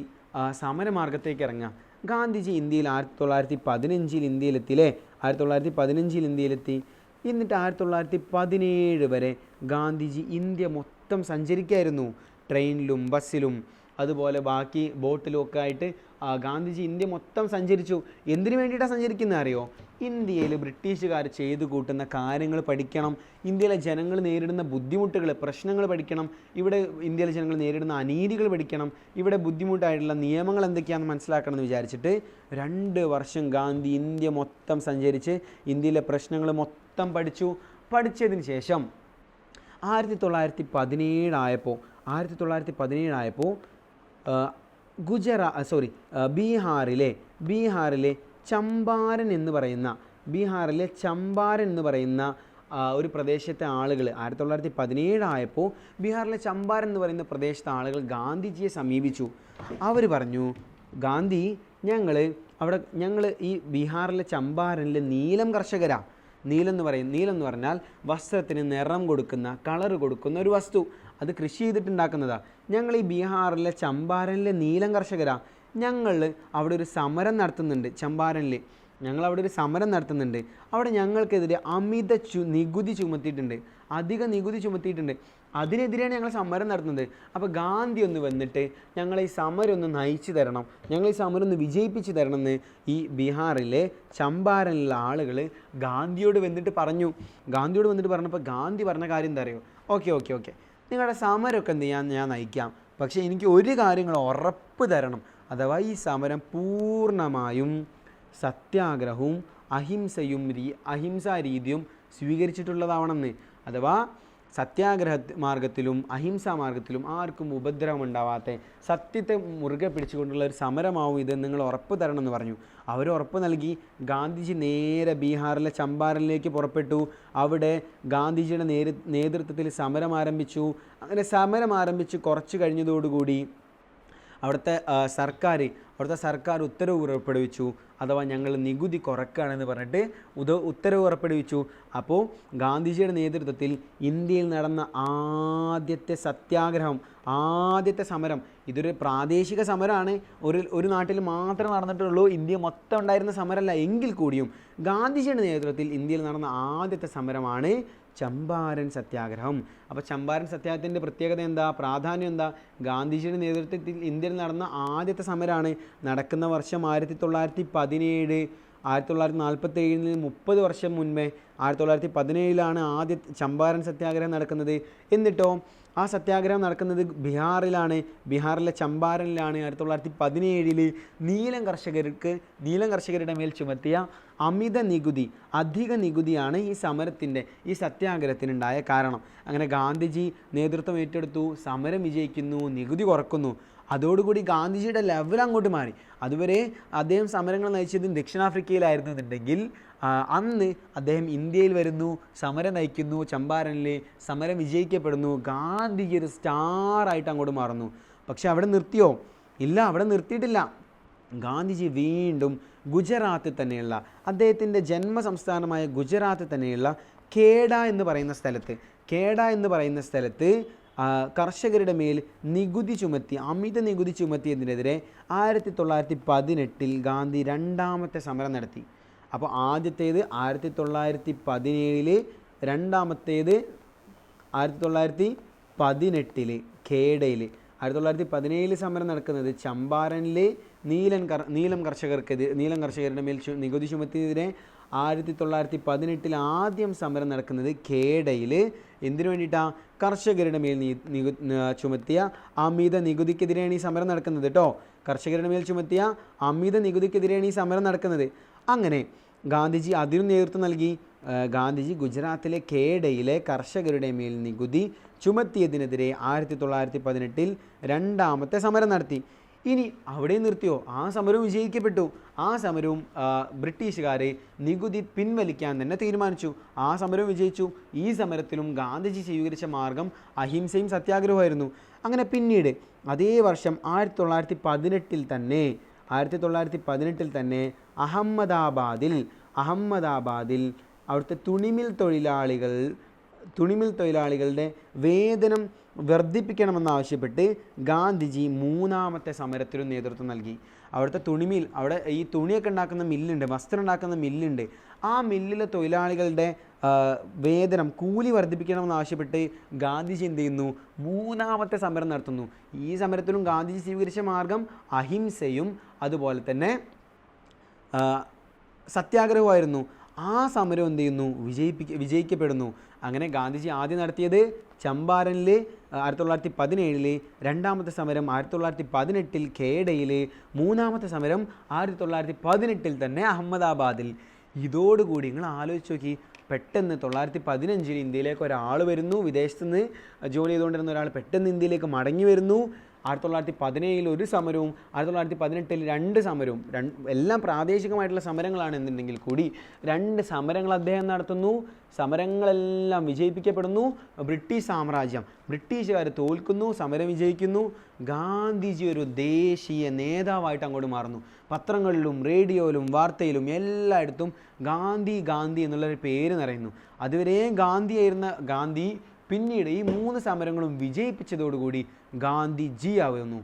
സമരമാർഗത്തേക്ക് ഇറങ്ങുക. ഗാന്ധിജി ഇന്ത്യയിൽ 1915 ഇന്ത്യയിലെത്തിയില്ലേ? 1915 ഇന്ത്യയിലെത്തി. എന്നിട്ട് 1917 വരെ ഗാന്ധിജി ഇന്ത്യ മൊത്തം സഞ്ചരിക്കായിരുന്നു. ട്രെയിനിലും ബസ്സിലും അതുപോലെ ബാക്കി ബോട്ടിലും ഒക്കെ ആയിട്ട് ഗാന്ധിജി ഇന്ത്യ മൊത്തം സഞ്ചരിച്ചു. എന്തിനു വേണ്ടിയിട്ടാണ് സഞ്ചരിക്കുന്നത് അറിയോ? ഇന്ത്യയിൽ ബ്രിട്ടീഷുകാർ ചെയ്തു കൂട്ടുന്ന കാര്യങ്ങൾ പഠിക്കണം, ഇന്ത്യയിലെ ജനങ്ങൾ നേരിടുന്ന ബുദ്ധിമുട്ടുകൾ, പ്രശ്നങ്ങൾ പഠിക്കണം, ഇവിടെ ഇന്ത്യയിലെ ജനങ്ങൾ നേരിടുന്ന അനീതികൾ പഠിക്കണം, ഇവിടെ ബുദ്ധിമുട്ടായിട്ടുള്ള നിയമങ്ങൾ എന്തൊക്കെയാണെന്ന് മനസ്സിലാക്കണം എന്ന് വിചാരിച്ചിട്ട് 2 വർഷം ഗാന്ധി ഇന്ത്യ മൊത്തം സഞ്ചരിച്ച് ഇന്ത്യയിലെ പ്രശ്നങ്ങൾ മൊത്തം പഠിച്ചതിന് ശേഷം 1917 ആയപ്പോൾ ബീഹാറിലെ ചമ്പാരൻ എന്ന് പറയുന്ന ഒരു പ്രദേശത്തെ ആളുകൾ 1917 ആയപ്പോൾ ബീഹാറിലെ ചമ്പാരൻ എന്ന് പറയുന്ന പ്രദേശത്തെ ആളുകൾ ഗാന്ധിജിയെ സമീപിച്ചു. അവർ പറഞ്ഞു, ഗാന്ധി, ഞങ്ങൾ ഈ ബീഹാറിലെ ചമ്പാരനിലെ നീലം കർഷകരാണ്. നീലം എന്ന് പറഞ്ഞാൽ വസ്ത്രത്തിന് നിറം കൊടുക്കുന്ന, കളർ കൊടുക്കുന്ന ഒരു വസ്തു. അത് കൃഷി ചെയ്തിട്ടുണ്ടാക്കുന്നതാണ്. ഞങ്ങൾ ഈ ബീഹാറിലെ ചമ്പാരനിലെ നീലം കർഷകരാണ്. ഞങ്ങൾ അവിടെ ഒരു സമരം നടത്തുന്നുണ്ട്. അവിടെ ഞങ്ങൾക്കെതിരെ അധിക നികുതി ചുമത്തിയിട്ടുണ്ട്. അതിനെതിരെയാണ് ഞങ്ങൾ സമരം നടത്തുന്നത്. അപ്പോൾ ഗാന്ധി ഒന്ന് വന്നിട്ട് ഞങ്ങൾ ഈ സമരം ഒന്ന് നയിച്ചു തരണം, ഞങ്ങൾ ഈ സമരം ഒന്ന് വിജയിപ്പിച്ച് തരണമെന്ന് ഈ ബീഹാറിലെ ചമ്പാരനിലുള്ള ആളുകൾ ഗാന്ധിയോട് വന്നിട്ട് പറഞ്ഞപ്പോൾ ഗാന്ധി പറഞ്ഞ കാര്യം എന്താ അറിയോ? ഓക്കെ നിങ്ങളുടെ സമരമൊക്കെ എന്ത് ചെയ്യാൻ ഞാൻ നയിക്കാം, പക്ഷേ എനിക്ക് ഒരു കാര്യങ്ങൾ ഉറപ്പ് തരണം. അഥവാ ഈ സമരം പൂർണ്ണമായും സത്യാഗ്രഹവും അഹിംസാ രീതിയും സ്വീകരിച്ചിട്ടുള്ളതാവണമെന്ന്. അഥവാ സത്യാഗ്രഹ മാർഗത്തിലും അഹിംസാ മാർഗത്തിലും ആർക്കും ഉപദ്രവം ഉണ്ടാവാത്ത സത്യത്തെ മുറുകെ പിടിച്ചുകൊണ്ടുള്ള ഒരു സമരമാവും ഇത്, നിങ്ങൾ ഉറപ്പ് തരണമെന്ന് പറഞ്ഞു. അവർ ഉറപ്പ് നൽകി. ഗാന്ധിജി നേരെ ബീഹാറിലെ ചമ്പാരനിലേക്ക് പുറപ്പെട്ടു. അവിടെ ഗാന്ധിജിയുടെ നേതൃത്വത്തിൽ സമരം ആരംഭിച്ചു. അങ്ങനെ സമരം ആരംഭിച്ച് കുറച്ച് കഴിഞ്ഞതോടുകൂടി അവിടുത്തെ സർക്കാർ ഉത്തരവ് പുറപ്പെടുവിച്ചു. അഥവാ ഞങ്ങൾ നികുതി കുറക്കുകയാണെന്ന് പറഞ്ഞിട്ട് ഉത്തരവ് പുറപ്പെടുവിച്ചു. അപ്പോൾ ഗാന്ധിജിയുടെ നേതൃത്വത്തിൽ ഇന്ത്യയിൽ നടന്ന ആദ്യത്തെ സത്യാഗ്രഹം, ആദ്യത്തെ സമരം, ഇതൊരു പ്രാദേശിക സമരമാണ്, ഒരു നാട്ടിൽ മാത്രമേ നടന്നിട്ടുള്ളൂ, ഇന്ത്യ മൊത്തം ഉണ്ടായിരുന്ന സമരമല്ല. എങ്കിൽ കൂടിയും ഗാന്ധിജിയുടെ നേതൃത്വത്തിൽ ഇന്ത്യയിൽ നടന്ന ആദ്യത്തെ സമരമാണ് ചമ്പാരൻ സത്യാഗ്രഹം. അപ്പോൾ ചമ്പാരൻ സത്യാഗ്രഹത്തിൻ്റെ പ്രത്യേകത എന്താ, പ്രാധാന്യം എന്താ? ഗാന്ധിജിയുടെ നേതൃത്വത്തിൽ ഇന്ത്യയിൽ നടന്ന ആദ്യത്തെ സമരമാണ്. നടക്കുന്ന വർഷം 1917. 1947 30 വർഷം മുൻപേ 1917 ആദ്യ ചമ്പാരൻ സത്യാഗ്രഹം നടക്കുന്നത്. എന്നിട്ടോ ആ സത്യാഗ്രഹം നടക്കുന്നത് ബീഹാറിലെ ചമ്പാരനിലാണ്. 1917 നീലം കർഷകരുടെ മേൽ ചുമത്തിയ അമിത നികുതി, അധിക നികുതിയാണ് ഈ സത്യാഗ്രഹത്തിനുണ്ടായ കാരണം. അങ്ങനെ ഗാന്ധിജി നേതൃത്വം ഏറ്റെടുത്തു, സമരം വിജയിക്കുന്നു, നികുതി കുറക്കുന്നു. അതോടുകൂടി ഗാന്ധിജിയുടെ ലെവൽ അങ്ങോട്ട് മാറി. അതുവരെ അദ്ദേഹം സമരങ്ങൾ നയിച്ചത് ദക്ഷിണാഫ്രിക്കയിലായിരുന്നു എന്നുണ്ടെങ്കിൽ അന്ന് അദ്ദേഹം ഇന്ത്യയിൽ വരുന്നു, സമരം നയിക്കുന്നു, ചമ്പാരനിൽ സമരം വിജയിക്കപ്പെടുന്നു, ഗാന്ധിജി ഒരു സ്റ്റാറായിട്ട് അങ്ങോട്ട് മാറുന്നു. പക്ഷെ അവിടെ നിർത്തിയോ? ഇല്ല, അവിടെ നിർത്തിയിട്ടില്ല. ഗാന്ധിജി വീണ്ടും ഗുജറാത്തിൽ തന്നെയുള്ള, അദ്ദേഹത്തിൻ്റെ ജന്മസംസ്ഥാനമായ ഗുജറാത്തിൽ തന്നെയുള്ള കേഡ എന്ന് പറയുന്ന സ്ഥലത്ത് കർഷകരുടെ മേൽ അമിത നികുതി ചുമത്തിയതിനെതിരെ 1918 ഗാന്ധി രണ്ടാമത്തെ സമരം നടത്തി. അപ്പോൾ ആദ്യത്തേത് 1917, രണ്ടാമത്തേത് 1918 കേഡയിൽ. 1917 സമരം നടക്കുന്നത് ചമ്പാരനിൽ നീലം കർഷകരുടെ മേൽ നികുതി ചുമത്തിയതിനെ. 1918 ആദ്യം സമരം നടക്കുന്നത് കേഡയിൽ. എന്തിനു വേണ്ടിയിട്ടാണ്? കർഷകരുടെ മേൽ ചുമത്തിയ അമിത നികുതിക്കെതിരെയാണ് ഈ സമരം നടക്കുന്നത് കേട്ടോ. കർഷകരുടെ മേൽ ചുമത്തിയ അമിത നികുതിക്കെതിരെയാണ് ഈ സമരം നടക്കുന്നത്. അങ്ങനെ ഗാന്ധിജി അതിനും നേതൃത്വം നൽകി. ഗാന്ധിജി ഗുജറാത്തിലെ കേഡയിലെ കർഷകരുടെ മേൽ നികുതി ചുമത്തിയതിനെതിരെ 1918 രണ്ടാമത്തെ സമരം നടത്തി. ഇനി അവിടെ നിർത്തിയോ? ആ സമരവും വിജയിക്കപ്പെട്ടു. ആ സമരവും ബ്രിട്ടീഷുകാർ നികുതി പിൻവലിക്കാൻ തന്നെ തീരുമാനിച്ചു. ആ സമരവും വിജയിച്ചു. ഈ സമരത്തിലും ഗാന്ധിജി സ്വീകരിച്ച മാർഗം അഹിംസയും സത്യാഗ്രഹമായിരുന്നു. അങ്ങനെ പിന്നീട് അതേ വർഷം 1918 തന്നെ അഹമ്മദാബാദിൽ അവിടുത്തെ തുണിമിൽ തൊഴിലാളികളുടെ വേതനം വർദ്ധിപ്പിക്കണമെന്നാവശ്യപ്പെട്ട് ഗാന്ധിജി മൂന്നാമത്തെ സമരത്തിനും നേതൃത്വം നൽകി. അവിടുത്തെ അവിടെ ഈ തുണിയൊക്കെ ഉണ്ടാക്കുന്ന മില്ലുണ്ട്, വസ്ത്രം ഉണ്ടാക്കുന്ന മില്ലുണ്ട്. ആ മില്ലിലെ തൊഴിലാളികളുടെ വേതനം, കൂലി വർദ്ധിപ്പിക്കണമെന്നാവശ്യപ്പെട്ട് ഗാന്ധിജി എന്ത് ചെയ്യുന്നു? മൂന്നാമത്തെ സമരം നടത്തുന്നു. ഈ സമരത്തിലും ഗാന്ധിജി സ്വീകരിച്ച മാർഗം അഹിംസയും അതുപോലെ തന്നെ സത്യാഗ്രഹമായിരുന്നു. ആ സമരം എന്ത് ചെയ്യുന്നു? വിജയിക്കപ്പെടുന്നു. അങ്ങനെ ഗാന്ധിജി ആദ്യം നടത്തിയത് ചമ്പാരനിൽ 1917, രണ്ടാമത്തെ സമരം 1918 കേഡയിൽ, മൂന്നാമത്തെ സമരം 1918 തന്നെ അഹമ്മദാബാദിൽ. ഇതോടുകൂടി നിങ്ങൾ ആലോചിച്ച് നോക്കി, പെട്ടെന്ന് 1915 ഇന്ത്യയിലേക്ക് ഒരാൾ വരുന്നു, വിദേശത്ത് നിന്ന് ജോലി ചെയ്തുകൊണ്ടിരുന്ന ഒരാൾ പെട്ടെന്ന് ഇന്ത്യയിലേക്ക് മടങ്ങി വരുന്നു. 1917 ഒരു സമരവും 1918 രണ്ട് സമരവും, എല്ലാം പ്രാദേശികമായിട്ടുള്ള സമരങ്ങളാണ് എന്നുണ്ടെങ്കിൽ കൂടി 2 സമരങ്ങൾ അദ്ദേഹം നടത്തുന്നു. സമരങ്ങളെല്ലാം വിജയിപ്പിക്കപ്പെടുന്നു. ബ്രിട്ടീഷുകാർ തോൽക്കുന്നു, സമരം വിജയിക്കുന്നു. ഗാന്ധിജി ഒരു ദേശീയ നേതാവായിട്ട് അങ്ങോട്ട് മാറുന്നു. പത്രങ്ങളിലും റേഡിയോയിലും വാർത്തയിലും എല്ലായിടത്തും ഗാന്ധി എന്നുള്ളൊരു പേര് നിറയുന്നു. അതുവരെ ഗാന്ധിയായിരുന്ന ഗാന്ധി പിന്നീട് ഈ 3 സമരങ്ങളും വിജയിപ്പിച്ചതോടുകൂടി ഗാന്ധിജി ആവുന്നു.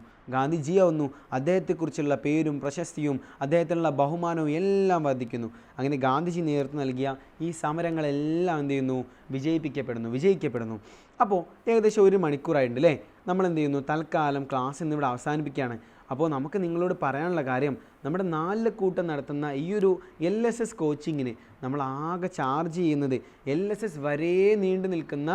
അദ്ദേഹത്തെക്കുറിച്ചുള്ള പേരും പ്രശസ്തിയും അദ്ദേഹത്തിനുള്ള ബഹുമാനവും എല്ലാം വർദ്ധിക്കുന്നു. അങ്ങനെ ഗാന്ധിജി നേതൃത്വം നൽകിയ ഈ സമരങ്ങളെല്ലാം എന്ത് ചെയ്യുന്നു? വിജയിക്കപ്പെടുന്നു. അപ്പോൾ ഏകദേശം 1 മണിക്കൂറായിട്ടുണ്ട് അല്ലേ? നമ്മൾ എന്ത് ചെയ്യുന്നു? തൽക്കാലം ക്ലാസ് ഇന്നിവിടെ അവസാനിപ്പിക്കുകയാണ്. അപ്പോൾ നമുക്ക് നിങ്ങളോട് പറയാനുള്ള കാര്യം, നമ്മുടെ 4 കൂട്ടം നടത്തുന്ന ഈ ഒരു LSS കോച്ചിങ്ങിന് നമ്മൾ ആകെ ചാർജ് ചെയ്യുന്നത്, LSS വരെ നീണ്ടു നിൽക്കുന്ന,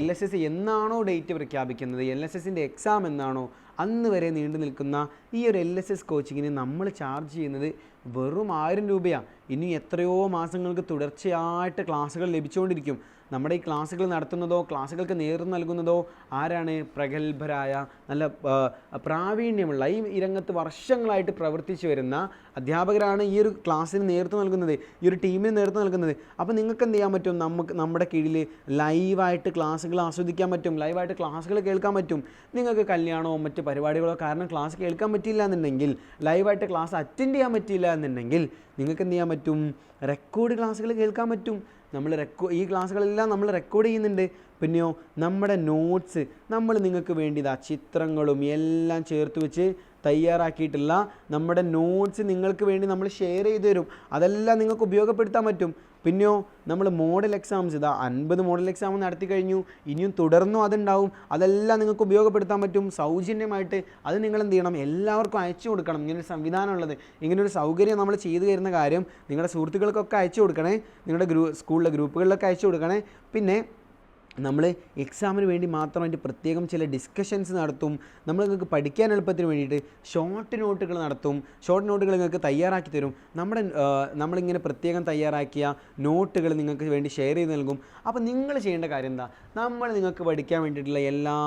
LSS എന്നാണോ ഡേറ്റ് പ്രഖ്യാപിക്കുന്നത്, LSSൻ്റെ എക്സാം എന്നാണോ അന്ന് വരെ നീണ്ടു നിൽക്കുന്ന ഈ ഒരു LSS കോച്ചിങ്ങിന് നമ്മൾ ചാർജ് ചെയ്യുന്നത് വെറും 1000 രൂപയാണ്. ഇനി എത്രയോ മാസങ്ങൾക്ക് തുടർച്ചയായിട്ട് ക്ലാസ്സുകൾ ലഭിച്ചുകൊണ്ടിരിക്കും. നമ്മുടെ ഈ ക്ലാസ്സുകൾ നടത്തുന്നതോ ക്ലാസ്സുകൾക്ക് നേതൃത്വം നൽകുന്നതോ ആരാണ്? പ്രഗത്ഭരായ നല്ല പ്രാവീണ്യമുള്ള ഈ രംഗത്ത് വർഷങ്ങളായിട്ട് പ്രവർത്തിച്ചു വരുന്ന അധ്യാപകരാണ് ഈ ഒരു ക്ലാസ്സിന് നേതൃത്വം നൽകുന്നത്, ഈ ഒരു ടീമിന് നേതൃത്വം നൽകുന്നത്. അപ്പോൾ നിങ്ങൾക്ക് എന്ത് ചെയ്യാൻ പറ്റും? നമ്മുടെ കീഴിൽ ലൈവായിട്ട് ക്ലാസ്സുകൾ ആസ്വദിക്കാൻ പറ്റും, ലൈവായിട്ട് ക്ലാസ്സുകൾ കേൾക്കാൻ പറ്റും. നിങ്ങൾക്ക് കല്യാണമോ മറ്റ് പരിപാടികളോ കാരണം ക്ലാസ് കേൾക്കാൻ പറ്റിയില്ല എന്നുണ്ടെങ്കിൽ, ലൈവായിട്ട് ക്ലാസ് അറ്റൻഡ് ചെയ്യാൻ പറ്റിയില്ല എന്നുണ്ടെങ്കിൽ നിങ്ങൾക്ക് എന്ത് ചെയ്യാൻ പറ്റും? റെക്കോർഡ് ക്ലാസ്സുകൾ കേൾക്കാൻ പറ്റും. ഈ ക്ലാസ്സുകളെല്ലാം നമ്മൾ റെക്കോർഡ് ചെയ്യുന്നുണ്ട്. പിന്നെയോ നമ്മുടെ നോട്ട്സ് നമ്മൾ നിങ്ങൾക്ക് വേണ്ടി ചിത്രങ്ങളും എല്ലാം ചേർത്ത് വെച്ച് തയ്യാറാക്കിയിട്ടുള്ള നമ്മുടെ നോട്ട്സ് നിങ്ങൾക്ക് വേണ്ടി നമ്മൾ ഷെയർ ചെയ്ത് തരും. അതെല്ലാം നിങ്ങൾക്ക് ഉപയോഗപ്പെടുത്താൻ പറ്റും. പിന്നെയോ നമ്മൾ മോഡൽ എക്സാംസ് 50 മോഡൽ എക്സാം നടത്തി കഴിഞ്ഞു, ഇനിയും തുടർന്നും അതുണ്ടാവും. അതെല്ലാം നിങ്ങൾക്ക് ഉപയോഗപ്പെടുത്താൻ പറ്റും സൗജന്യമായിട്ട്. അത് നിങ്ങൾ എന്ത് ചെയ്യണം? എല്ലാവർക്കും അയച്ചു കൊടുക്കണം. ഇങ്ങനൊരു സംവിധാനം ഉള്ളത്, ഇങ്ങനൊരു സൗകര്യം നമ്മൾ ചെയ്തു തരുന്ന കാര്യം നിങ്ങളുടെ സുഹൃത്തുക്കൾക്കൊക്കെ അയച്ചു കൊടുക്കണേ, നിങ്ങളുടെ സ്കൂളിലെ ഗ്രൂപ്പുകളിലൊക്കെ അയച്ചു കൊടുക്കണേ. പിന്നെ നമ്മൾ എക്സാമിന് വേണ്ടി മാത്രമായിട്ട് പ്രത്യേകം ചില ഡിസ്കഷൻസ് നടത്തും. നമ്മൾ നിങ്ങൾക്ക് പഠിക്കാൻ എളുപ്പത്തിന് വേണ്ടിയിട്ട് ഷോർട്ട് നോട്ടുകൾ നടത്തും. ഷോർട്ട് നോട്ടുകൾ നിങ്ങൾക്ക് തയ്യാറാക്കി തരും. നമ്മളിങ്ങനെ പ്രത്യേകം തയ്യാറാക്കിയ നോട്ടുകൾ നിങ്ങൾക്ക് വേണ്ടി ഷെയർ ചെയ്ത് നൽകും. അപ്പോൾ നിങ്ങൾ ചെയ്യേണ്ട കാര്യം എന്താ? നമ്മൾ നിങ്ങൾക്ക് പഠിക്കാൻ വേണ്ടിയിട്ടുള്ള എല്ലാ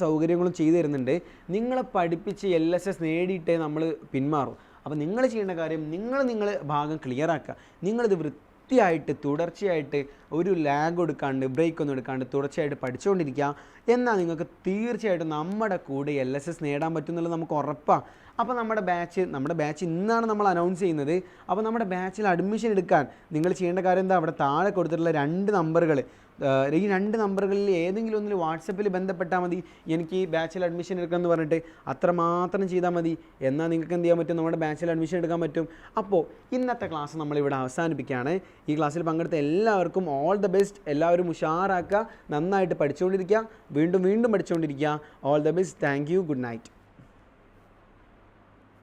സൗകര്യങ്ങളും ചെയ്തു തരുന്നുണ്ട്. നിങ്ങളെ പഠിപ്പിച്ച് LSS നേടിയിട്ടേ നമ്മൾ പിന്മാറും. അപ്പോൾ നിങ്ങൾ ചെയ്യേണ്ട കാര്യം, നിങ്ങൾ ഭാഗം ക്ലിയർ ആക്കുക. നിങ്ങളിത് വൃത്തിയായിട്ട് തുടർച്ചയായിട്ട് ഒരു ലാഗ് എടുക്കാണ്ട്, ബ്രേക്ക് ഒന്നും എടുക്കാണ്ട് തുടർച്ചയായിട്ട് പഠിച്ചുകൊണ്ടിരിക്കുക. എന്നാൽ നിങ്ങൾക്ക് തീർച്ചയായിട്ടും നമ്മുടെ കൂടെ LSS നേടാൻ പറ്റുമെന്നുള്ളത് നമുക്ക് ഉറപ്പാണ്. അപ്പോൾ നമ്മുടെ ബാച്ച് ഇന്നാണ് നമ്മൾ അനൗൺസ് ചെയ്യുന്നത്. അപ്പോൾ നമ്മുടെ ബാച്ചിൽ അഡ്മിഷൻ എടുക്കാൻ നിങ്ങൾ ചെയ്യേണ്ട കാര്യം എന്താ? അവിടെ താഴെ കൊടുത്തിട്ടുള്ള 2 നമ്പറുകൾ, ഈ 2 നമ്പറുകളിൽ ഏതെങ്കിലും ഒന്നിൽ വാട്സപ്പിൽ ബന്ധപ്പെട്ടാൽ മതി. എനിക്ക് ഈ ബാച്ചിൽ അഡ്മിഷൻ എടുക്കണമെന്ന് പറഞ്ഞിട്ട് അത്രമാത്രം ചെയ്താൽ മതി. എന്നാൽ നിങ്ങൾക്ക് എന്ത് ചെയ്യാൻ പറ്റും? നമ്മുടെ ബാച്ചിൽ അഡ്മിഷൻ എടുക്കാൻ പറ്റും. അപ്പോൾ ഇന്നത്തെ ക്ലാസ് നമ്മളിവിടെ അവസാനിപ്പിക്കുകയാണ്. ഈ ക്ലാസ്സിൽ പങ്കെടുത്ത എല്ലാവർക്കും ഓൾ ദ ബെസ്റ്റ്. എല്ലാവരും ഉഷാറാക്കുക, നന്നായിട്ട് പഠിച്ചുകൊണ്ടിരിക്കുക, വീണ്ടും പഠിച്ചുകൊണ്ടിരിക്കുക. All the best. Thank you. Good night.